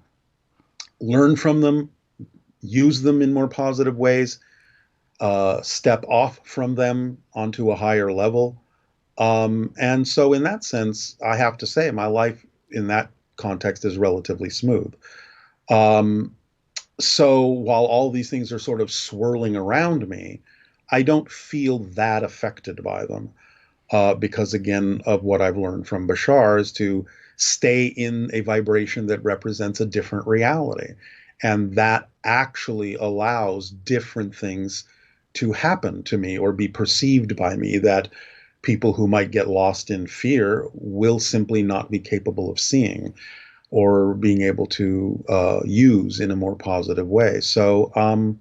[SPEAKER 13] learn from them, use them in more positive ways, step off from them onto a higher level. And so in that sense, I have to say my life in that context is relatively smooth. So while all these things are sort of swirling around me, I don't feel that affected by them because, again, of what I've learned from Bashar is to stay in a vibration that represents a different reality. And that actually allows different things to happen to me or be perceived by me that people who might get lost in fear will simply not be capable of seeing or being able to use in a more positive way. So I'm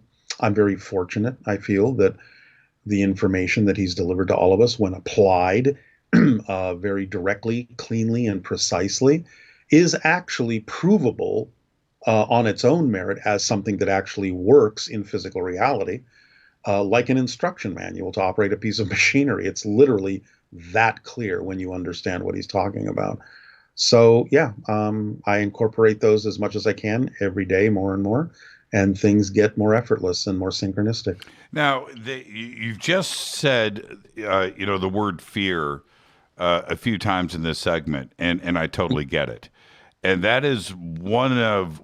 [SPEAKER 13] very fortunate, I feel, that the information that he's delivered to all of us, when applied very directly, cleanly, and precisely, is actually provable on its own merit as something that actually works in physical reality, like an instruction manual to operate a piece of machinery. It's literally that clear when you understand what he's talking about. So, yeah, I incorporate those as much as I can every day, more and more, and things get more effortless and more synchronistic.
[SPEAKER 6] Now, you've just said, the word fear a few times in this segment, and I totally get it. And that is one of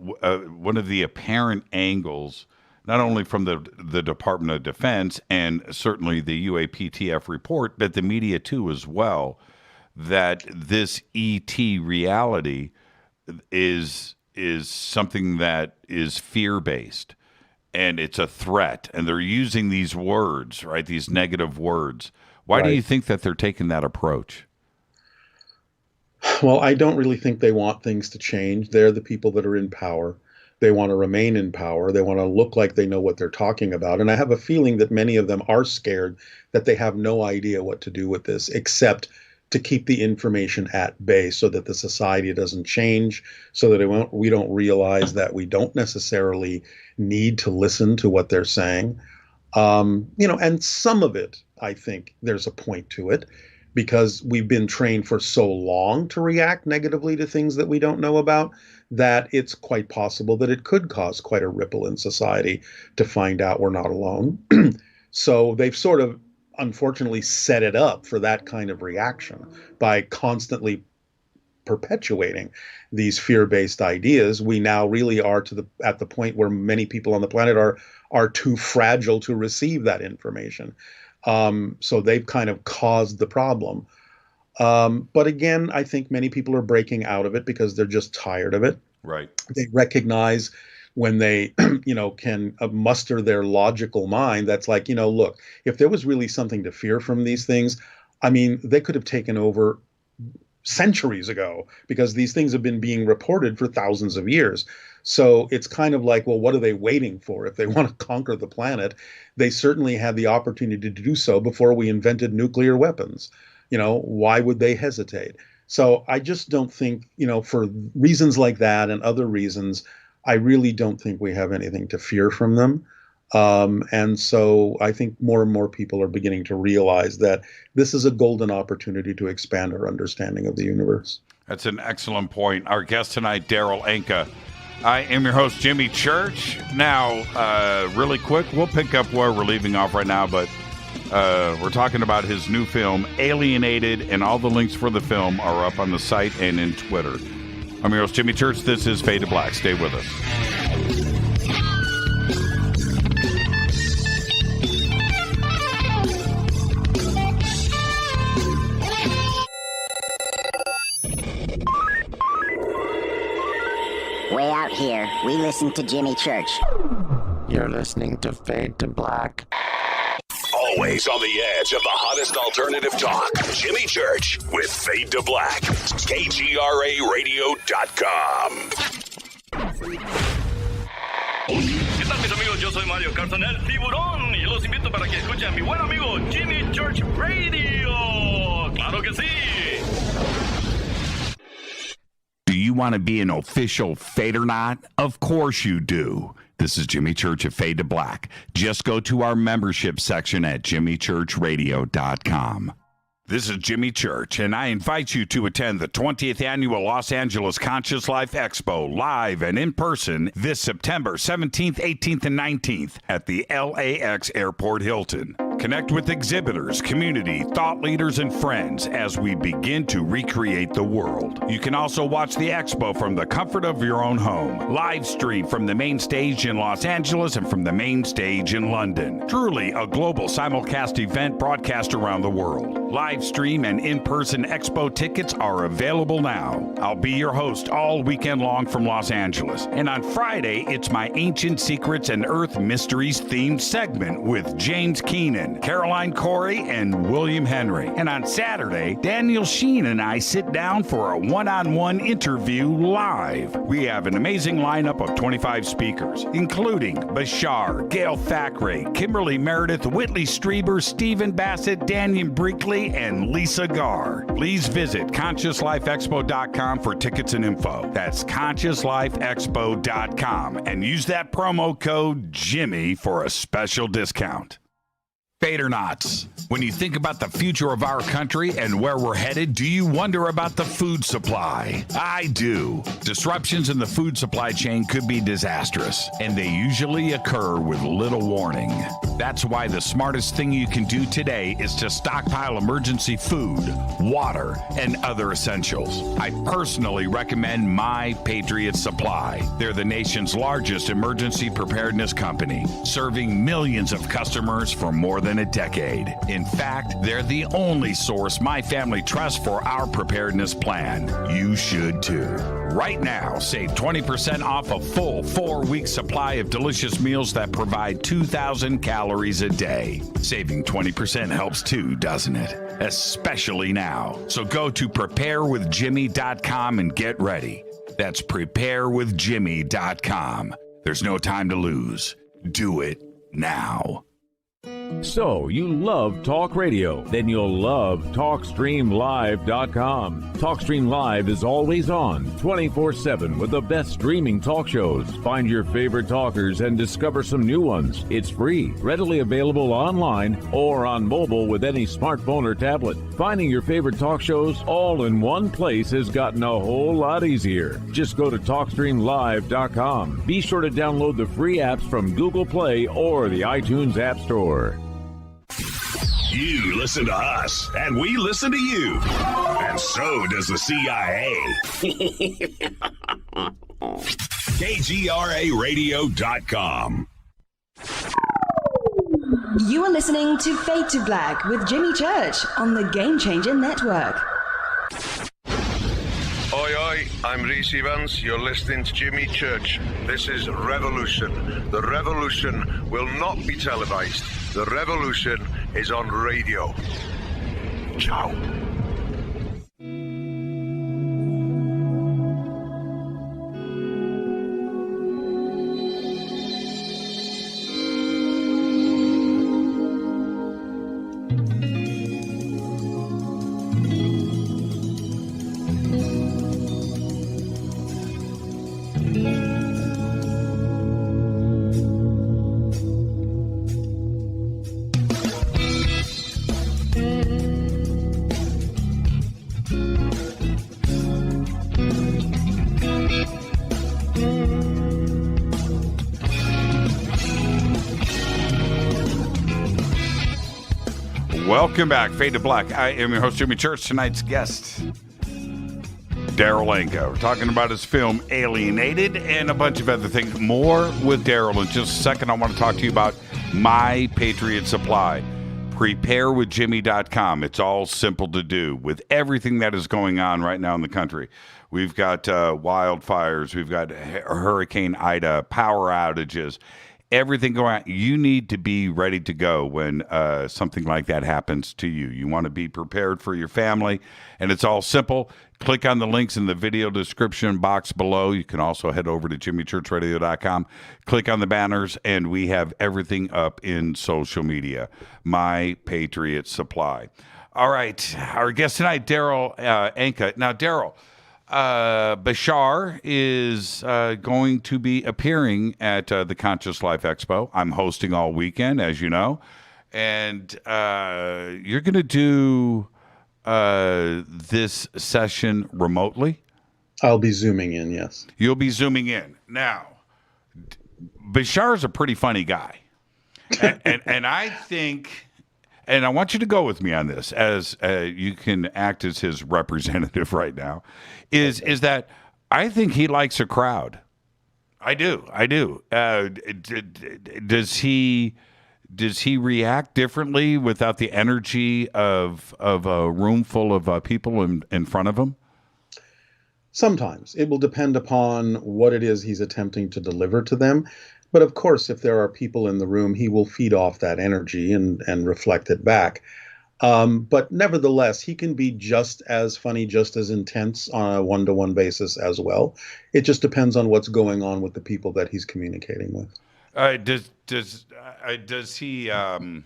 [SPEAKER 6] the apparent angles, not only from the Department of Defense and certainly the UAPTF report, but the media too as well, that this ET reality is something that is fear-based and it's a threat. And they're using these words, right? These negative words. Why do you think that they're taking that approach?
[SPEAKER 13] Well, I don't really think they want things to change. They're the people that are in power. They want to remain in power. They want to look like they know what they're talking about. And I have a feeling that many of them are scared that they have no idea what to do with this, except to keep the information at bay so that the society doesn't change, so that we don't realize that we don't necessarily need to listen to what they're saying. And some of it, I think there's a point to it, because we've been trained for so long to react negatively to things that we don't know about, that it's quite possible that it could cause quite a ripple in society to find out we're not alone. So they've sort of, unfortunately, set it up for that kind of reaction by constantly perpetuating these fear-based ideas. We now really are at the point where many people on the planet are too fragile to receive that information. So they've kind of caused the problem. But again, I think many people are breaking out of it because they're just tired of it.
[SPEAKER 6] Right.
[SPEAKER 13] They recognize when they, can muster their logical mind, that's like, look, if there was really something to fear from these things, I mean, they could have taken over centuries ago, because these things have been being reported for thousands of years. So it's kind of like, well, what are they waiting for? If they want to conquer the planet, they certainly had the opportunity to do so before we invented nuclear weapons. Why would they hesitate? So I just don't think, for reasons like that and other reasons, I really don't think we have anything to fear from them. And so I think more and more people are beginning to realize that this is a golden opportunity to expand our understanding of the universe.
[SPEAKER 6] That's an excellent point. Our guest tonight, Daryl Anka. I am your host, Jimmy Church. Now, really quick, we'll pick up where we're leaving off right now, but we're talking about his new film, Alienated, and all the links for the film are up on the site and in Twitter. I'm your host, Jimmy Church. This is Fade to Black. Stay with us.
[SPEAKER 21] Way out here, we listen to Jimmy Church.
[SPEAKER 22] You're listening to Fade to Black.
[SPEAKER 8] Oh, Always on the edge of the hottest alternative talk. Jimmy Church with Fade to Black. KGRARadio.com.
[SPEAKER 21] ¿Qué tal, mis amigos? Yo soy Mario Carson, el tiburón, y los invito para que escuchen a mi buen amigo Jimmy Church Radio. ¡Claro que sí!
[SPEAKER 6] Do you want to be an official Fadernaut? Of course you do. This is Jimmy Church of Fade to Black. Just go to our membership section at jimmychurchradio.com. This is Jimmy Church, and I invite you to attend the 20th Annual Los Angeles Conscious Life Expo live and in person this September 17th, 18th, and 19th at the LAX Airport Hilton. Connect with exhibitors, community, thought leaders, and friends as we begin to recreate the world. You can also watch the expo from the comfort of your own home. Live stream from the main stage in Los Angeles and from the main stage in London. Truly a global simulcast event broadcast around the world. Live stream and in-person expo tickets are available now. I'll be your host all weekend long from Los Angeles. And on Friday, it's my Ancient Secrets and Earth Mysteries themed segment with James Keenan, Caroline Corey, and William Henry. And on Saturday, Daniel Sheen and I sit down for a one-on-one interview live. We have an amazing lineup of 25 speakers, including Bashar, Gail Thackeray, Kimberly Meredith, Whitley Strieber, Stephen Bassett, Daniel Brinkley, and Lisa Garr. Please visit ConsciousLifeExpo.com for tickets and info. That's ConsciousLifeExpo.com and use that promo code Jimmy for a special discount. Fadernauts, when you think about the future of our country and where we're headed, do you wonder about the food supply? I do. Disruptions in the food supply chain could be disastrous, and they usually occur with little warning. That's why the smartest thing you can do today is to stockpile emergency food, water, and other essentials. I personally recommend My Patriot Supply. They're the nation's largest emergency preparedness company, serving millions of customers for more than a decade. In fact, they're the only source my family trusts for our preparedness plan. You should too. Right now, save 20% off a full 4-week supply of delicious meals that provide 2,000 calories a day. Saving 20% helps too, doesn't it? Especially now. So go to preparewithjimmy.com and get ready. That's preparewithjimmy.com. There's no time to lose. Do it now.
[SPEAKER 22] So, you love talk radio? Then you'll love TalkStreamLive.com. TalkStream Live is always on, 24/7 with the best streaming talk shows. Find your favorite talkers and discover some new ones. It's free, readily available online or on mobile with any smartphone or tablet. Finding your favorite talk shows all in one place has gotten a whole lot easier. Just go to TalkStreamLive.com. Be sure to download the free apps from Google Play or the iTunes App Store.
[SPEAKER 8] You listen to us, and we listen to you. And so does the CIA. KGRARadio.com.
[SPEAKER 1] You are listening to Fade to Black with Jimmy Church on the Game Changer Network.
[SPEAKER 11] Oi, oi, I'm Reese Evans. You're listening to Jimmy Church. This is Revolution. The revolution will not be televised. The revolution is on radio. Ciao.
[SPEAKER 6] Welcome back, Fade to Black. I am your host, Jimmy Church. Tonight's guest, Darryl Anka. We're talking about his film, Alienated, and a bunch of other things. More with Darryl in just a second. I want to talk to you about My Patriot Supply. Preparewithjimmy.com. It's all simple to do with everything that is going on right now in the country. We've got wildfires. We've got Hurricane Ida, power outages. everything going on. You need to be ready to go when something like that happens to you. You want to be prepared for your family, and it's all simple. Click on the links in the video description box below. You can also head over to jimmychurchradio.com, click on the banners, and we have everything up in social media. My Patriot Supply. All right, our guest tonight, Darryl Anka. Now, Darryl, Bashar is going to be appearing at the Conscious Life Expo. I'm hosting all weekend, as you know, and you're going to do this session remotely?
[SPEAKER 13] I'll be zooming in, yes.
[SPEAKER 6] You'll be zooming in. Now, Bashar's a pretty funny guy. And I think, and I want you to go with me on this, as you can act as his representative right now, is that I think he likes a crowd. I do. Does he react differently without the energy of a room full of people in front of him?
[SPEAKER 13] Sometimes. It will depend upon what it is he's attempting to deliver to them. But of course, if there are people in the room, he will feed off that energy and reflect it back. But nevertheless, he can be just as funny, just as intense on a one-to-one basis as well. It just depends on what's going on with the people that he's communicating with.
[SPEAKER 6] Does he? And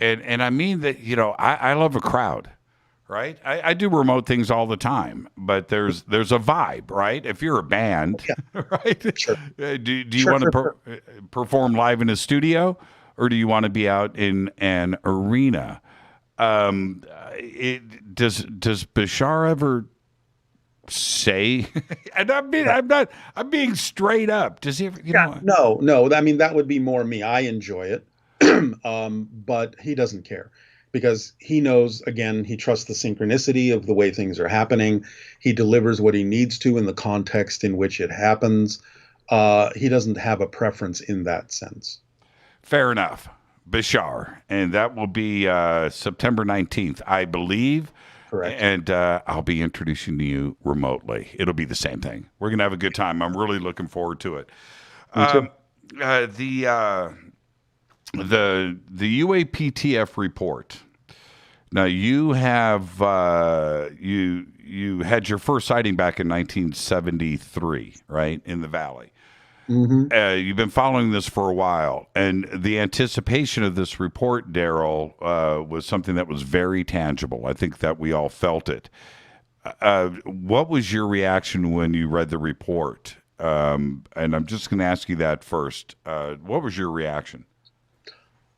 [SPEAKER 6] I mean that, I love a crowd, right? I do remote things all the time, but there's a vibe, right? If you're a band, right? Sure. Do you want to perform live in a studio, or do you want to be out in an arena? Does Bashar ever say, and I'm being straight up. Does he ever,
[SPEAKER 13] No. I mean, that would be more me. I enjoy it. But he doesn't care because he knows, again, he trusts the synchronicity of the way things are happening. He delivers what he needs to in the context in which it happens. He doesn't have a preference in that sense.
[SPEAKER 6] Fair enough. Bashar, and that will be September 19th, I believe.
[SPEAKER 13] Correct.
[SPEAKER 6] And I'll be introducing you remotely. It'll be the same thing. We're going to have a good time. I'm really looking forward to it. The UAPTF report. Now, you have you had your first sighting back in 1973, right, in the Valley.
[SPEAKER 13] Mm-hmm.
[SPEAKER 6] You've been following this for a while, and the anticipation of this report, Darryl, was something that was very tangible. I think that we all felt it. What was your reaction when you read the report? And I'm just going to ask you that first. What was your reaction?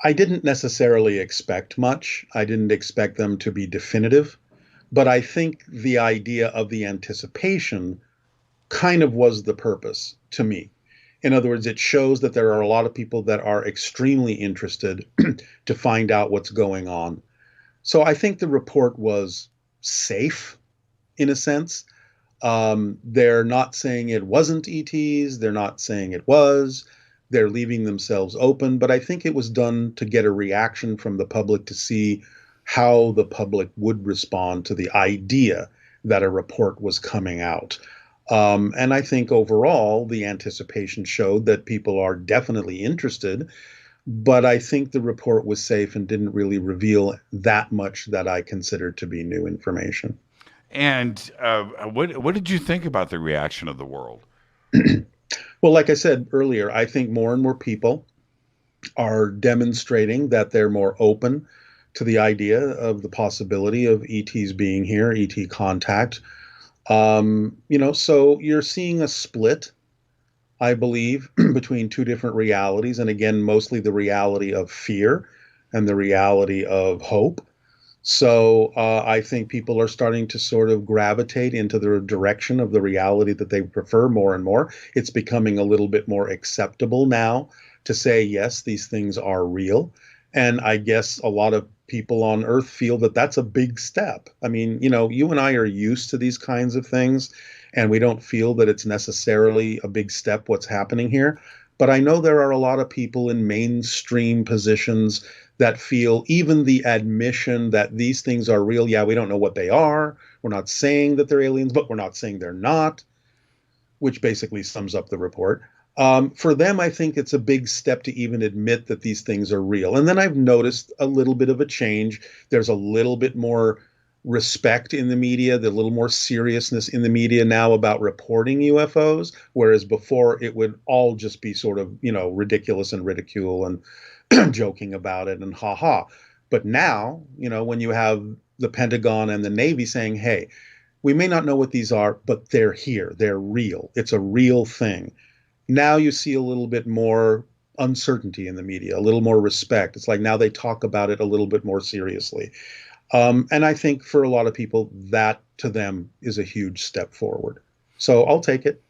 [SPEAKER 13] I didn't necessarily expect much. I didn't expect them to be definitive, but I think the idea of the anticipation kind of was the purpose to me. In other words, it shows that there are a lot of people that are extremely interested to find out what's going on. So I think the report was safe in a sense. They're not saying it wasn't ETs. They're not saying it was. They're leaving themselves open. But I think it was done to get a reaction from the public to see how the public would respond to the idea that a report was coming out. And I think overall, the anticipation showed that people are definitely interested, but I think the report was safe and didn't really reveal that much that I considered to be new information.
[SPEAKER 6] And what did you think about the reaction of the world?
[SPEAKER 13] Well, like I said earlier, I think more and more people are demonstrating that they're more open to the idea of the possibility of ETs being here, ET contact. So you're seeing a split, I believe, between two different realities. And again, mostly the reality of fear and the reality of hope. So I think people are starting to sort of gravitate into the direction of the reality that they prefer more and more. It's becoming a little bit more acceptable now to say, yes, these things are real. And I guess a lot of people on Earth feel that that's a big step. I mean, you and I are used to these kinds of things, and we don't feel that it's necessarily a big step what's happening here. But I know there are a lot of people in mainstream positions that feel even the admission that these things are real. Yeah, we don't know what they are. We're not saying that they're aliens, but we're not saying they're not, which basically sums up the report. For them, I think it's a big step to even admit that these things are real. And then I've noticed a little bit of a change. There's a little bit more respect in the media, the little more seriousness in the media now about reporting UFOs, whereas before it would all just be sort of, ridiculous and ridicule and joking about it and ha. But now, when you have the Pentagon and the Navy saying, hey, we may not know what these are, but they're here, they're real, it's a real thing. Now you see a little bit more uncertainty in the media, a little more respect. It's like now they talk about it a little bit more seriously. And I think for a lot of people, that to them is a huge step forward. So I'll take it.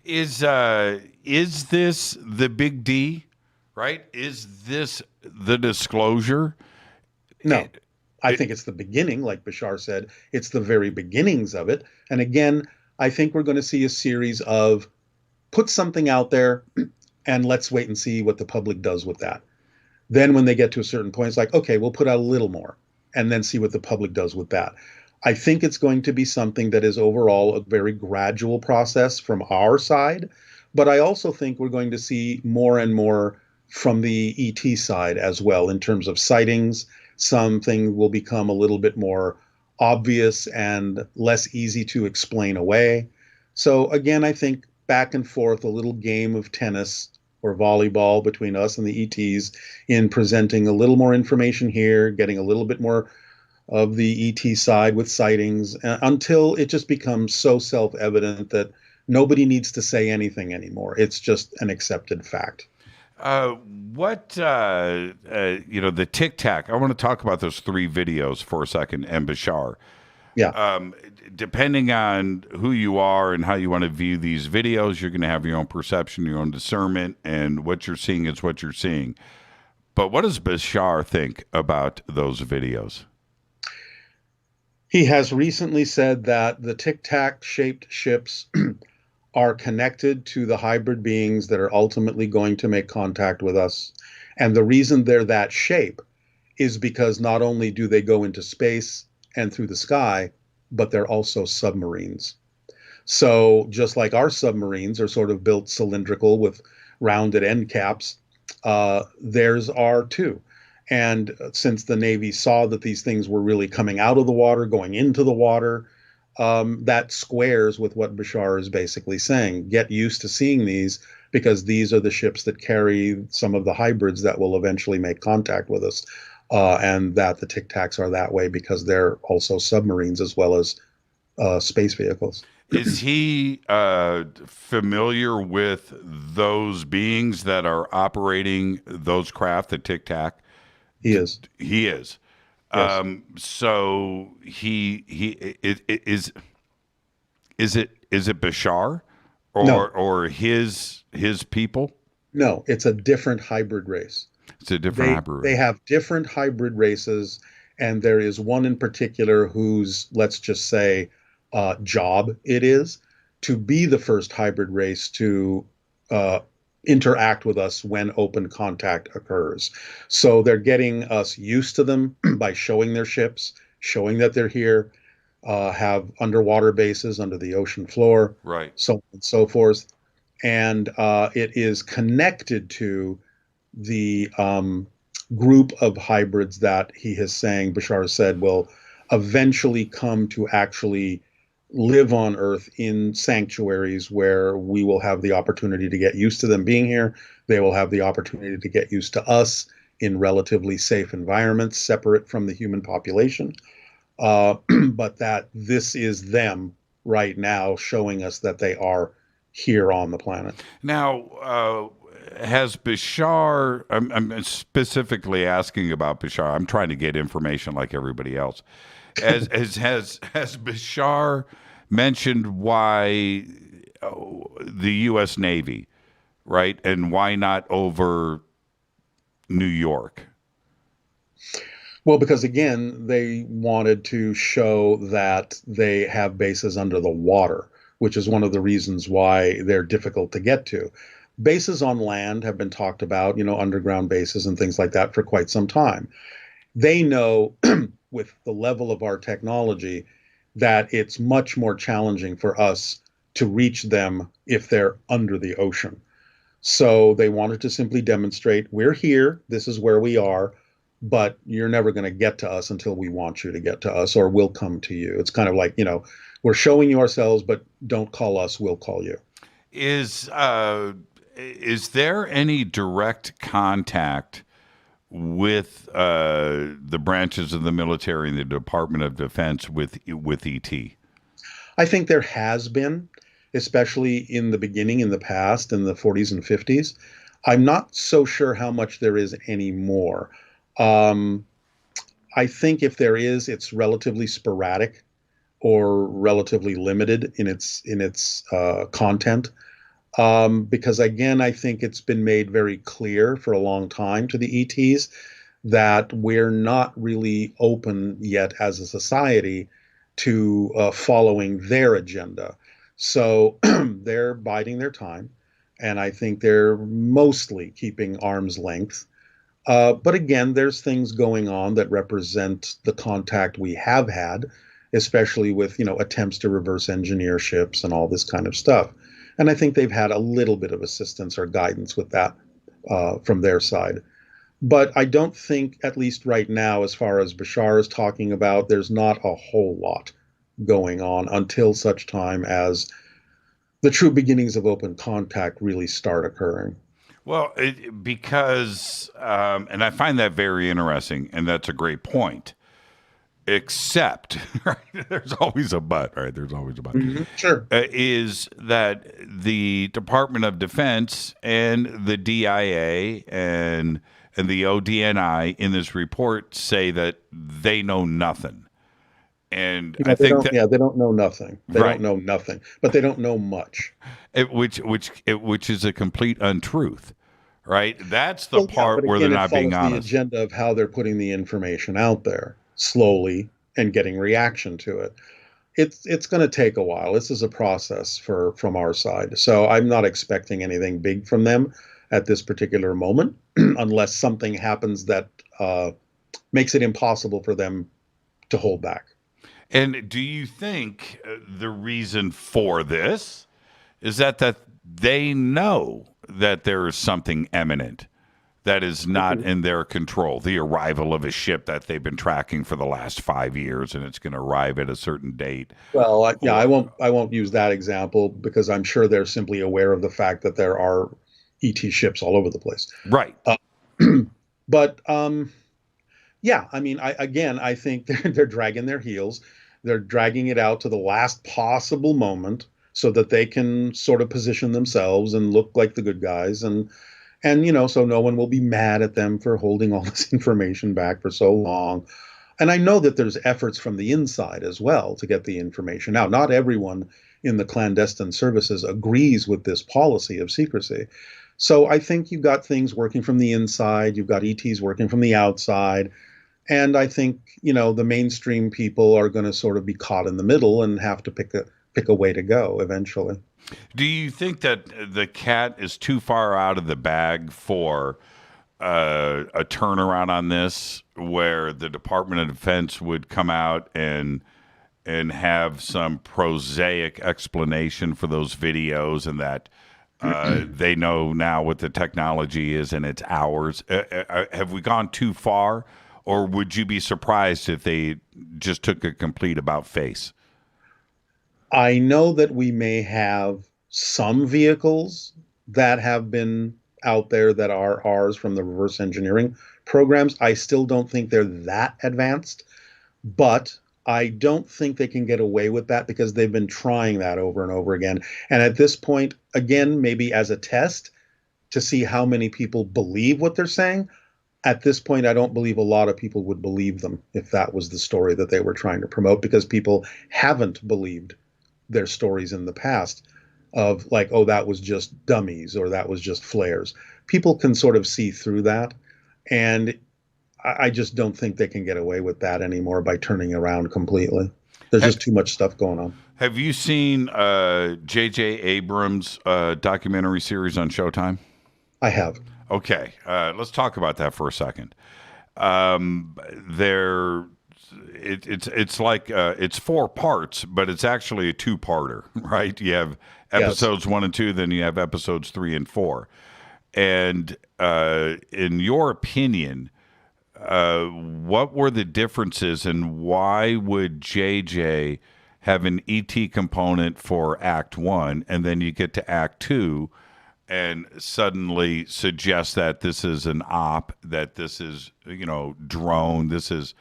[SPEAKER 6] Is this the big D, right? Is this the disclosure?
[SPEAKER 13] No. I think it's the beginning, like Bashar said. It's the very beginnings of it. And again, I think we're going to see a series of put something out there and let's wait and see what the public does with that. Then when they get to a certain point, it's like, okay, we'll put out a little more and then see what the public does with that. I think it's going to be something that is overall a very gradual process from our side. But I also think we're going to see more and more from the ET side as well in terms of sightings. Something will become a little bit more obvious and less easy to explain away. So again, I think back and forth, a little game of tennis or volleyball between us and the ETs in presenting a little more information here, getting a little bit more of the ET side with sightings until it just becomes so self-evident that nobody needs to say anything anymore. It's just an accepted fact.
[SPEAKER 6] The Tic Tac, I want to talk about those 3 videos for a second, and Bashar.
[SPEAKER 13] Yeah.
[SPEAKER 6] Depending on who you are and how you want to view these videos, you're going to have your own perception, your own discernment, and what you're seeing is what you're seeing. But what does Bashar think about those videos?
[SPEAKER 13] He has recently said that the Tic Tac shaped ships are connected to the hybrid beings that are ultimately going to make contact with us. And the reason they're that shape is because not only do they go into space and through the sky, but they're also submarines. So just like our submarines are sort of built cylindrical with rounded end caps, theirs are too. And since the Navy saw that these things were really coming out of the water, going into the water, that squares with what Bashar is basically saying. Get used to seeing these because these are the ships that carry some of the hybrids that will eventually make contact with us. And that the Tic Tacs are that way because they're also submarines as well as space vehicles.
[SPEAKER 6] Is he familiar with those beings that are operating those craft, the Tic Tac?
[SPEAKER 13] He is.
[SPEAKER 6] He is. Yes. So he is it Bashar or his people?
[SPEAKER 13] No, it's a different hybrid race.
[SPEAKER 6] It's a different hybrid race.
[SPEAKER 13] They have different hybrid races, and there is one in particular whose, let's just say, job it is to be the first hybrid race to interact with us when open contact occurs. So they're getting us used to them by showing their ships, showing that they're here, have underwater bases under the ocean floor,
[SPEAKER 6] right?
[SPEAKER 13] So on and so forth. And it is connected to the group of hybrids that he is saying, Bashar said, will eventually come to actually live on Earth in sanctuaries where we will have the opportunity to get used to them being here. They will have the opportunity to get used to us in relatively safe environments, separate from the human population. But that this is them right now showing us that they are here on the planet.
[SPEAKER 6] Now, has Bashar, I'm specifically asking about Bashar. I'm trying to get information like everybody else. Has Bashar mentioned why the U.S. Navy, right, and why not over New York?
[SPEAKER 13] Well, because again, they wanted to show that they have bases under the water, which is one of the reasons why they're difficult to get to. Bases on land have been talked about, underground bases and things like that for quite some time. They know with the level of our technology that it's much more challenging for us to reach them if they're under the ocean. So they wanted to simply demonstrate, we're here, this is where we are, but you're never going to get to us until we want you to get to us, or we'll come to you. It's kind of like, we're showing you ourselves, but don't call us, we'll call you.
[SPEAKER 6] Is there any direct contact with the branches of the military and the Department of Defense with ET?
[SPEAKER 13] I think there has been, especially in the beginning, in the past, in the 40s and 50s. I'm not so sure how much there is anymore. I think if there is, it's relatively sporadic or relatively limited in its content. Because again, I think it's been made very clear for a long time to the ETs that we're not really open yet as a society to following their agenda. So they're biding their time, and I think they're mostly keeping arm's length. But again, there's things going on that represent the contact we have had, especially with, attempts to reverse engineer ships and all this kind of stuff. And I think they've had a little bit of assistance or guidance with that from their side. But I don't think, at least right now, as far as Bashar is talking about, there's not a whole lot going on until such time as the true beginnings of open contact really start occurring.
[SPEAKER 6] Well, because, and I find that very interesting, and that's a great point. Except, right, there's always a but, right? There's always a but.
[SPEAKER 13] Mm-hmm. Sure.
[SPEAKER 6] Is that the Department of Defense and the DIA and the ODNI in this report say that they know nothing. And I think that
[SPEAKER 13] they don't know nothing. They
[SPEAKER 6] right.
[SPEAKER 13] don't know nothing, but they don't know much.
[SPEAKER 6] Which is a complete untruth, right? That's the part where they're not being honest.
[SPEAKER 13] The agenda of how they're putting the information out there slowly and getting reaction to it. It's going to take a while. This is a process from our side. So I'm not expecting anything big from them at this particular moment, unless something happens that makes it impossible for them to hold back.
[SPEAKER 6] And do you think the reason for this is that they know that there is something imminent that is not in their control, the arrival of a ship that they've been tracking for the last 5 years, and it's going to arrive at a certain date?
[SPEAKER 13] Well, I won't use that example because I'm sure they're simply aware of the fact that there are ET ships all over the place.
[SPEAKER 6] Right.
[SPEAKER 13] But yeah, I mean, I think they're dragging their heels. They're dragging it out to the last possible moment so that they can sort of position themselves and look like the good guys, and so no one will be mad at them for holding all this information back for so long. And I know that there's efforts from the inside as well to get the information out. Not everyone in the clandestine services agrees with this policy of secrecy. So I think you've got things working from the inside, you've got ETs working from the outside. And I think, the mainstream people are going to sort of be caught in the middle and have to pick a way to go eventually.
[SPEAKER 6] Do you think that the cat is too far out of the bag for a turnaround on this, where the Department of Defense would come out and have some prosaic explanation for those videos, and that they know now what the technology is and it's ours? Have we gone too far? Or would you be surprised if they just took a complete about face?
[SPEAKER 13] I know that we may have some vehicles that have been out there that are ours from the reverse engineering programs. I still don't think they're that advanced, but I don't think they can get away with that because they've been trying that over and over again. And at this point, again, maybe as a test to see how many people believe what they're saying, at this point, I don't believe a lot of people would believe them if that was the story that they were trying to promote, because people haven't believed their stories in the past of like, oh, that was just dummies or that was just flares. People can sort of see through that. And I just don't think they can get away with that anymore by turning around completely. There's just too much stuff going on.
[SPEAKER 6] Have you seen J.J. Abrams' documentary series on Showtime?
[SPEAKER 13] I have.
[SPEAKER 6] Okay, let's talk about that for a second. It's like it's 4 parts, but it's actually a 2-parter, right? You have episodes 1 and 2, then you have episodes 3 and 4. And in your opinion, what were the differences, and why would JJ have an ET component for Act 1, and then you get to Act 2 and suddenly suggest that this is an op, that this is, drone, this is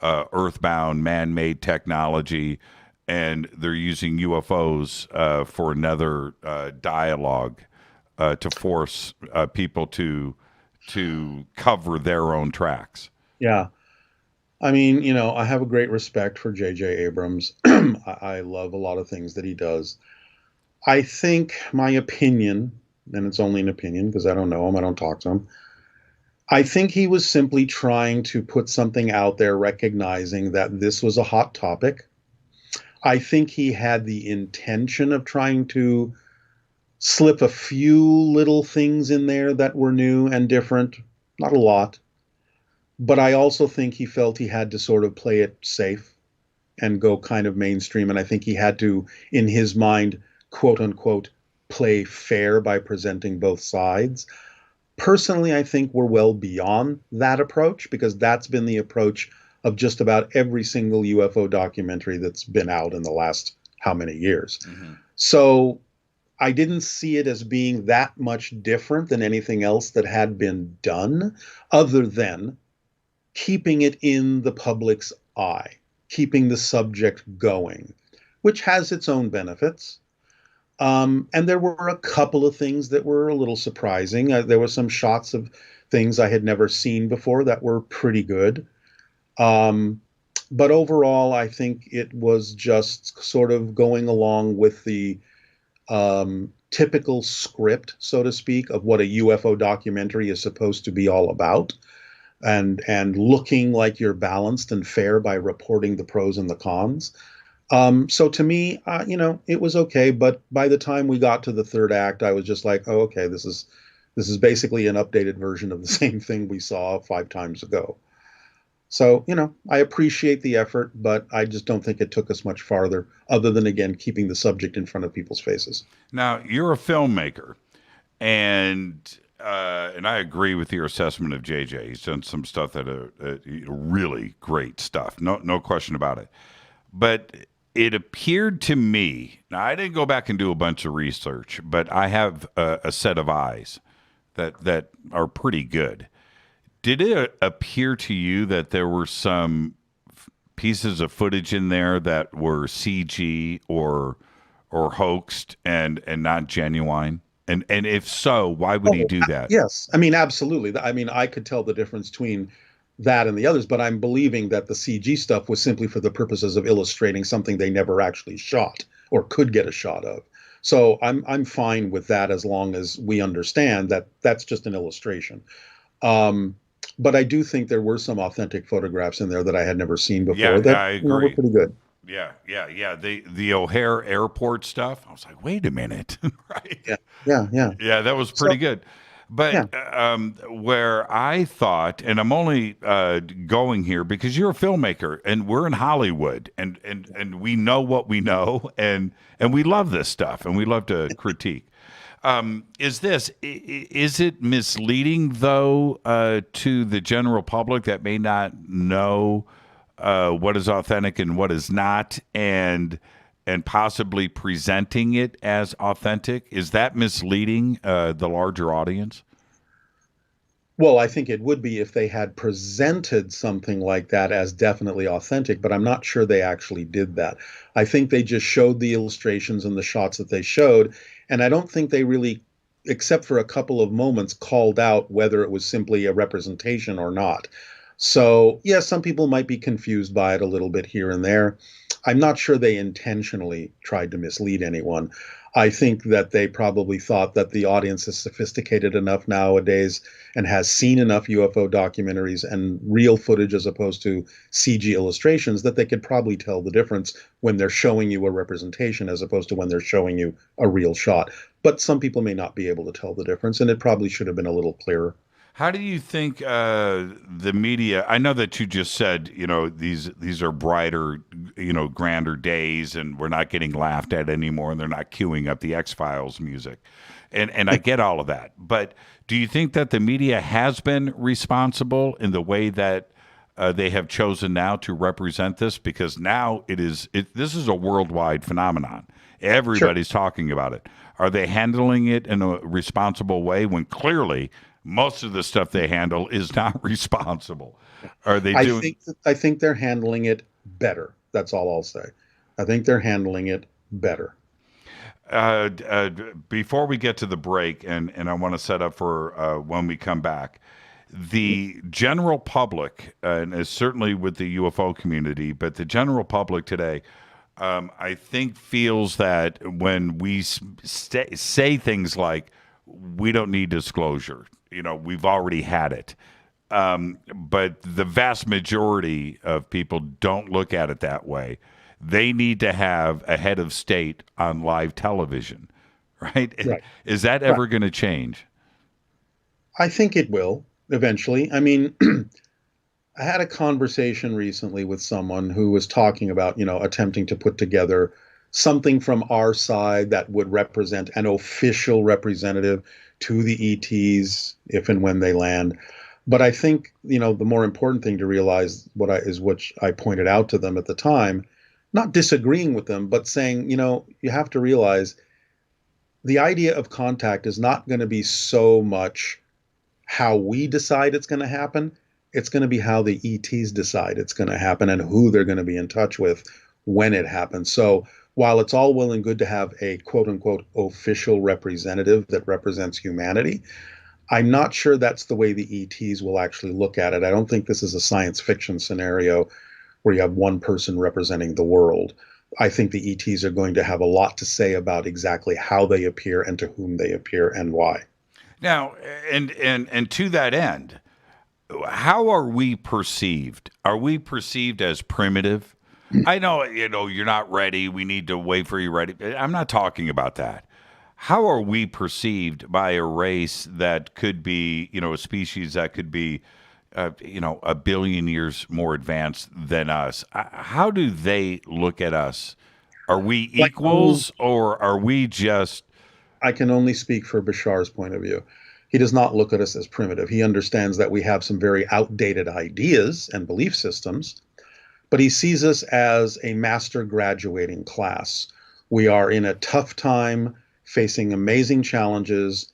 [SPEAKER 6] earthbound man-made technology, and they're using UFOs for another dialogue to force people to cover their own tracks?
[SPEAKER 13] Yeah. I mean, I have a great respect for J.J. Abrams. I love a lot of things that he does. I think my opinion, and it's only an opinion because I don't know him, I don't talk to him, I think he was simply trying to put something out there, recognizing that this was a hot topic. I think he had the intention of trying to slip a few little things in there that were new and different, not a lot. But I also think he felt he had to sort of play it safe and go kind of mainstream. And I think he had to, in his mind, quote unquote, play fair by presenting both sides. Personally, I think we're well beyond that approach, because that's been the approach of just about every single UFO documentary that's been out in the last how many years. Mm-hmm. So I didn't see it as being that much different than anything else that had been done, other than keeping it in the public's eye, keeping the subject going, which has its own benefits. And there were a couple of things that were a little surprising. There were some shots of things I had never seen before that were pretty good. But overall, I think it was just sort of going along with the typical script, so to speak, of what a UFO documentary is supposed to be all about, and looking like you're balanced and fair by reporting the pros and the cons. So to me, it was okay. But by the time we got to the third act, I was just like, oh, okay, this is basically an updated version of the same thing we saw 5 times ago. So, I appreciate the effort, but I just don't think it took us much farther, other than, again, keeping the subject in front of people's faces.
[SPEAKER 6] Now, you're a filmmaker, and I agree with your assessment of JJ. He's done some stuff that really great stuff. No question about it. But it appeared to me, now I didn't go back and do a bunch of research, but I have a set of eyes that are pretty good. Did it appear to you that there were some pieces of footage in there that were CG or hoaxed and not genuine? And if so, why would he do that?
[SPEAKER 13] Yes. I mean, absolutely. I mean, I could tell the difference between that and the others, but I'm believing that the CG stuff was simply for the purposes of illustrating something they never actually shot or could get a shot of. So I'm fine with that, as long as we understand that that's just an illustration. But I do think there were some authentic photographs in there that I had never seen before.
[SPEAKER 6] Yeah, I agree.
[SPEAKER 13] Were pretty good.
[SPEAKER 6] Yeah. The O'Hare Airport stuff. I was like, wait a minute, right?
[SPEAKER 13] Yeah.
[SPEAKER 6] Yeah, that was pretty good. But where I thought, and I'm only going here because you're a filmmaker and we're in Hollywood, and we know what we know, and we love this stuff and we love to critique. Is it misleading, though, to the general public that may not know what is authentic and what is not, and possibly presenting it as authentic? Is that misleading the larger audience?
[SPEAKER 13] Well, I think it would be if they had presented something like that as definitely authentic, but I'm not sure they actually did that. I think they just showed the illustrations and the shots that they showed, and I don't think they really, except for a couple of moments, called out whether it was simply a representation or not. So, yeah, some people might be confused by it a little bit here and there. I'm not sure they intentionally tried to mislead anyone. I think that they probably thought that the audience is sophisticated enough nowadays and has seen enough UFO documentaries and real footage as opposed to CG illustrations that they could probably tell the difference when they're showing you a representation as opposed to when they're showing you a real shot. But some people may not be able to tell the difference, and it probably should have been a little clearer.
[SPEAKER 6] How do you think the media? I know that you just said, these are brighter, grander days, and we're not getting laughed at anymore, and they're not queuing up the X-Files music. And I get all of that. But do you think that the media has been responsible in the way that they have chosen now to represent this? Because now this is a worldwide phenomenon. Everybody's talking about it. Are they handling it in a responsible way when clearly most of the stuff they handle is not responsible? Are they doing?
[SPEAKER 13] I think they're handling it better. That's all I'll say. I think they're handling it better.
[SPEAKER 6] Before we get to the break, and I want to set up for when we come back, the general public, and certainly with the UFO community, but the general public today, I think feels that when we say things like, we don't need disclosure, we've already had it. But the vast majority of people don't look at it that way. They need to have a head of state on live television, right? Is that ever going to change?
[SPEAKER 13] I think it will eventually. I mean, I had a conversation recently with someone who was talking about, attempting to put together something from our side that would represent an official representative to the ETs if and when they land. But I think, the more important thing to realize which I pointed out to them at the time, not disagreeing with them, but saying, you have to realize the idea of contact is not going to be so much how we decide it's going to happen. It's going to be how the ETs decide it's going to happen and who they're going to be in touch with when it happens. So while it's all well and good to have a quote unquote official representative that represents humanity, I'm not sure that's the way the ETs will actually look at it. I don't think this is a science fiction scenario where you have one person representing the world. I think the ETs are going to have a lot to say about exactly how they appear and to whom they appear and why.
[SPEAKER 6] Now, and to that end, how are we perceived? Are we perceived as primitive? I know, you're not ready. We need to wait for you ready. I'm not talking about that. How are we perceived by a race that could be, a species that could be, a billion years more advanced than us? How do they look at us? Are we equals or are we just...
[SPEAKER 13] I can only speak for Bashar's point of view. He does not look at us as primitive. He understands that we have some very outdated ideas and belief systems, but he sees us as a master graduating class. We are in a tough time, facing amazing challenges,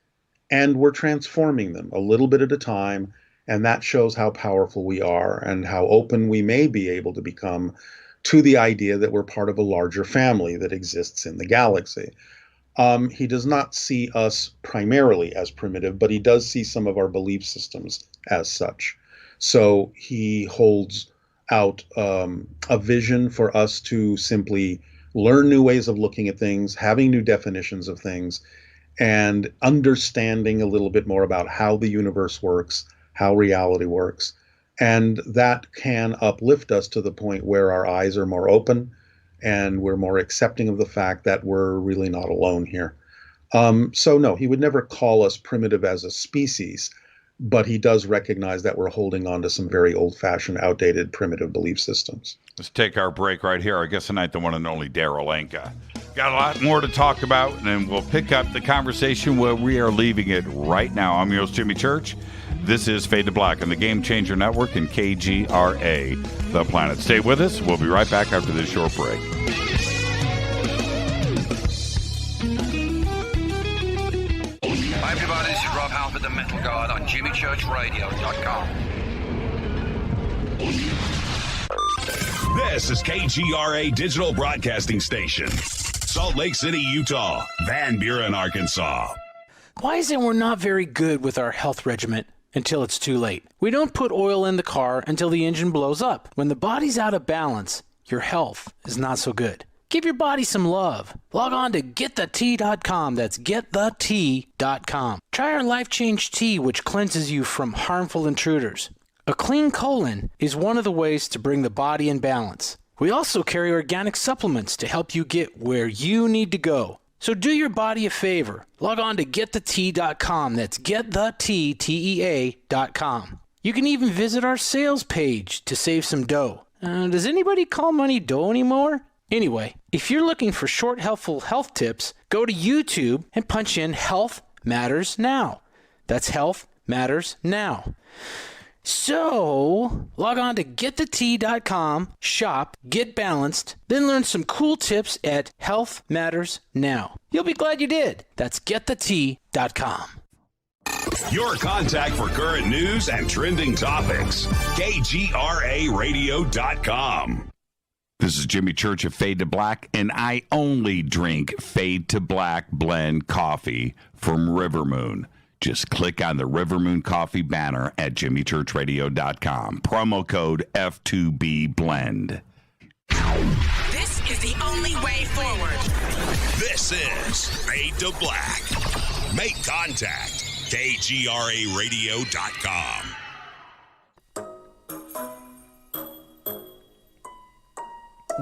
[SPEAKER 13] and we're transforming them a little bit at a time. And that shows how powerful we are and how open we may be able to become to the idea that we're part of a larger family that exists in the galaxy. He does not see us primarily as primitive, but he does see some of our belief systems as such. So he holds out a vision for us to simply learn new ways of looking at things, having new definitions of things, and understanding a little bit more about how the universe works, how reality works. And that can uplift us to the point where our eyes are more open and we're more accepting of the fact that we're really not alone here. So no, he would never call us primitive as a species, but he does recognize that we're holding on to some very old-fashioned, outdated, primitive belief systems.
[SPEAKER 6] Let's take our break right here. Our guest tonight, the one and only Daryl Anka. Got a lot more to talk about, and then we'll pick up the conversation where we are leaving it right now. I'm your host, Jimmy Church. This is Fade to Black on the Game Changer Network and KGRA, The Planet. Stay with us. We'll be right back after this short break.
[SPEAKER 2] Hi, everybody. This is Rob Halford, the Metal Guard on JimmyChurchRadio.com.
[SPEAKER 8] This is KGRA Digital Broadcasting Station, Salt Lake City, Utah, Van Buren, Arkansas.
[SPEAKER 10] Why is it we're not very good with our health regimen until it's too late? We don't put oil in the car until the engine blows up. When the body's out of balance, your health is not so good. Give your body some love. Log on to GetTheT.com. That's GetTheT.com. Try our Life Change Tea, which cleanses you from harmful intruders. A clean colon is one of the ways to bring the body in balance. We also carry organic supplements to help you get where you need to go. So do your body a favor. Log on to GetTheT.com. That's GetTheT.com. You can even visit our sales page to save some dough. Does anybody call money dough anymore? Anyway, if you're looking for short, helpful health tips, go to YouTube and punch in Health Matters Now. That's Health Matters Now. So, log on to getthetea.com, shop, get balanced, then learn some cool tips at Health Matters Now. You'll be glad you did. That's getthetea.com.
[SPEAKER 8] Your contact for current news and trending topics. KGRAradio.com.
[SPEAKER 6] This is Jimmy Church of Fade to Black, and I only drink Fade to Black blend coffee from Rivermoon. Just click on the Rivermoon Coffee banner at jimmychurchradio.com. Promo code F2B blend.
[SPEAKER 9] This is the only way forward.
[SPEAKER 8] This is Fade to Black. Make contact. KGRAradio.com.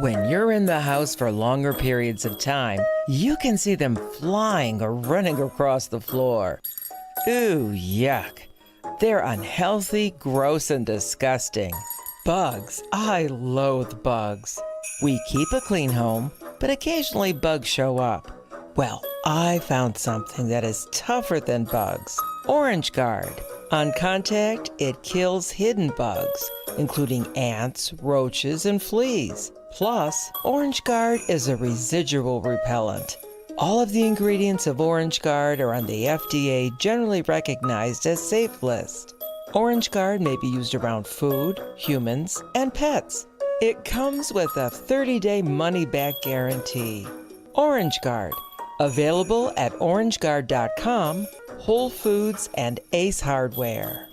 [SPEAKER 4] When you're in the house for longer periods of time, you can see them flying or running across the floor. Ooh, yuck. They're unhealthy, gross, and disgusting. Bugs. I loathe bugs. We keep a clean home, but occasionally bugs show up. Well, I found something that is tougher than bugs. Orange Guard. On contact, it kills hidden bugs, including ants, roaches, and fleas. Plus, Orange Guard is a residual repellent. All of the ingredients of Orange Guard are on the FDA generally recognized as safe list. Orange Guard may be used around food, humans, and pets. It comes with a 30-day money-back guarantee. Orange Guard. Available at orangeguard.com, Whole Foods, and Ace Hardware.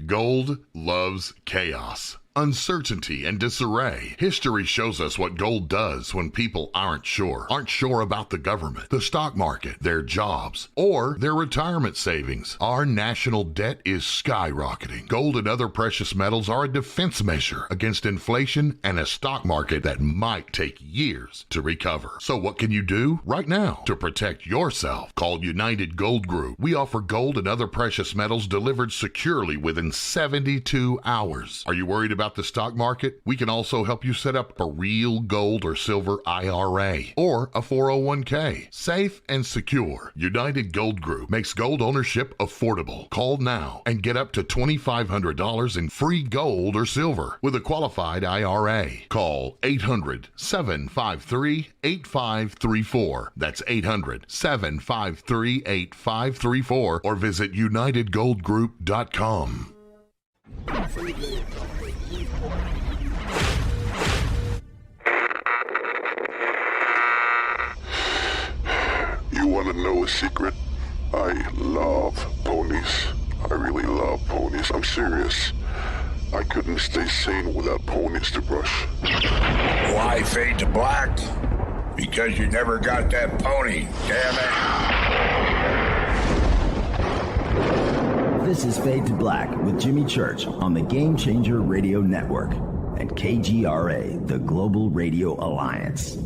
[SPEAKER 16] Gold loves chaos, uncertainty, and disarray. History shows us what gold does when people aren't sure about the government, the stock market, their jobs, or their retirement savings. Our national debt is skyrocketing. Gold and other precious metals are a defense measure against inflation and a stock market that might take years to recover. So what can you do right now to protect yourself? Call United Gold Group. We offer gold and other precious metals delivered securely within 72 hours. Are you worried about the stock market? We can also help you set up a real gold or silver IRA or a 401k. Safe and secure. United Gold Group makes gold ownership affordable. Call now and get up to $2,500 in free gold or silver with a qualified IRA. Call 800-753-8534. That's 800-753-8534 or visit unitedgoldgroup.com.
[SPEAKER 7] You want to know a secret? I love ponies. I really love ponies. I'm serious. I couldn't stay sane without ponies to brush.
[SPEAKER 23] Why fade to black? Because you never got that pony, damn it.
[SPEAKER 3] This is Fade to Black with Jimmy Church on the Game Changer Radio Network and KGRA, the Global Radio Alliance.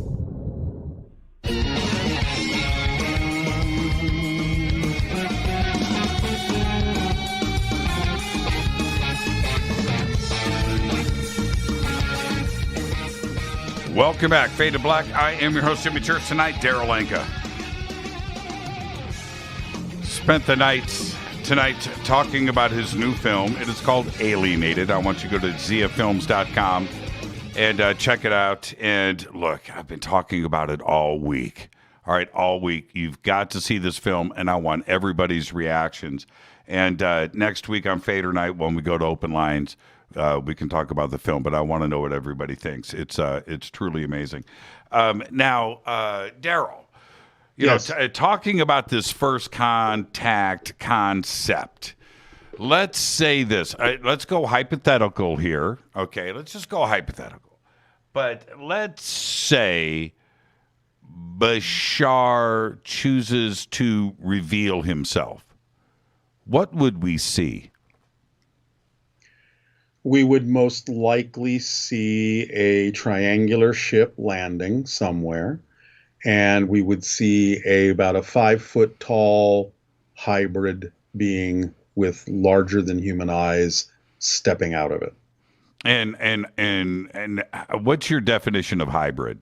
[SPEAKER 6] Welcome back, Fade to Black. I am your host, Jimmy Church. Tonight, Daryl Anka. Spent the night tonight talking about his new film. It is called Alienated. I want you to go to ziafilms.com and check it out. And look, I've been talking about it all week. All right, all week. You've got to see this film, and I want everybody's reactions. And next week on Fader Night, when we go to open lines, we can talk about the film, but I want to know what everybody thinks. It's truly amazing. Now, Daryl, you know, talking about this first contact concept, let's say this. Let's go hypothetical here. Okay, let's just go hypothetical. But let's say Bashar chooses to reveal himself. What would we see?
[SPEAKER 13] We would most likely see a triangular ship landing somewhere, and we would see about a 5-foot tall hybrid being with larger than human eyes stepping out of it.
[SPEAKER 6] And what's your definition of hybrid?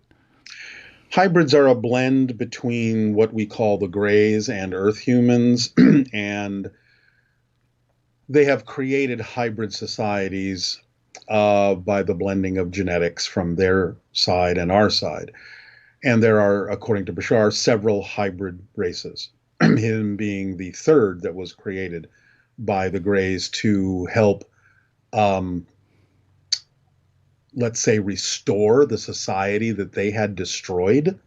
[SPEAKER 13] Hybrids are a blend between what we call the Greys and Earth humans, and they have created hybrid societies by the blending of genetics from their side and our side. And there are, according to Bashar, several hybrid races, him being the third that was created by the Greys to help, let's say, restore the society that they had destroyed.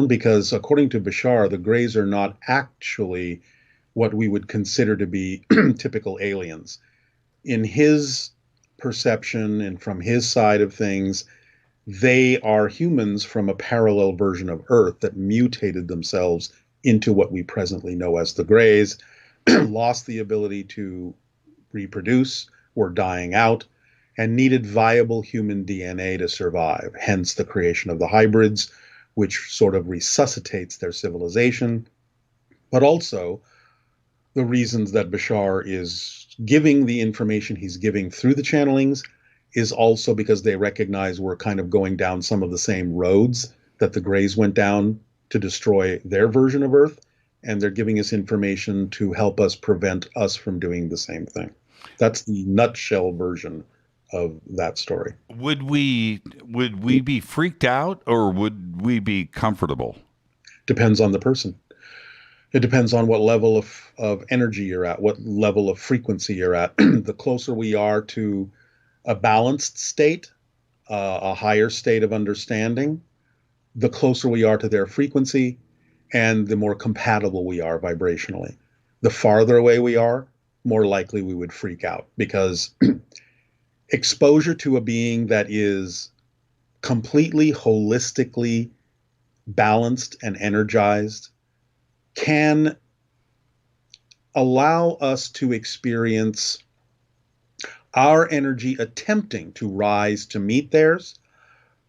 [SPEAKER 13] Because according to Bashar, the Greys are not actually what we would consider to be typical aliens. In his perception and from his side of things, they are humans from a parallel version of Earth that mutated themselves into what we presently know as the Greys, lost the ability to reproduce, were dying out, and needed viable human DNA to survive, hence the creation of the hybrids, which sort of resuscitates their civilization. But also, the reasons that Bashar is giving the information he's giving through the channelings is also because they recognize we're kind of going down some of the same roads that the Greys went down to destroy their version of Earth, and they're giving us information to help us prevent us from doing the same thing. That's the nutshell version of that story.
[SPEAKER 6] Would we be freaked out, or would we be comfortable?
[SPEAKER 13] Depends on the person. It depends on what level of energy you're at, what level of frequency you're at. The closer we are to a balanced state, a higher state of understanding, the closer we are to their frequency, and the more compatible we are vibrationally. The farther away we are, more likely we would freak out, because exposure to a being that is completely holistically balanced and energized can allow us to experience our energy attempting to rise to meet theirs.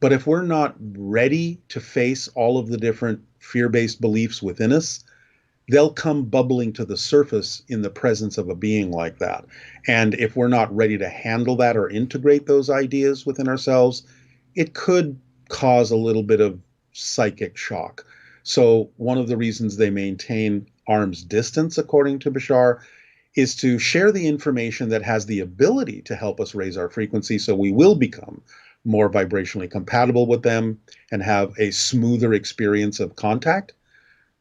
[SPEAKER 13] But if we're not ready to face all of the different fear-based beliefs within us, they'll come bubbling to the surface in the presence of a being like that. And if we're not ready to handle that or integrate those ideas within ourselves, it could cause a little bit of psychic shock. So one of the reasons they maintain arm's distance, according to Bashar, is to share the information that has the ability to help us raise our frequency, so we will become more vibrationally compatible with them and have a smoother experience of contact.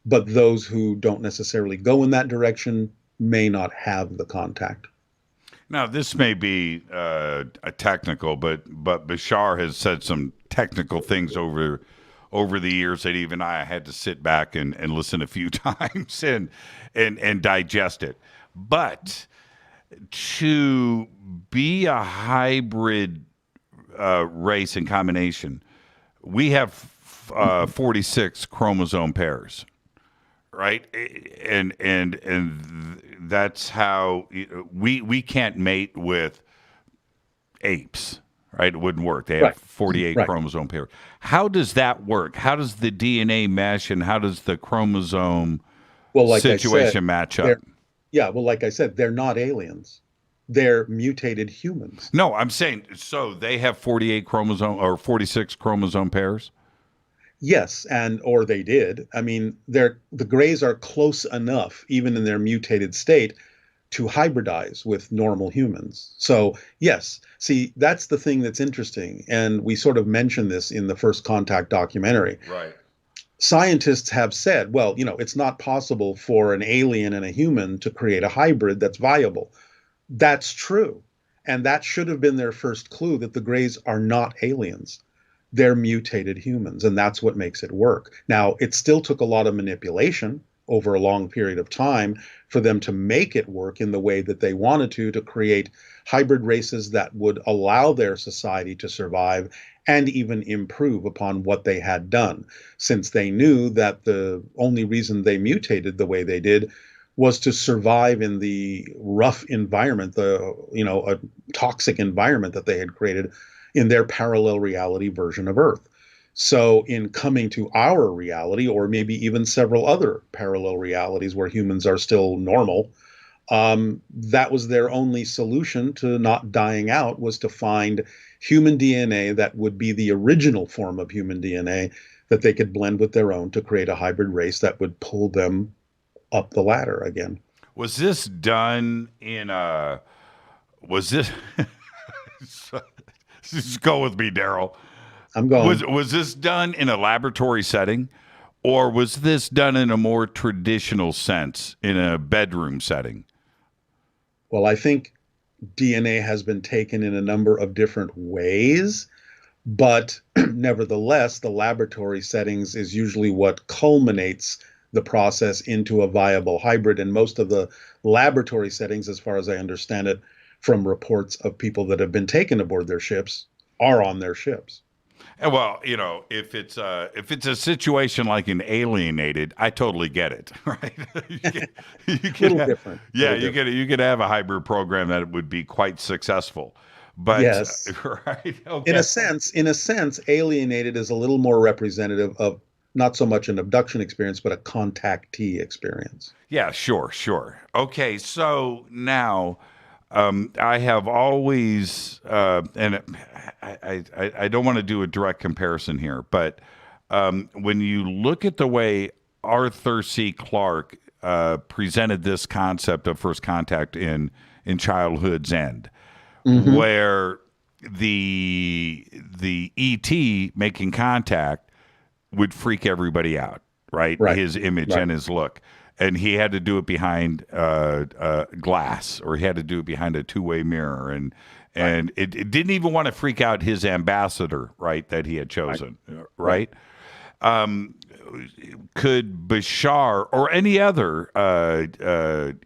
[SPEAKER 13] But those who don't necessarily go in that direction may not have the contact.
[SPEAKER 6] Now, this may be a technical, but Bashar has said some technical things over the years that even I had to sit back and listen a few times and digest it. But to be a hybrid race and combination, we have 46 chromosome pairs, right? And that's how we can't mate with apes, right? It wouldn't work. They have 48 chromosome pairs. How does that work? How does the DNA mesh, and how does the chromosome situation match up?
[SPEAKER 13] Yeah, well, like I said, they're not aliens. They're mutated humans.
[SPEAKER 6] No, I'm saying, so they have 48 chromosome or 46 chromosome pairs?
[SPEAKER 13] Yes, or they did. I mean, the Greys are close enough, even in their mutated state, to hybridize with normal humans. So, yes. See, that's the thing that's interesting. And we sort of mentioned this in the First Contact documentary.
[SPEAKER 6] Right.
[SPEAKER 13] Scientists have said, well, it's not possible for an alien and a human to create a hybrid that's viable. That's true. And that should have been their first clue, that the Greys are not aliens. They're mutated humans, and that's what makes it work. Now, it still took a lot of manipulation over a long period of time for them to make it work in the way that they wanted to create hybrid races that would allow their society to survive and even improve upon what they had done, since they knew that the only reason they mutated the way they did was to survive in the rough environment, a toxic environment that they had created in their parallel reality version of Earth. So in coming to our reality, or maybe even several other parallel realities where humans are still normal, That was their only solution to not dying out, was to find human DNA that would be the original form of human DNA that they could blend with their own to create a hybrid race that would pull them up the ladder again.
[SPEAKER 6] Was this done in a... Was this... Just go with me, Daryl.
[SPEAKER 13] I'm going.
[SPEAKER 6] Was this done in a laboratory setting, or was this done in a more traditional sense, in a bedroom setting?
[SPEAKER 13] Well, I think DNA has been taken in a number of different ways, but nevertheless, the laboratory settings is usually what culminates the process into a viable hybrid. And most of the laboratory settings, as far as I understand it, from reports of people that have been taken aboard their ships, are on their ships.
[SPEAKER 6] And well, you know, if it's a situation like in Alienated, I totally get it, right?
[SPEAKER 13] Different.
[SPEAKER 6] Yeah, you could have a hybrid program that would be quite successful. But
[SPEAKER 13] yes,
[SPEAKER 6] right. Okay.
[SPEAKER 13] In a sense, Alienated is a little more representative of not so much an abduction experience, but a contactee experience.
[SPEAKER 6] Yeah, sure. Okay, so now I have always, and I don't want to do a direct comparison here, but when you look at the way Arthur C. Clarke presented this concept of first contact in Childhood's End, where the ET making contact would freak everybody out, right? His image and his look. And he had to do it behind glass, or he had to do it behind a two-way mirror. And it didn't even want to freak out his ambassador, right, that he had chosen, right? Could Bashar or any other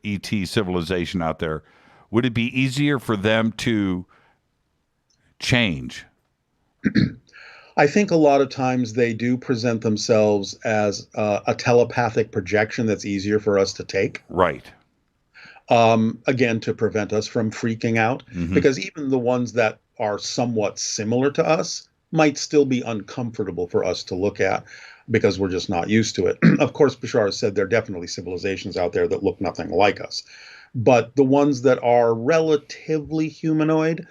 [SPEAKER 6] ET civilization out there, would it be easier for them to change?
[SPEAKER 13] I think a lot of times they do present themselves as a telepathic projection that's easier for us to take.
[SPEAKER 6] Right.
[SPEAKER 13] Again, to prevent us from freaking out, because even the ones that are somewhat similar to us might still be uncomfortable for us to look at because we're just not used to it. Of course, Bashar said there are definitely civilizations out there that look nothing like us. But the ones that are relatively humanoid,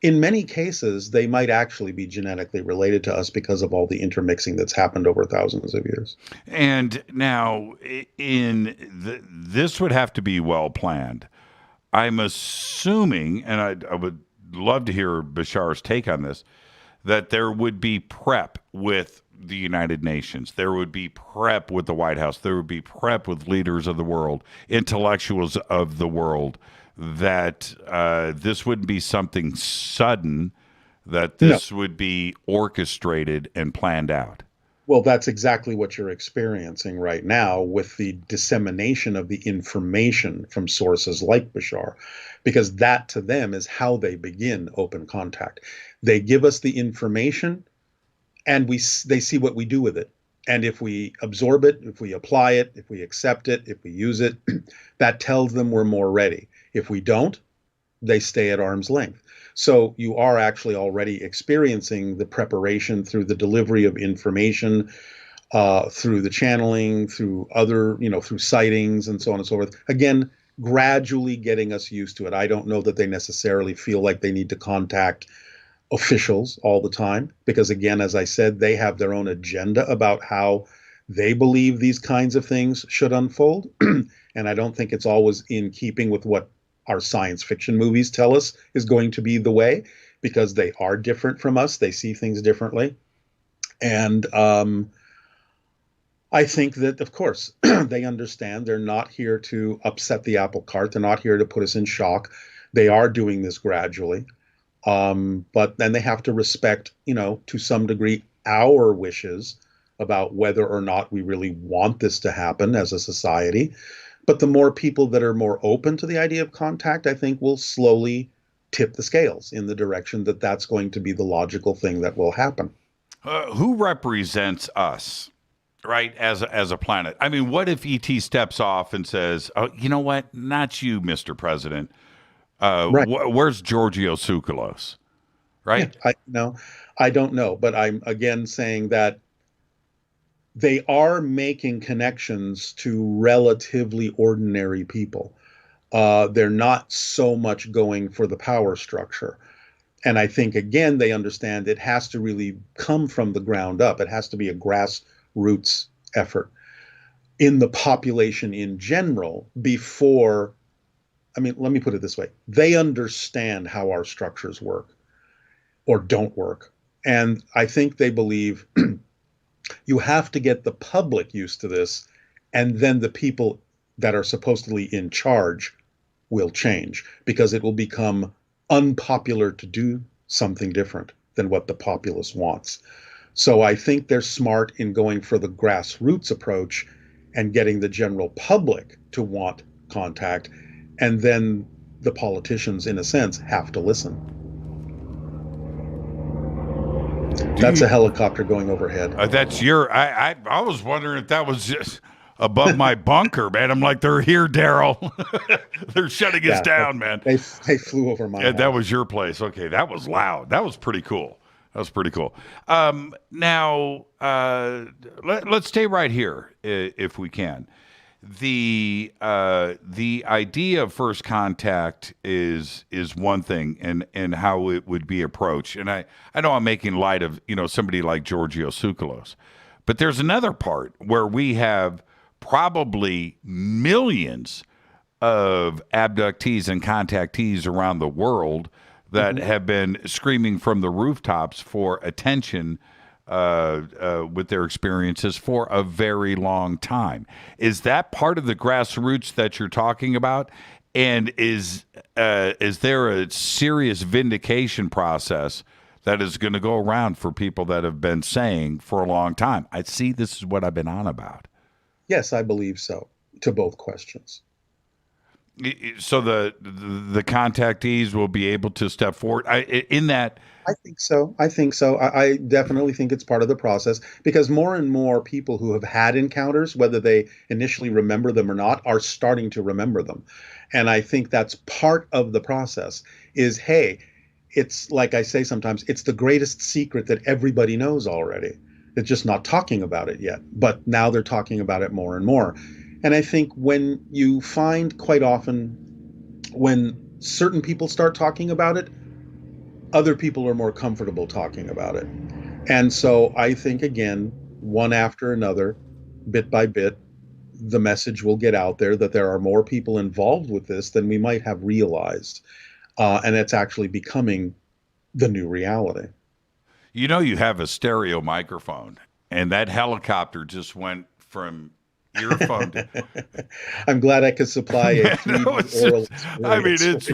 [SPEAKER 13] in many cases, they might actually be genetically related to us because of all the intermixing that's happened over thousands of years.
[SPEAKER 6] And now, this would have to be well planned. I'm assuming, and I would love to hear Bashar's take on this, that there would be prep with the United Nations. There would be prep with the White House. There would be prep with leaders of the world, intellectuals of the world, that this wouldn't be something sudden, that this would be orchestrated and planned out.
[SPEAKER 13] Well, that's exactly what you're experiencing right now with the dissemination of the information from sources like Bashar, because that to them is how they begin open contact. They give us the information and they see what we do with it. And if we absorb it, if we apply it, if we accept it, if we use it, that tells them we're more ready. If we don't, they stay at arm's length. So you are actually already experiencing the preparation through the delivery of information, through the channeling, through other, through sightings and so on and so forth. Again, gradually getting us used to it. I don't know that they necessarily feel like they need to contact officials all the time, because again, as I said, they have their own agenda about how they believe these kinds of things should unfold. And I don't think it's always in keeping with what our science fiction movies tell us is going to be the way, because they are different from us. They see things differently. And I think that, of course, they understand they're not here to upset the apple cart. They're not here to put us in shock. They are doing this gradually. But then they have to respect, to some degree, our wishes about whether or not we really want this to happen as a society. But the more people that are more open to the idea of contact, I think will slowly tip the scales in the direction that that's going to be the logical thing that will happen.
[SPEAKER 6] Who represents us, right, as a planet? I mean, what if ET steps off and says, "Oh, you know what? Not you, Mr. President. Right. Where's Giorgio Tsoukalos?" Right?
[SPEAKER 13] Yeah, I don't know. But I'm again saying that they are making connections to relatively ordinary people. They're not so much going for the power structure. And I think, again, they understand it has to really come from the ground up. It has to be a grassroots effort in the population in general before, I mean, let me put it this way. They understand how our structures work or don't work. And I think they believe you have to get the public used to this, and then the people that are supposedly in charge will change, because it will become unpopular to do something different than what the populace wants. So I think they're smart in going for the grassroots approach and getting the general public to want contact, and then the politicians, in a sense, have to listen. That's a helicopter going overhead.
[SPEAKER 6] That's your. I was wondering if that was just above my bunker, man. I'm like, they're here, Daryl. They're shutting us down, man.
[SPEAKER 13] They flew over my house.
[SPEAKER 6] That was your place. Okay, that was loud. That was pretty cool. Now, let's stay right here, if we can. The idea of first contact is one thing, and how it would be approached. And I know I'm making light of somebody like Giorgio Tsoukalos, but there's another part where we have probably millions of abductees and contactees around the world that have been screaming from the rooftops for attention with their experiences for a very long time. Is that part of the grassroots that you're talking about? And is there a serious vindication process that is going to go around for people that have been saying for a long time, I see, this is what I've been on about?
[SPEAKER 13] Yes, I believe so, to both questions.
[SPEAKER 6] So the contactees will be able to step forward in that.
[SPEAKER 13] I think so. I definitely think it's part of the process, because more and more people who have had encounters, whether they initially remember them or not, are starting to remember them. And I think that's part of the process is, hey, it's like I say sometimes, it's the greatest secret that everybody knows already. They're just not talking about it yet. But now they're talking about it more and more. And I think when you find quite often when certain people start talking about it, other people are more comfortable talking about it. And so I think, again, one after another, bit by bit, the message will get out there that there are more people involved with this than we might have realized. And it's actually becoming the new reality.
[SPEAKER 6] You have a stereo microphone, and that helicopter just went from earphone to...
[SPEAKER 13] I'm glad I could supply a 3D oral experience.
[SPEAKER 6] I mean, it's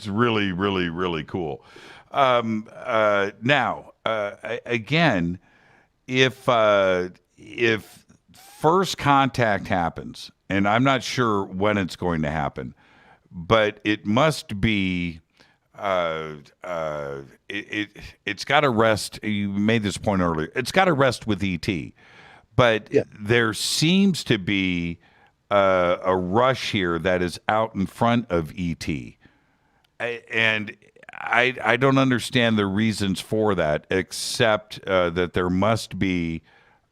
[SPEAKER 6] really really cool. Now, again, if first contact happens, and I'm not sure when it's going to happen, but it must be... it's got to rest. You made this point earlier. It's got to rest with ET, but there seems to be a rush here that is out in front of ET, and I don't understand the reasons for that, except that there must be,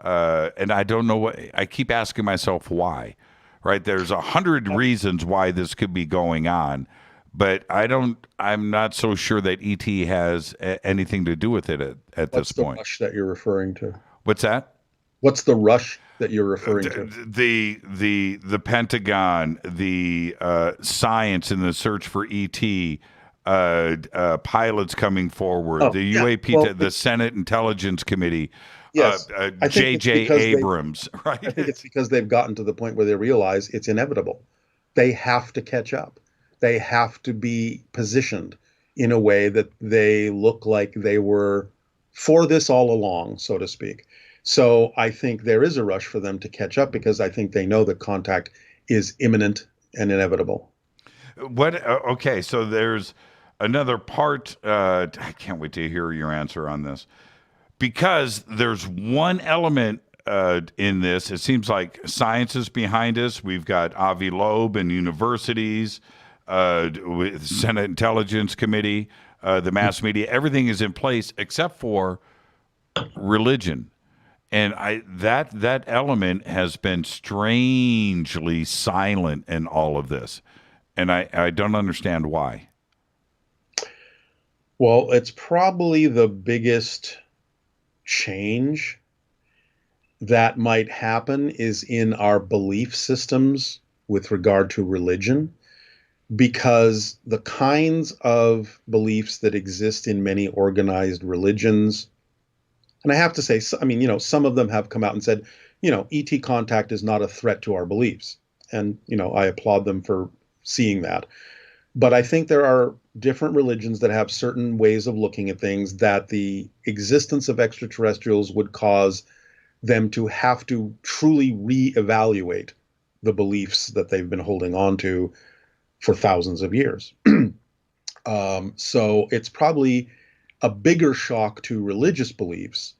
[SPEAKER 6] and I don't know what. I keep asking myself why. Right? There's 100 reasons why this could be going on. But I'm not so sure that ET has anything to do with it at this point.
[SPEAKER 13] What's the rush that you're referring to?
[SPEAKER 6] What's that?
[SPEAKER 13] What's the rush that you're referring to?
[SPEAKER 6] The Pentagon, the science in the search for ET, pilots coming forward, the UAP, the Senate Intelligence Committee, J.J. Abrams, right?
[SPEAKER 13] I think it's because they've gotten to the point where they realize it's inevitable. They have to catch up. They have to be positioned in a way that they look like they were for this all along, so to speak. So I think there is a rush for them to catch up, because I think they know that contact is imminent and inevitable.
[SPEAKER 6] Okay, so there's another part. I can't wait to hear your answer on this, because there's one element in this. It seems like science is behind us. We've got Avi Loeb and universities, with Senate Intelligence Committee, the mass media. Everything is in place except for religion. And that element has been strangely silent in all of this. And I don't understand why.
[SPEAKER 13] Well, it's probably the biggest change that might happen is in our belief systems with regard to religion, because the kinds of beliefs that exist in many organized religions, and I have to say, I mean, some of them have come out and said, ET contact is not a threat to our beliefs. And, I applaud them for seeing that. But I think there are different religions that have certain ways of looking at things that the existence of extraterrestrials would cause them to have to truly reevaluate the beliefs that they've been holding on to for thousands of years. So it's probably a bigger shock to religious beliefs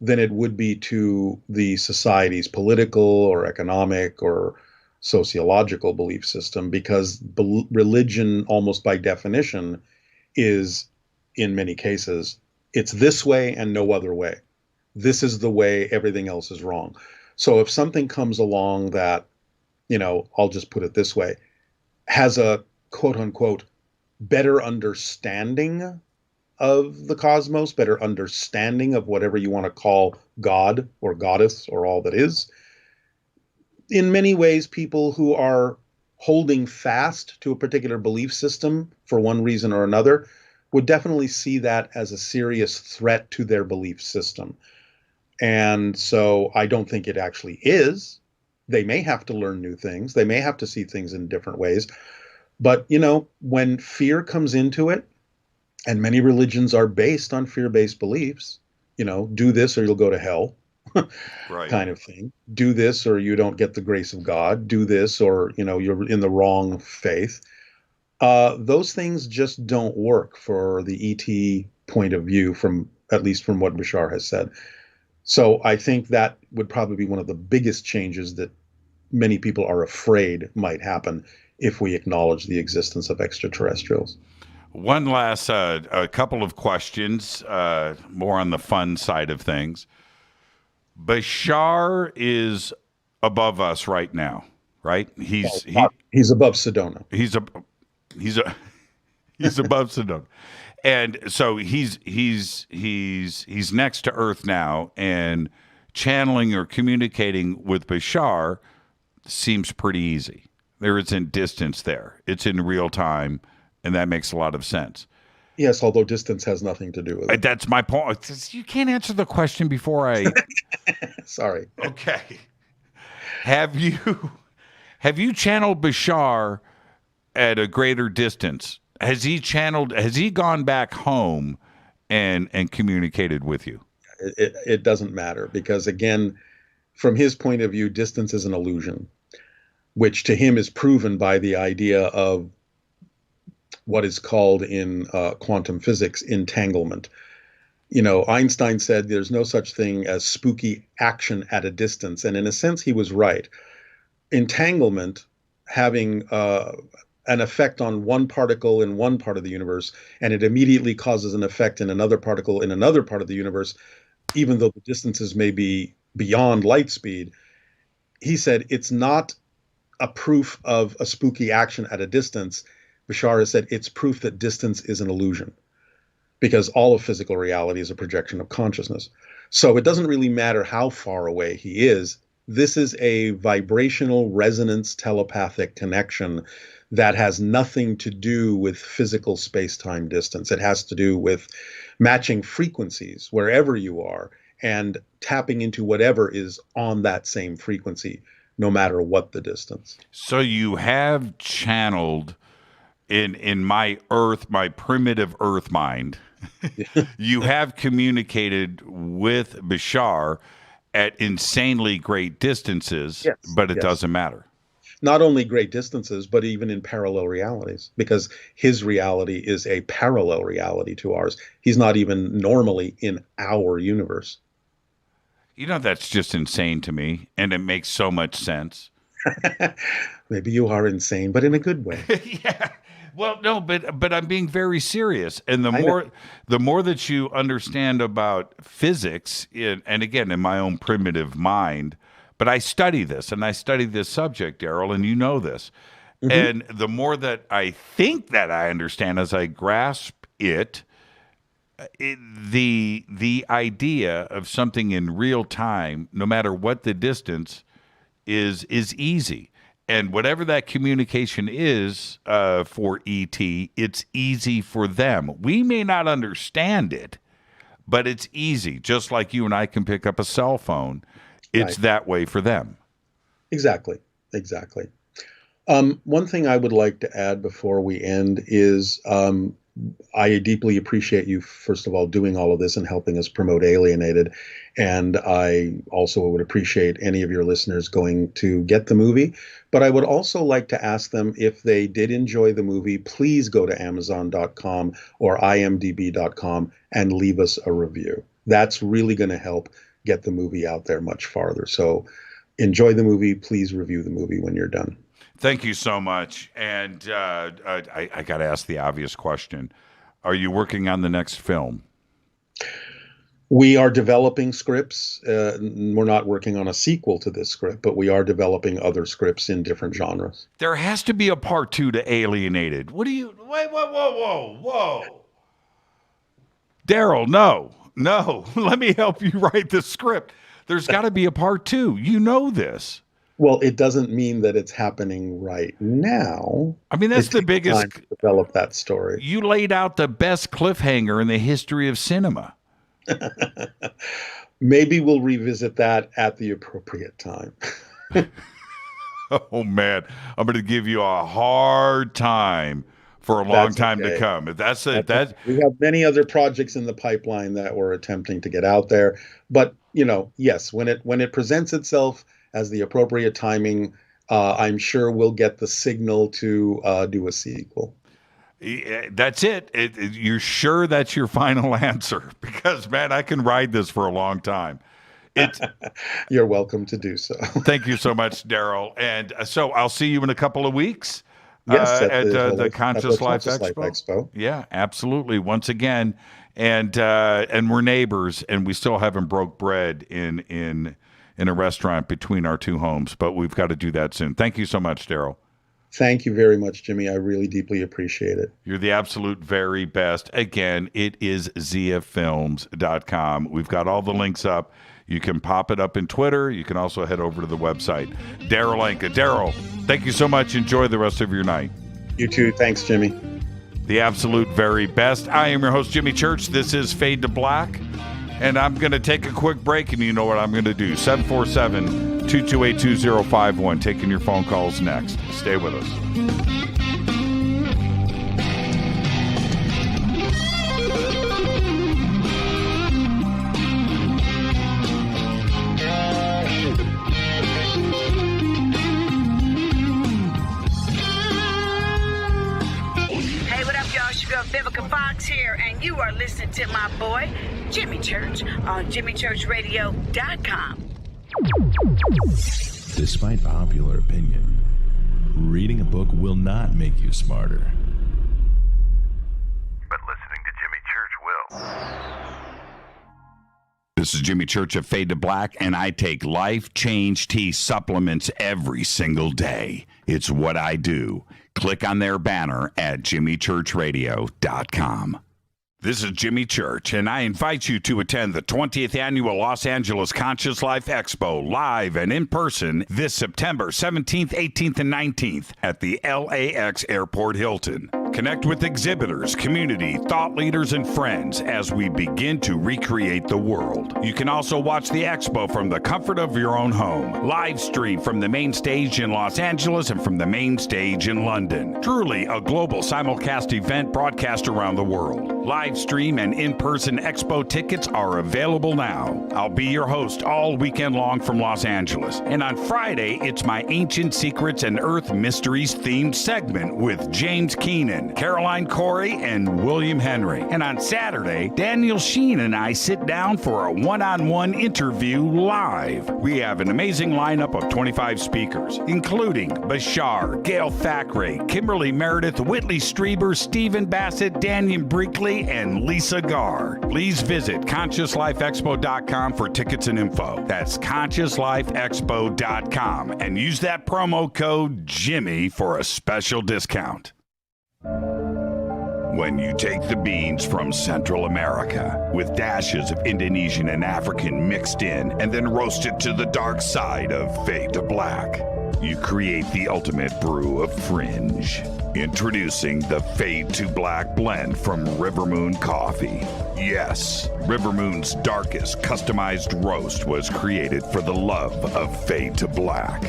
[SPEAKER 13] than it would be to the society's political or economic or sociological belief system, because religion, almost by definition, is, in many cases, it's this way and no other way. This is the way, everything else is wrong. So if something comes along that, I'll just put it this way, has a quote unquote better understanding of the cosmos, better understanding of whatever you want to call God or goddess or all that is, in many ways, people who are holding fast to a particular belief system for one reason or another would definitely see that as a serious threat to their belief system. And so I don't think it actually is. They may have to learn new things. They may have to see things in different ways. But, when fear comes into it, and many religions are based on fear-based beliefs, do this or you'll go to hell. Right. Kind of thing. Do this or you don't get the grace of God. Do this or, you're in the wrong faith. Those things just don't work for the ET point of view, at least from what Bashar has said. So I think that would probably be one of the biggest changes that many people are afraid might happen if we acknowledge the existence of extraterrestrials.
[SPEAKER 6] One last, a couple of questions, more on the fun side of things. Bashar is above us right now, right? He's
[SPEAKER 13] above Sedona.
[SPEAKER 6] He's above Sedona, and so he's next to Earth now, and channeling or communicating with Bashar seems pretty easy. There isn't distance there; it's in real time, and that makes a lot of sense.
[SPEAKER 13] Yes, although distance has nothing to do with it.
[SPEAKER 6] That's my point. You can't answer the question before I.
[SPEAKER 13] Sorry.
[SPEAKER 6] Okay. Have you channeled Bashar at a greater distance? Has he gone back home and communicated with you?
[SPEAKER 13] It doesn't matter, because again, from his point of view, distance is an illusion, which to him is proven by the idea of what is called in quantum physics entanglement. Einstein said there's no such thing as spooky action at a distance. And in a sense, he was right. Entanglement, having an effect on one particle in one part of the universe, and it immediately causes an effect in another particle in another part of the universe, even though the distances may be beyond light speed. He said it's not a proof of a spooky action at a distance. Bashar has said it's proof that distance is an illusion, because all of physical reality is a projection of consciousness. So it doesn't really matter how far away he is. This is a vibrational resonance telepathic connection that has nothing to do with physical space-time distance. It has to do with matching frequencies wherever you are and tapping into whatever is on that same frequency, no matter what the distance.
[SPEAKER 6] So you have channeled in my primitive Earth mind, you have communicated with Bashar at insanely great distances, yes, but it doesn't matter.
[SPEAKER 13] Not only great distances, but even in parallel realities, because his reality is a parallel reality to ours. He's not even normally in our universe.
[SPEAKER 6] That's just insane to me, and it makes so much sense.
[SPEAKER 13] Maybe you are insane, but in a good way.
[SPEAKER 6] Yeah. Well, no, but I'm being very serious. And the more that you understand about physics, and again, in my own primitive mind, but I study this, and I study this subject, Daryl, and you know this. Mm-hmm. And the more that I think that I understand as I grasp it, the idea of something in real time, no matter what the distance, is easy. And whatever that communication is for ET, it's easy for them. We may not understand it, but it's easy. Just like you and I can pick up a cell phone, it's that way for them.
[SPEAKER 13] Exactly. One thing I would like to add before we end is I deeply appreciate you, first of all, doing all of this and helping us promote Alienated. And I also would appreciate any of your listeners going to get the movie. But I would also like to ask them, if they did enjoy the movie, please go to Amazon.com or IMDb.com and leave us a review. That's really going to help get the movie out there much farther. So enjoy the movie. Please review the movie when you're done.
[SPEAKER 6] Thank you so much. And I got to ask the obvious question. Are you working on the next film?
[SPEAKER 13] We are developing scripts. We're not working on a sequel to this script, but we are developing other scripts in different genres.
[SPEAKER 6] There has to be a part 2 to Alienated. What do you... Wait, whoa. Daryl, no. Let me help you write the script. There's got to be a part 2. You know this.
[SPEAKER 13] Well, it doesn't mean that it's happening right now.
[SPEAKER 6] I mean, that's the biggest...
[SPEAKER 13] time to develop that story.
[SPEAKER 6] You laid out the best cliffhanger in the history of cinema.
[SPEAKER 13] Maybe we'll revisit that at the appropriate time.
[SPEAKER 6] Oh, man. I'm going to give you a hard time for a long time to come. We have many other projects in the pipeline that we're attempting to get out there. But, yes, when it presents itself as the appropriate timing, I'm sure we'll get the signal to do a sequel. That's it. You're sure that's your final answer? Because, man, I can ride this for a long time.
[SPEAKER 13] You're welcome to do so.
[SPEAKER 6] Thank you so much, Daryl. And so I'll see you in a couple of weeks.
[SPEAKER 13] Yes,
[SPEAKER 6] at the Conscious Life Expo. Yeah, absolutely. Once again, and we're neighbors, and we still haven't broke bread in a restaurant between our two homes, but we've got to do that soon. Thank you so much, Daryl.
[SPEAKER 13] Thank you very much, Jimmy. I really deeply appreciate it.
[SPEAKER 6] You're the absolute very best. Again, it is ziafilms.com. We've got all the links up. You can pop it up in Twitter. You can also head over to the website. Daryl Anka. Daryl, thank you so much. Enjoy the rest of your night.
[SPEAKER 13] You too. Thanks, Jimmy.
[SPEAKER 6] The absolute very best. I am your host, Jimmy Church. This is Fade to Black. And I'm going to take a quick break, and you know what I'm going to do. 747-228-2051. Taking your phone calls next. Stay with us.
[SPEAKER 9] Hey, what up, y'all? Sugar Vivica Fox here, and you are listening to my boy, Jimmy Church, on JimmyChurchRadio.com.
[SPEAKER 5] Despite popular opinion, reading a book will not make you smarter.
[SPEAKER 14] But listening to Jimmy Church will.
[SPEAKER 6] This is Jimmy Church of Fade to Black, and I take Life Change Tea supplements every single day. It's what I do. Click on their banner at JimmyChurchRadio.com. This is Jimmy Church, and I invite you to attend the 20th Annual Los Angeles Conscious Life Expo live and in person this September 17th, 18th, and 19th at the LAX Airport Hilton. Connect with exhibitors, community, thought leaders, and friends as we begin to recreate the world. You can also watch the expo from the comfort of your own home. Live stream from the main stage in Los Angeles and from the main stage in London. Truly a global simulcast event broadcast around the world. Live stream and in-person expo tickets are available now. I'll be your host all weekend long from Los Angeles. And on Friday, it's my Ancient Secrets and Earth Mysteries themed segment with James Keenan, Caroline Corey, and William Henry. And on Saturday, Daniel Sheen and I sit down for a one-on-one interview live. We have an amazing lineup of 25 speakers, including Bashar, Gail Thackeray, Kimberly Meredith, Whitley Strieber, Stephen Bassett, Daniel Brinkley, and Lisa Garr. Please visit ConsciousLifeExpo.com for tickets and info. That's ConsciousLifeExpo.com and use that promo code Jimmy for a special discount. When you take the beans from Central America with dashes of Indonesian and African mixed in and then roast it to the dark side of Fade to Black, you create the ultimate brew of fringe. Introducing the Fade to Black blend from Rivermoon Coffee. Yes, Rivermoon's darkest customized roast was created for the love of Fade to Black.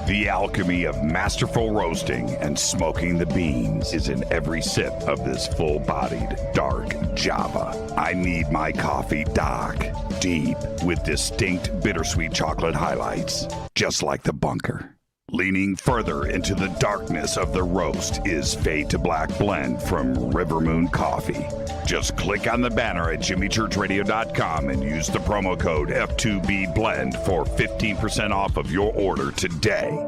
[SPEAKER 6] The alchemy of masterful roasting and smoking the beans is in every sip of this full-bodied, dark Java. I need my coffee dark, deep, with distinct bittersweet chocolate highlights, just like the bunker. Leaning further into the darkness of the roast is Fade to Black blend from Rivermoon Coffee. Just click on the banner at jimmychurchradio.com and use the promo code F2B blend for 15% off of your order today.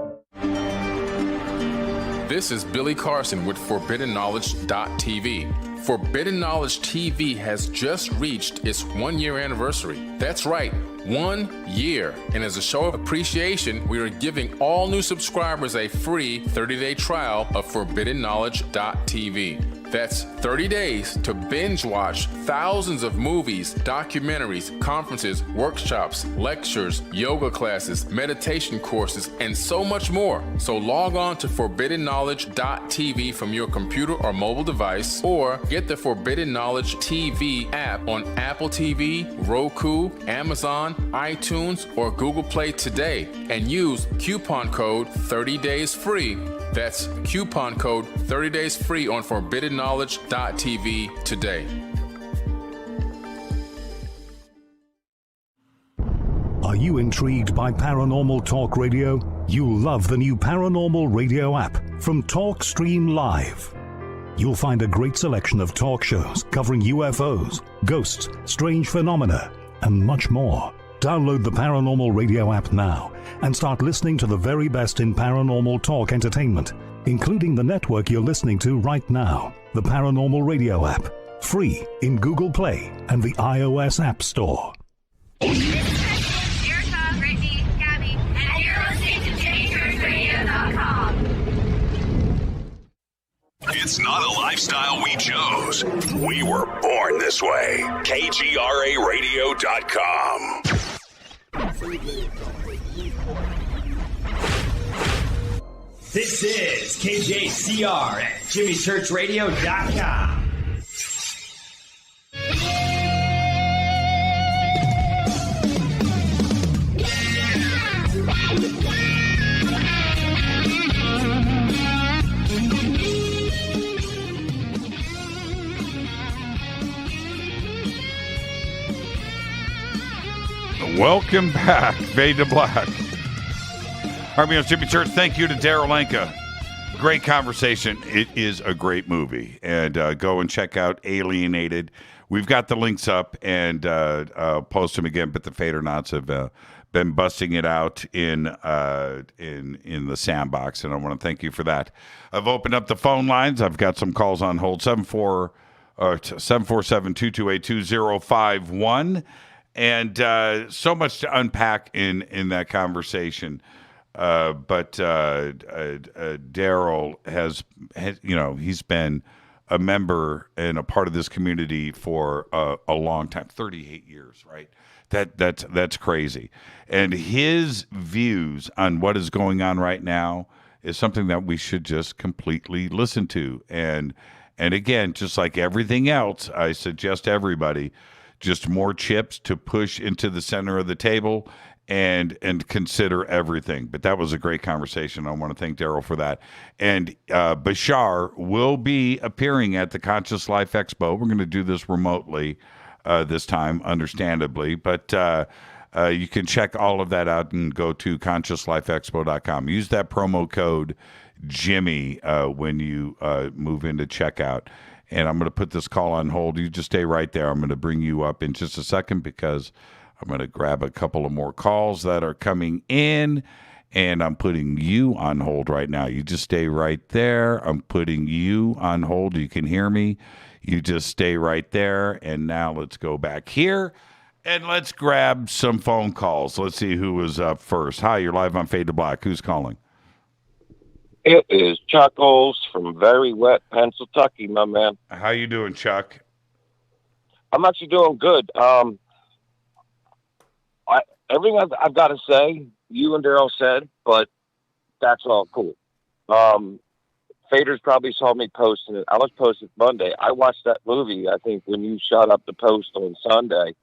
[SPEAKER 12] This is Billy Carson with ForbiddenKnowledge.tv. Forbidden Knowledge TV has just reached its 1-year anniversary. That's right, 1 year. And as a show of appreciation, we are giving all new subscribers a free 30-day trial of ForbiddenKnowledge.tv. That's 30 days to binge watch thousands of movies, documentaries, conferences, workshops, lectures, yoga classes, meditation courses, and so much more. So log on to ForbiddenKnowledge.tv from your computer or mobile device, or get the Forbidden Knowledge TV app on Apple TV, Roku, Amazon, iTunes, or Google Play today, and use coupon code 30daysfree. That's coupon code 30daysfree on ForbiddenKnowledge.tv today.
[SPEAKER 15] Are you intrigued by Paranormal Talk Radio? You'll love the new Paranormal Radio app from TalkStream Live. You'll find a great selection of talk shows covering UFOs, ghosts, strange phenomena, and much more. Download the Paranormal Radio app now and start listening to the very best in paranormal talk entertainment, including the network you're listening to right now, the Paranormal Radio app, free in Google Play and the iOS App Store.
[SPEAKER 8] It's not a lifestyle we chose. We were born this way. KGRAradio.com.
[SPEAKER 18] This is KJCR at JimmyChurchRadio.com.
[SPEAKER 6] Welcome back, Fade to Black. All right, Jimmy Church, thank you to Darryl Anka. Great conversation. It is a great movie. And go and check out Alienated. We've got the links up, and I'll post them again, but the Fadernauts have been busting it out in the sandbox, and I want to thank you for that. I've opened up the phone lines. I've got some calls on hold, 747-228-2051. And so much to unpack in that conversation. But Daryl has, he's been a member and a part of this community for a long time, 38 years, right? That's crazy. And his views on what is going on right now is something that we should just completely listen to. And again, just like everything else, I suggest everybody just more chips to push into the center of the table and consider everything. But that was a great conversation. I want to thank Daryl for that. And Bashar will be appearing at the Conscious Life Expo. We're going to do this remotely this time, understandably, but you can check all of that out and go to consciouslifeexpo.com. Use that promo code Jimmy when you move into checkout. And I'm going to put this call on hold. You just stay right there. I'm going to bring you up in just a second because I'm going to grab a couple of more calls that are coming in, and I'm putting you on hold right now. You just stay right there. I'm putting you on hold. You can hear me. You just stay right there. And now let's go back here, and let's grab some phone calls. Let's see who was up first. Hi, you're live on Fade to Black. Who's calling?
[SPEAKER 17] It is Chuckles from very wet Pennsylvania, my man.
[SPEAKER 6] How you doing, Chuck?
[SPEAKER 17] I'm actually doing good. Everything I've got to say, you and Daryl said, but that's all cool. Faders probably saw me posting it. I was posting Monday. I watched that movie, I think, when you shot up the post on Sunday.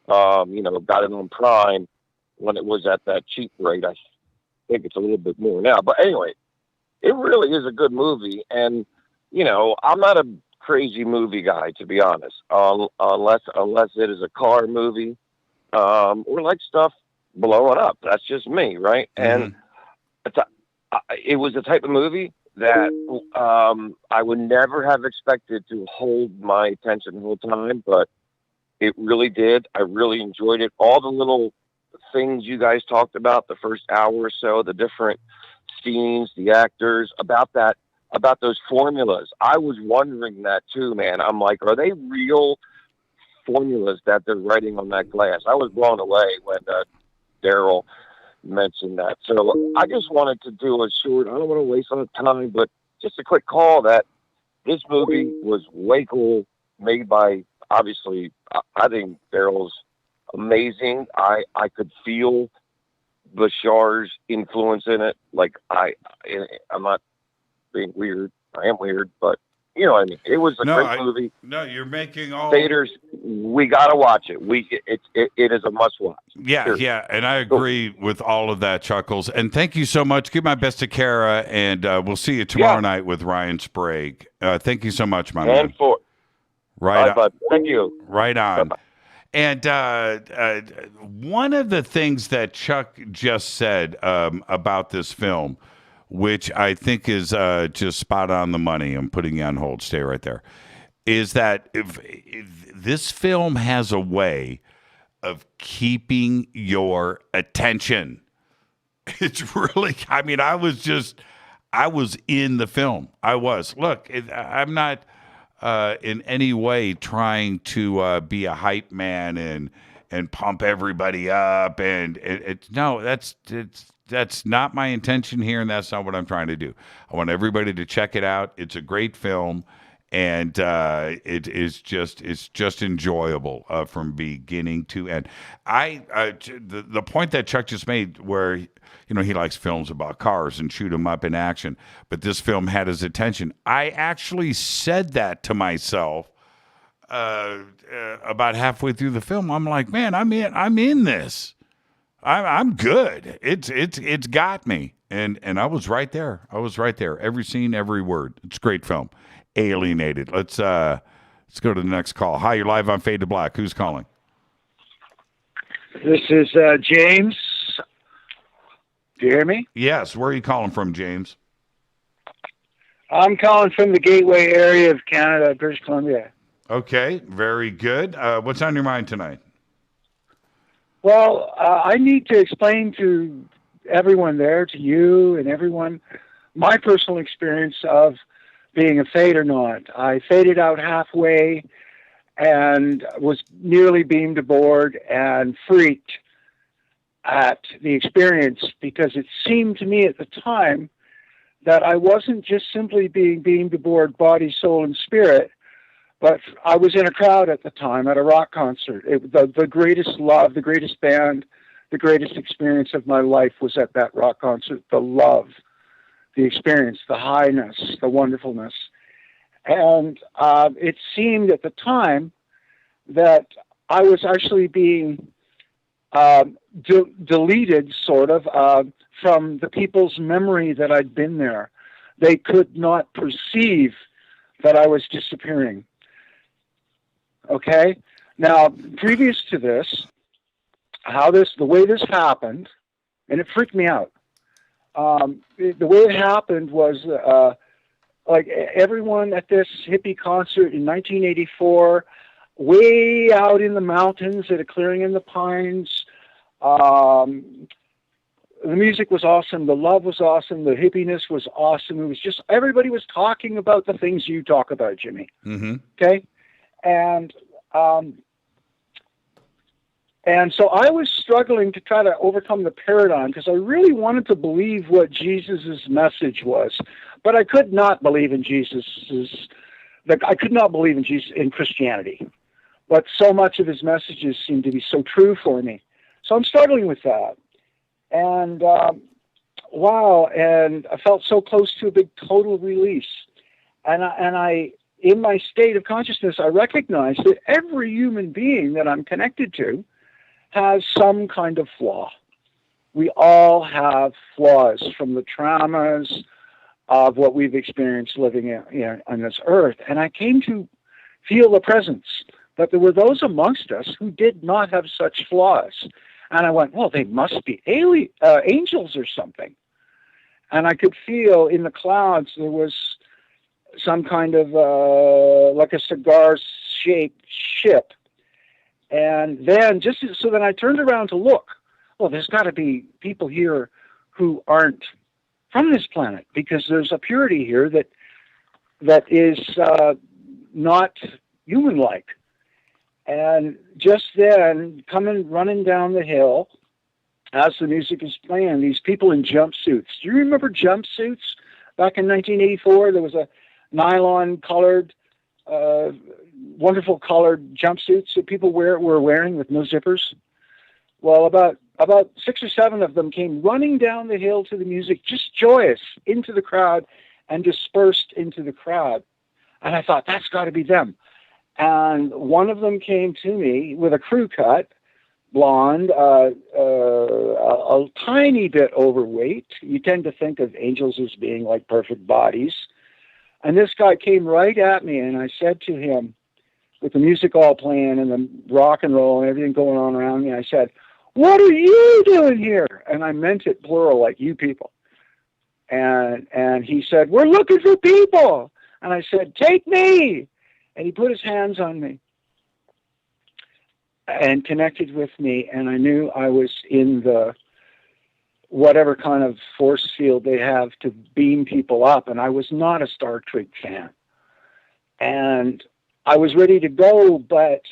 [SPEAKER 17] Got it on Prime when it was at that cheap rate. I think it's a little bit more now. But anyway, it really is a good movie. And, I'm not a crazy movie guy, to be honest, unless it is a car movie. Or like stuff blowing up. That's just me, right?
[SPEAKER 6] Mm-hmm.
[SPEAKER 17] And it was the type of movie that I would never have expected to hold my attention the whole time, but it really did. I really enjoyed it. All the little things you guys talked about the first hour or so, the different scenes, the actors, about those formulas. I was wondering that too, man. I'm like, are they real formulas that they're writing on that glass? I was blown away when Daryl mentioned that. So I just wanted to do a short, I don't want to waste a lot of time, but just a quick call that this movie was way cool, made by, obviously, I think Daryl's amazing. I could feel Bashar's influence in it. Like, I'm not being weird. I am weird, but you know what I mean? It was a great movie.
[SPEAKER 6] No, you're making all...
[SPEAKER 17] Faders, we got to watch it. It is a must-watch.
[SPEAKER 6] Yeah, and I agree with all of that, Chuckles. And thank you so much. Give my best to Kara, and we'll see you tomorrow night with Ryan Sprague. Thank you so much, my man. Right on.
[SPEAKER 17] Thank you.
[SPEAKER 6] Right on.
[SPEAKER 17] Bye-bye.
[SPEAKER 6] And one of the things that Chuck just said about this film, which I think is just spot on the money, I'm putting you on hold, stay right there, is that if this film has a way of keeping your attention. It's really, I mean, I was in the film. I was. Look, I'm not in any way trying to be a hype man and pump everybody up. And that's not my intention here, and that's not what I'm trying to do. I want everybody to check it out. It's a great film, and it's just enjoyable from beginning to end. The point that Chuck just made, where he likes films about cars and shoot 'em up in action, but this film had his attention. I actually said that to myself about halfway through the film. I'm like, man, I'm in this. I'm good. It's got me, and I was right there. Every scene, every word. It's a great film. Alienated. Let's go to the next call. Hi, you're live on Fade to Black. Who's calling?
[SPEAKER 19] This is James. Do you hear me?
[SPEAKER 6] Yes. Where are you calling from, James?
[SPEAKER 19] I'm calling from the Gateway area of Canada, British Columbia.
[SPEAKER 6] Okay, very good. What's on your mind tonight?
[SPEAKER 19] Well, I need to explain to everyone there, to you and everyone, my personal experience of being a fadernaut. I faded out halfway and was nearly beamed aboard and freaked at the experience, because it seemed to me at the time that I wasn't just simply being beamed aboard body, soul, and spirit, but I was in a crowd at the time at a rock concert. The greatest love, the greatest band, the greatest experience of my life was at that rock concert. The love, the experience, the highness, the wonderfulness. And it seemed at the time that I was actually being deleted, sort of, from the people's memory that I'd been there. They could not perceive that I was disappearing. Okay? Now, previous to this, the way this happened, and it freaked me out. The way it happened was, like everyone at this hippie concert in 1984, way out in the mountains at a clearing in the pines. The music was awesome. The love was awesome. The hippiness was awesome. It was just, everybody was talking about the things you talk about, Jimmy.
[SPEAKER 6] Mm-hmm.
[SPEAKER 19] Okay? And so I was struggling to try to overcome the paradigm because I really wanted to believe what Jesus's message was, but I could not believe in I could not believe in Christianity. But so much of his messages seemed to be so true for me. So I'm struggling with that. And and I felt so close to a big total release. And I in my state of consciousness, I recognized that every human being that I'm connected to has some kind of flaw. We all have flaws from the traumas of what we've experienced living on this earth. And I came to feel the presence that there were those amongst us who did not have such flaws. And I went, well, they must be angels or something. And I could feel in the clouds there was some kind of like a cigar-shaped ship. And then then I turned around to look. Well, there's got to be people here who aren't from this planet, because there's a purity here that is not human-like. And just then, running down the hill, as the music is playing, these people in jumpsuits. Do you remember jumpsuits? Back in 1984, there was a nylon-colored, wonderful colored jumpsuits that people were wearing with no zippers. Well, about 6 or 7 of them came running down the hill to the music, just joyous, into the crowd, and dispersed into the crowd. And I thought, that's got to be them. And one of them came to me with a crew cut, blonde, a tiny bit overweight. You tend to think of angels as being like perfect bodies. And this guy came right at me, and I said to him, with the music all playing and the rock and roll and everything going on around me, I said, "What are you doing here?" And I meant it plural, like you people. And he said, "We're looking for people." And I said, "Take me." And he put his hands on me and connected with me. And I knew I was in the whatever kind of force field they have to beam people up. And I was not a Star Trek fan. And I was ready to go, but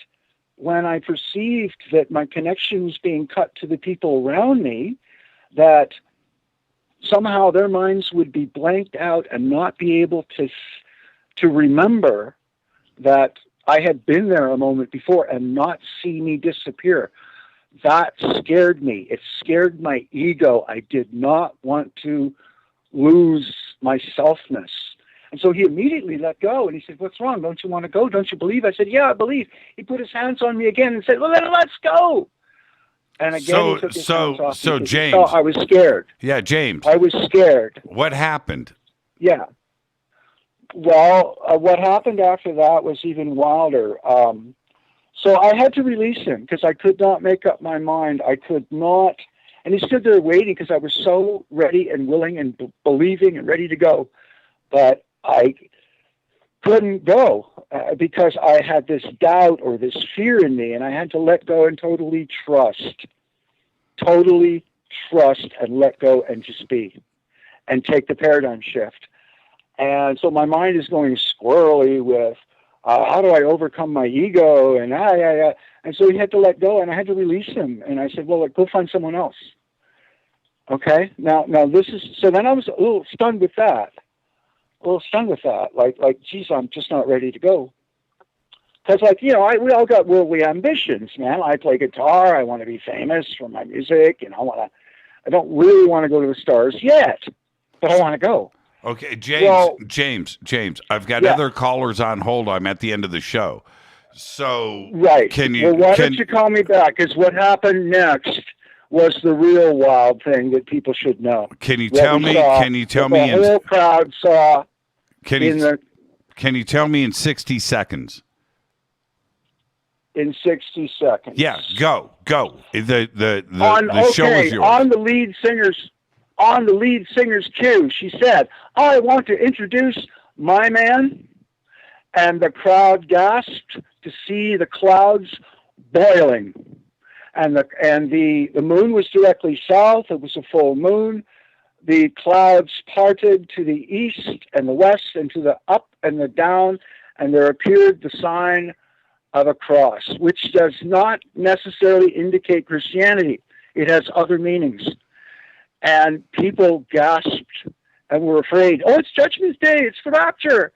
[SPEAKER 19] when I perceived that my connection was being cut to the people around me, that somehow their minds would be blanked out and not be able to remember that I had been there a moment before and not see me disappear. That scared me. It scared my ego. I did not want to lose my selfness. And so he immediately let go, and he said, "What's wrong? Don't you want to go? Don't you believe?" I said, "Yeah, I believe." He put his hands on me again and said, "Well, then let's go." And again, he took his hands off me.
[SPEAKER 6] James,
[SPEAKER 19] he saw I was scared.
[SPEAKER 6] Yeah, James.
[SPEAKER 19] I was scared.
[SPEAKER 6] What happened?
[SPEAKER 19] Yeah. Well, what happened after that was even wilder. So I had to release him because I could not make up my mind. I could not. And he stood there waiting because I was so ready and willing and believing and ready to go. But I couldn't go because I had this doubt or this fear in me, and I had to let go and totally trust and let go and just be and take the paradigm shift. And so my mind is going squirrely with how do I overcome my ego, and and so he had to let go, and I had to release him. And I said, "Well, go find someone else." Okay. Now this is so. Then I was a little stunned with that. Like, geez, I'm just not ready to go. Because, we all got worldly ambitions, man. I play guitar. I want to be famous for my music. I don't really want to go to the stars yet, but I want to go.
[SPEAKER 6] Okay, James, I've got other callers on hold. I'm at the end of the show. So
[SPEAKER 19] right.
[SPEAKER 6] Can you?
[SPEAKER 19] Well, why don't you call me back? Because what happened next was the real wild thing that people should know.
[SPEAKER 6] Can you tell me? Can you tell me?
[SPEAKER 19] The whole crowd saw.
[SPEAKER 6] Can you tell me in 60 seconds?
[SPEAKER 19] In 60 seconds.
[SPEAKER 6] Yeah, go. The show is yours.
[SPEAKER 19] On the lead singer's cue, she said, "I want to introduce my man," and the crowd gasped to see the clouds boiling, and the moon was directly south. It was a full moon. The clouds parted to the east and the west, and to the up and the down, and there appeared the sign of a cross, which does not necessarily indicate Christianity. It has other meanings. And people gasped and were afraid. Oh, it's Judgment Day. It's the rapture.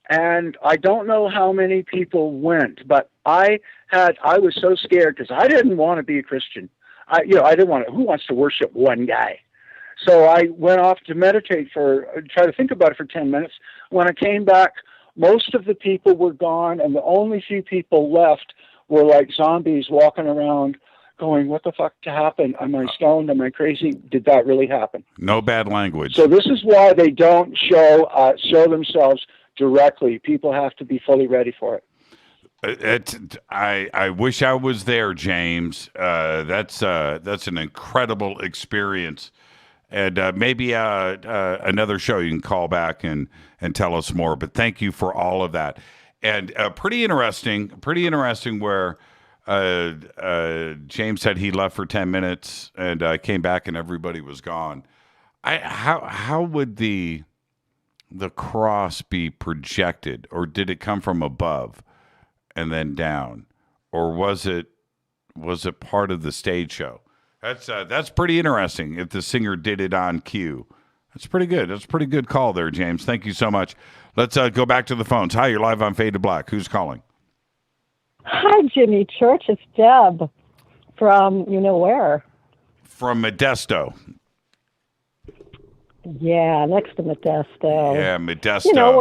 [SPEAKER 19] And I don't know how many people went, but I was so scared because I didn't want to be a Christian. I didn't want to. Who wants to worship one guy? So I went off to meditate try to think about it for 10 minutes. When I came back, most of the people were gone, and the only few people left were like zombies walking around going, what the fuck happened? Am I stoned? Am I crazy? Did that really happen?
[SPEAKER 6] No bad language.
[SPEAKER 19] So this is why they don't show themselves directly. People have to be fully ready for it.
[SPEAKER 6] I wish I was there, James. That's an incredible experience. And maybe another show you can call back and tell us more. But thank you for all of that. And pretty interesting where James said he left for 10 minutes and came back and everybody was gone. How would the cross be projected? Or did it come from above and then down? Or was it part of the stage show? That's pretty interesting if the singer did it on cue. That's pretty good. That's a pretty good call there, James. Thank you so much. Let's go back to the phones. Hi, you're live on Fade to Black. Who's calling?
[SPEAKER 20] Hi, Jimmy Church. It's Deb from where?
[SPEAKER 6] From Modesto.
[SPEAKER 20] Yeah, next to Modesto.
[SPEAKER 6] Yeah, Modesto.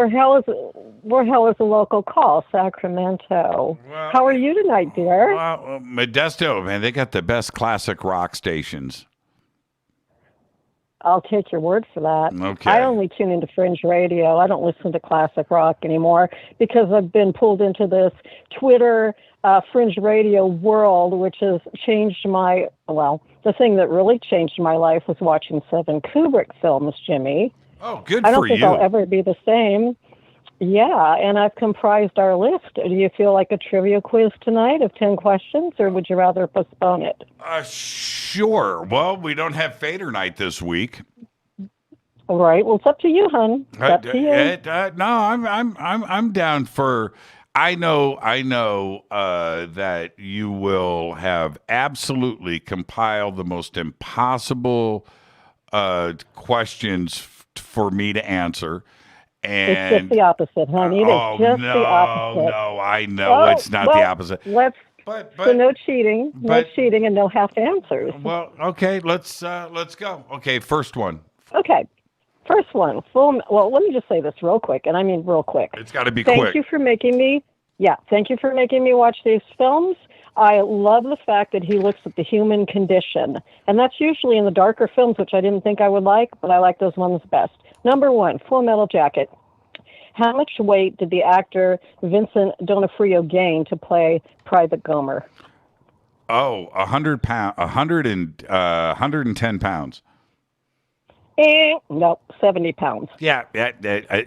[SPEAKER 20] Where hell is a local call, Sacramento. Well, how are you tonight, dear?
[SPEAKER 6] Well, Modesto, man, they got the best classic rock stations.
[SPEAKER 20] I'll take your word for that.
[SPEAKER 6] Okay.
[SPEAKER 20] I only tune into Fringe Radio. I don't listen to classic rock anymore because I've been pulled into this Twitter Fringe Radio world, which has changed the thing that really changed my life was watching 7 Kubrick films, Jimmy.
[SPEAKER 6] Oh, good for you.
[SPEAKER 20] I don't think I'll ever be the same. Yeah, and I've comprised our list. Do you feel like a trivia quiz tonight of 10 questions, or would you rather postpone it?
[SPEAKER 6] Sure. Well, we don't have Fader Night this week.
[SPEAKER 20] All right. Well, it's up to you, hon. It's up to you.
[SPEAKER 6] No, I'm down for. I know that you will have absolutely compiled the most impossible questions for me to ansur. And
[SPEAKER 20] it's just the opposite, honey. The opposite.
[SPEAKER 6] No, I know it's not the opposite.
[SPEAKER 20] So no cheating, and no half answers.
[SPEAKER 6] Well, okay, let's go. Okay, first one.
[SPEAKER 20] Okay, first one. Well, let me just say this real quick, and I mean real quick.
[SPEAKER 6] It's got to be quick.
[SPEAKER 20] Thank you for making me watch these films. I love the fact that he looks at the human condition, and that's usually in the darker films, which I didn't think I would like, but I like those ones best. Number 1, Full Metal Jacket. How much weight did the actor Vincent D'Onofrio gain to play Private Gomer?
[SPEAKER 6] Oh, 100 pounds, 110 pounds.
[SPEAKER 20] Nope, 70 pounds.
[SPEAKER 6] Yeah.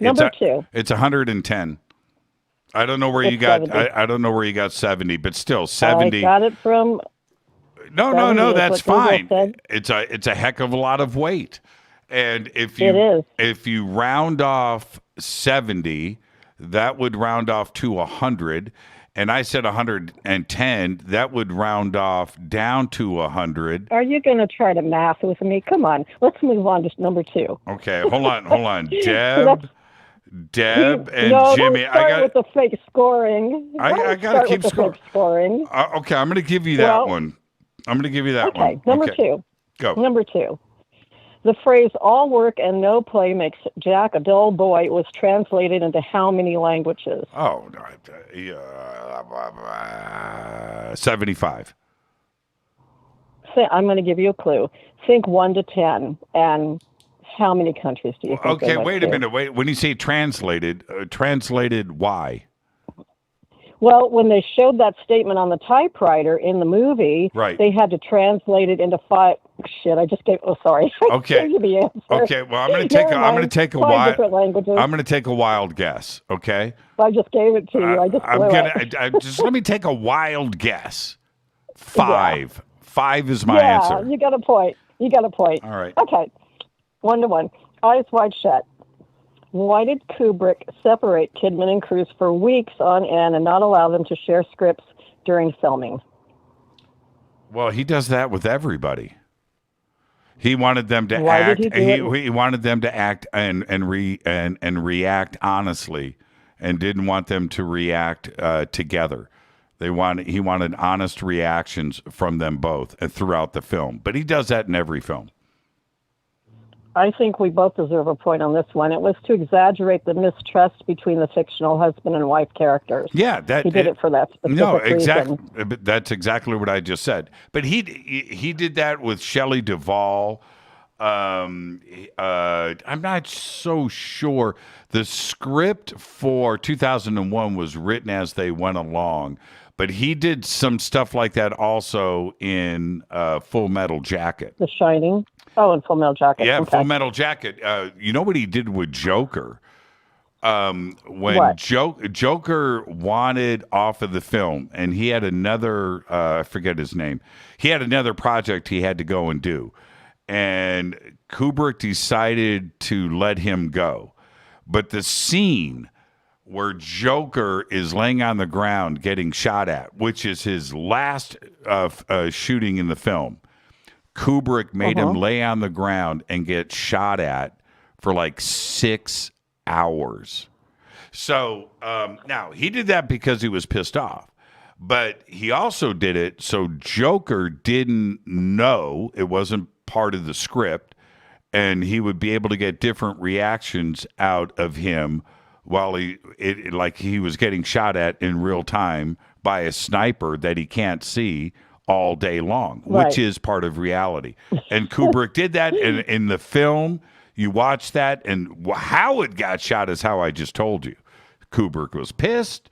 [SPEAKER 20] Number 2.
[SPEAKER 6] It's 110. I don't know where you got. I don't know where you got 70, but still 70.
[SPEAKER 20] I got it from.
[SPEAKER 6] No. That's fine. It's a heck of a lot of weight. And if you round off 70, that would round off to 100. And I said 110, that would round off down to 100.
[SPEAKER 20] Are you going to try to math with me? Come on. Let's move on to number 2.
[SPEAKER 6] Okay, hold on. Deb and Jimmy.
[SPEAKER 20] Don't start with the fake scoring.
[SPEAKER 6] I got to keep
[SPEAKER 20] scoring.
[SPEAKER 6] Okay, I'm going to give you that one. I'm going to give you that one.
[SPEAKER 20] Okay, number 2.
[SPEAKER 6] Go.
[SPEAKER 20] Number 2. The phrase "all work and no play makes Jack a dull boy" was translated into how many languages?
[SPEAKER 6] Oh, 75.
[SPEAKER 20] I'm going to give you a clue. Think 1 to 10, and how many countries do you think?
[SPEAKER 6] Okay, wait a minute. Wait, when you say translated, translated why?
[SPEAKER 20] Well, when they showed that statement on the typewriter in the movie,
[SPEAKER 6] right,
[SPEAKER 20] they had to translate it into 5. Shit, I just gave. Oh, sorry.
[SPEAKER 6] Okay.
[SPEAKER 20] I gave you the answer.
[SPEAKER 6] Okay. Well, I'm going to take. I'm going to take a
[SPEAKER 20] 5
[SPEAKER 6] wild.
[SPEAKER 20] different languages.
[SPEAKER 6] I'm going to take a wild guess. Okay.
[SPEAKER 20] I just gave it to you. I just.
[SPEAKER 6] I'm
[SPEAKER 20] blew
[SPEAKER 6] gonna.
[SPEAKER 20] it.
[SPEAKER 6] Just let me take a wild guess. 5. 5 is my
[SPEAKER 20] yeah,
[SPEAKER 6] answer.
[SPEAKER 20] you got a point. You got a point.
[SPEAKER 6] All right.
[SPEAKER 20] Okay. 1 to 1. Eyes wide shut. Why did Kubrick separate Kidman and Cruise for weeks on end and not allow them to share scripts during filming?
[SPEAKER 6] Well, he does that with everybody. He wanted them to
[SPEAKER 20] Why
[SPEAKER 6] act.
[SPEAKER 20] did he do it?
[SPEAKER 6] He wanted them to act and react honestly, and didn't want them to react together. He wanted honest reactions from them both throughout the film. But he does that in every film.
[SPEAKER 20] I think we both deserve a point on this one. It was to exaggerate the mistrust between the fictional husband and wife characters.
[SPEAKER 6] Yeah,
[SPEAKER 20] he did it for that specific
[SPEAKER 6] exactly.
[SPEAKER 20] reason.
[SPEAKER 6] That's exactly what I just said. But he did that with Shelley Duvall. I'm not so sure. The script for 2001 was written as they went along, but he did some stuff like that also in Full Metal Jacket.
[SPEAKER 20] The Shining. Oh, and Full Metal Jacket.
[SPEAKER 6] Yeah,
[SPEAKER 20] okay.
[SPEAKER 6] Full Metal Jacket. You know what he did with Joker? When
[SPEAKER 20] What?
[SPEAKER 6] Joker wanted off of the film, and he had another, I forget his name. He had another project he had to go and do. And Kubrick decided to let him go. But the scene where Joker is laying on the ground getting shot at, which is his last shooting in the film, Kubrick made him lay on the ground and get shot at for like 6 hours. So now he did that because he was pissed off, but he also did it so Joker didn't know it wasn't part of the script, and he would be able to get different reactions out of him while he was getting shot at in real time by a sniper that he can't see all day long, which is part of reality. And Kubrick did that in the film. You watch that, and how it got shot is how I just told you. Kubrick was pissed,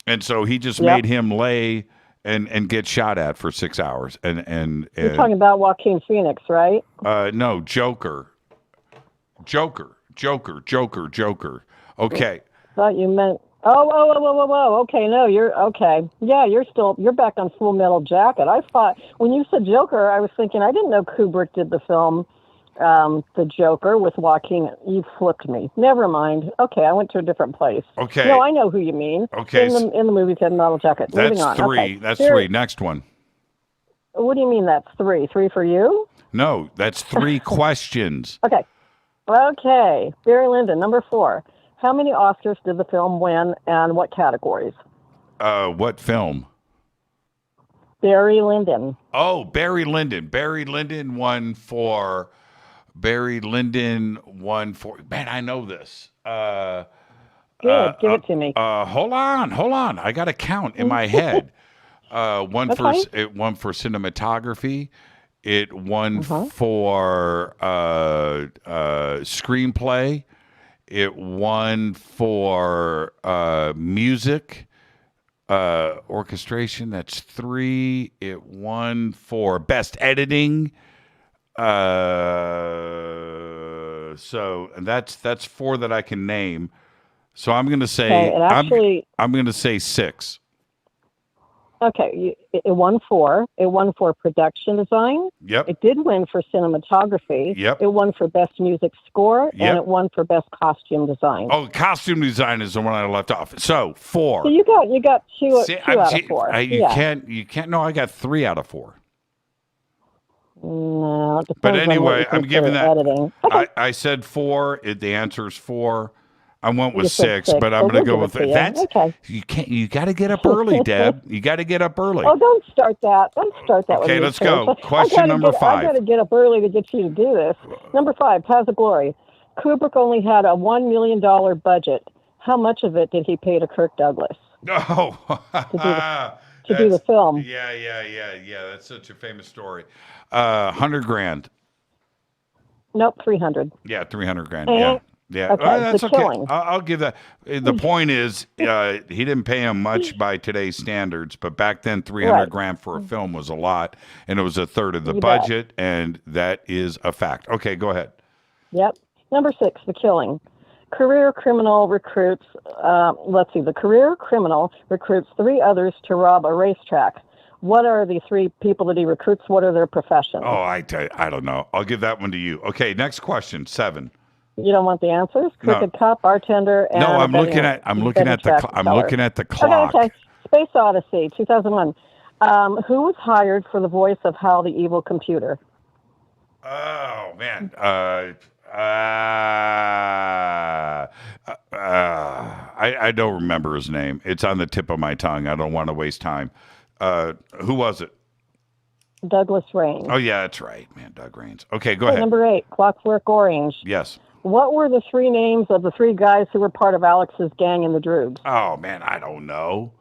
[SPEAKER 6] and so he just made him lay and get shot at for 6 hours. And
[SPEAKER 20] You're talking about Joaquin Phoenix, right?
[SPEAKER 6] No, Joker. Okay.
[SPEAKER 20] Thought you meant. Oh. Okay, no, you're okay. Yeah, you're back on Full Metal Jacket. I thought when you said Joker, I was thinking I didn't know Kubrick did the film, The Joker with Joaquin. You flipped me. Never mind. Okay, I went to a different place.
[SPEAKER 6] Okay.
[SPEAKER 20] No, I know who you mean.
[SPEAKER 6] Okay.
[SPEAKER 20] In the movie Full Metal Jacket.
[SPEAKER 6] That's
[SPEAKER 20] Moving on.
[SPEAKER 6] 3.
[SPEAKER 20] Okay.
[SPEAKER 6] That's 3. Next one.
[SPEAKER 20] What do you mean that's 3? 3 for you?
[SPEAKER 6] No, that's 3 questions.
[SPEAKER 20] Okay. Barry Lyndon, number 4. How many Oscars did the film win, and what categories?
[SPEAKER 6] What film?
[SPEAKER 20] Barry Lyndon.
[SPEAKER 6] Oh, Barry Lyndon. Barry Lyndon won for. Man, I know this.
[SPEAKER 20] Good. Give it to me.
[SPEAKER 6] Hold on. I got to count in my head. It won for cinematography. It won for screenplay. It won for music, orchestration. That's 3. It won for best editing. So that's 4 that I can name. So I'm going to say I'm going to say 6.
[SPEAKER 20] Okay, it won 4. It won for production design.
[SPEAKER 6] Yep.
[SPEAKER 20] It did win for cinematography.
[SPEAKER 6] Yep.
[SPEAKER 20] It won for best music score,
[SPEAKER 6] Yep.
[SPEAKER 20] and it won for best costume design.
[SPEAKER 6] Oh, costume design is the one I left off. So 4.
[SPEAKER 20] So you got two out of 4.
[SPEAKER 6] You can't. No, I got 3 out of 4.
[SPEAKER 20] No, it depends
[SPEAKER 6] But
[SPEAKER 20] on what
[SPEAKER 6] anyway,
[SPEAKER 20] you
[SPEAKER 6] I'm giving
[SPEAKER 20] consider
[SPEAKER 6] that.
[SPEAKER 20] editing. Okay.
[SPEAKER 6] I said 4. The answer is 4. I went with
[SPEAKER 20] You said
[SPEAKER 6] 6, but I'm going to go with that.
[SPEAKER 20] Okay.
[SPEAKER 6] You got to get up early, Deb. You got to get up early.
[SPEAKER 20] Oh, don't start that. Don't start that.
[SPEAKER 6] Okay,
[SPEAKER 20] with me,
[SPEAKER 6] let's go.
[SPEAKER 20] Church.
[SPEAKER 6] Question number 5.
[SPEAKER 20] I got to get up early to get you to do this. Number 5, Paths of Glory. Kubrick only had a $1 million budget. How much of it did he pay to Kirk Douglas?
[SPEAKER 6] Oh,
[SPEAKER 20] to do the film.
[SPEAKER 6] Yeah. That's such a famous story. $100,000.
[SPEAKER 20] Nope, 300.
[SPEAKER 6] Yeah, $300,000.
[SPEAKER 20] And,
[SPEAKER 6] Yeah.
[SPEAKER 20] Okay,
[SPEAKER 6] That's
[SPEAKER 20] the
[SPEAKER 6] okay.
[SPEAKER 20] killing.
[SPEAKER 6] I'll give that. The point is, he didn't pay him much by today's standards, but back then, $300,000 for a film was a lot, and it was a third of the budget, and that is a fact. Okay, go ahead.
[SPEAKER 20] Yep. Number 6, The Killing. Career criminal recruits. The career criminal recruits 3 others to rob a racetrack. What are the 3 people that he recruits? What are their professions?
[SPEAKER 6] Oh, I don't know. I'll give that one to you. Okay, next question, 7.
[SPEAKER 20] You don't want the answers? Crooked cop, bartender, and
[SPEAKER 6] no. I'm looking at the clock.
[SPEAKER 20] Okay. Space Odyssey, 2001. Who was hired for the voice of Hal the Evil Computer?
[SPEAKER 6] Oh man. I don't remember his name. It's on the tip of my tongue. I don't want to waste time. Who was it?
[SPEAKER 20] Douglas Rains.
[SPEAKER 6] Oh yeah, that's right, man. Doug Rains. Okay, go ahead.
[SPEAKER 20] Number 8, Clockwork Orange.
[SPEAKER 6] Yes.
[SPEAKER 20] What were the 3 names of the 3 guys who were part of Alex's gang in the Droogs?
[SPEAKER 6] Oh, man, I don't know.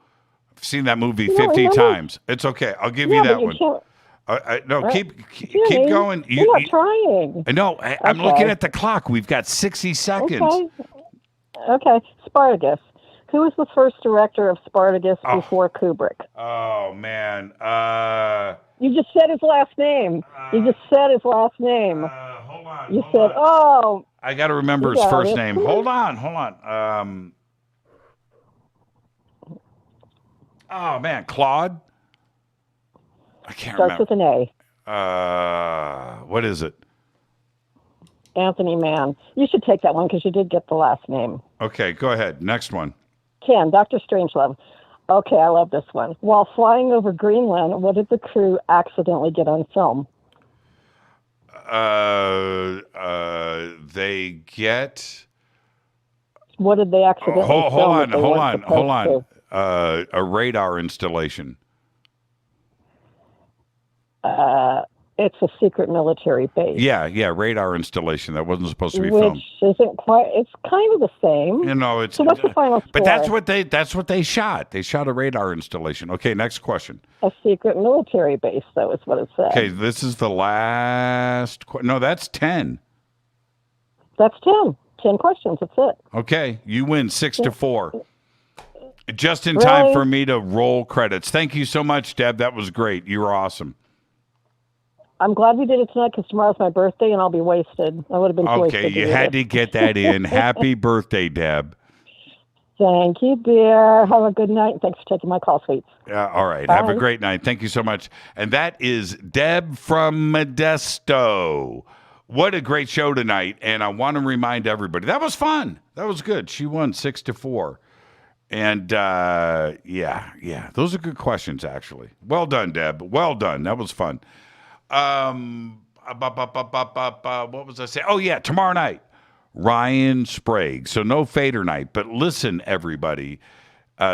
[SPEAKER 6] I've seen that movie 50 times. It's okay. I'll give you that one. No, keep going.
[SPEAKER 20] You're not trying.
[SPEAKER 6] No, I'm looking at the clock. We've got 60 seconds.
[SPEAKER 20] Okay. Spartacus. Who was the first director of Spartacus before Kubrick?
[SPEAKER 6] Oh, man.
[SPEAKER 20] You just said his last name. Hold on. You said, oh.
[SPEAKER 6] I got to remember his first name. Hold on. Oh, man. Claude? I can't remember.
[SPEAKER 20] Starts with an
[SPEAKER 6] A. What is it?
[SPEAKER 20] Anthony Mann. You should take that one because you did get the last name.
[SPEAKER 6] Okay, go ahead. Next one.
[SPEAKER 20] 10, Dr. Strangelove. Okay, I love this one. While flying over Greenland, what did the crew accidentally get on film?
[SPEAKER 6] They get.
[SPEAKER 20] What did they accidentally film?
[SPEAKER 6] Hold on. A radar installation.
[SPEAKER 20] It's a secret military base.
[SPEAKER 6] Yeah, radar installation that wasn't supposed to be
[SPEAKER 20] Which
[SPEAKER 6] filmed.
[SPEAKER 20] Isn't quite. It's kind of the same.
[SPEAKER 6] It's.
[SPEAKER 20] So what's the final score?
[SPEAKER 6] But that's what they shot. They shot a radar installation. Okay, next question.
[SPEAKER 20] A secret military base, though, is what it said.
[SPEAKER 6] Okay, this is the last. No, that's 10.
[SPEAKER 20] That's 10. 10 questions. That's it.
[SPEAKER 6] Okay, you win 6-4. Just in time for me to roll credits. Thank you so much, Deb. That was great. You were awesome.
[SPEAKER 20] I'm glad we did it tonight because tomorrow's my birthday and I'll be wasted. I would have been wasted.
[SPEAKER 6] Okay, you had to get that in. Happy birthday, Deb.
[SPEAKER 20] Thank you, dear. Have a good night. Thanks for taking my call, sweets.
[SPEAKER 6] Yeah, all right.
[SPEAKER 20] Bye.
[SPEAKER 6] Have a great night. Thank you so much. And that is Deb from Modesto. What a great show tonight. And I want to remind everybody, that was fun. That was good. She won 6-4. And, those are good questions, actually. Well done, Deb. Well done. That was fun. What was I saying? Oh, yeah, tomorrow night, Ryan Sprague. So no Fader night. But listen, everybody,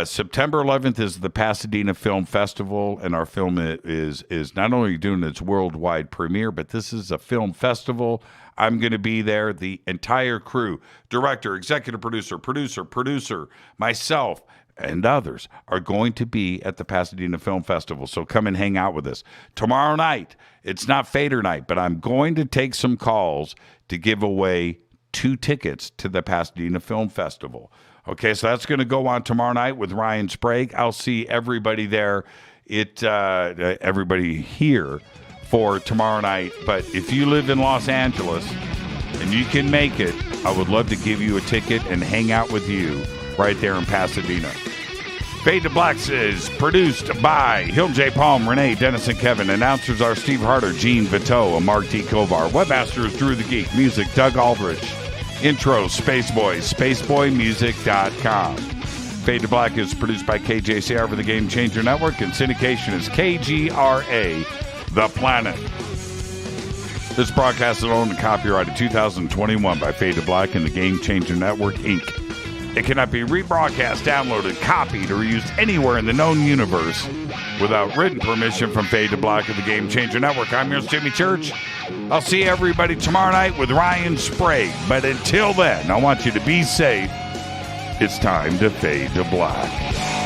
[SPEAKER 6] September 11th is the Pasadena Film Festival, and our film is not only doing its worldwide premiere, but this is a film festival. I'm going to be there. The entire crew, director, executive producer, myself, and others are going to be at the Pasadena Film Festival. So come and hang out with us. Tomorrow night, it's not Fader night, but I'm going to take some calls to give away 2 tickets to the Pasadena Film Festival. Okay, so that's going to go on tomorrow night with Ryan Sprague. I'll see everybody there, everybody here for tomorrow night. But if you live in Los Angeles and you can make it, I would love to give you a ticket and hang out with you right there in Pasadena. Fade to Black is produced by Hill J. Palm, Renee, Dennis, and Kevin. Announcers are Steve Harder, Gene Vito, and Mark D. Kovar. Webmaster is Drew the Geek. Music, Doug Aldrich. Intro, Spaceboy, spaceboymusic.com. Fade to Black is produced by KJCR for the Game Changer Network, and syndication is KGRA, The Planet. This broadcast is owned and copyrighted 2021 by Fade to Black and the Game Changer Network, Inc. It cannot be rebroadcast, downloaded, copied, or used anywhere in the known universe without written permission from Fade to Black of the Game Changer Network. I'm yours, Jimmy Church. I'll see everybody tomorrow night with Ryan Sprague. But until then, I want you to be safe. It's time to fade to black.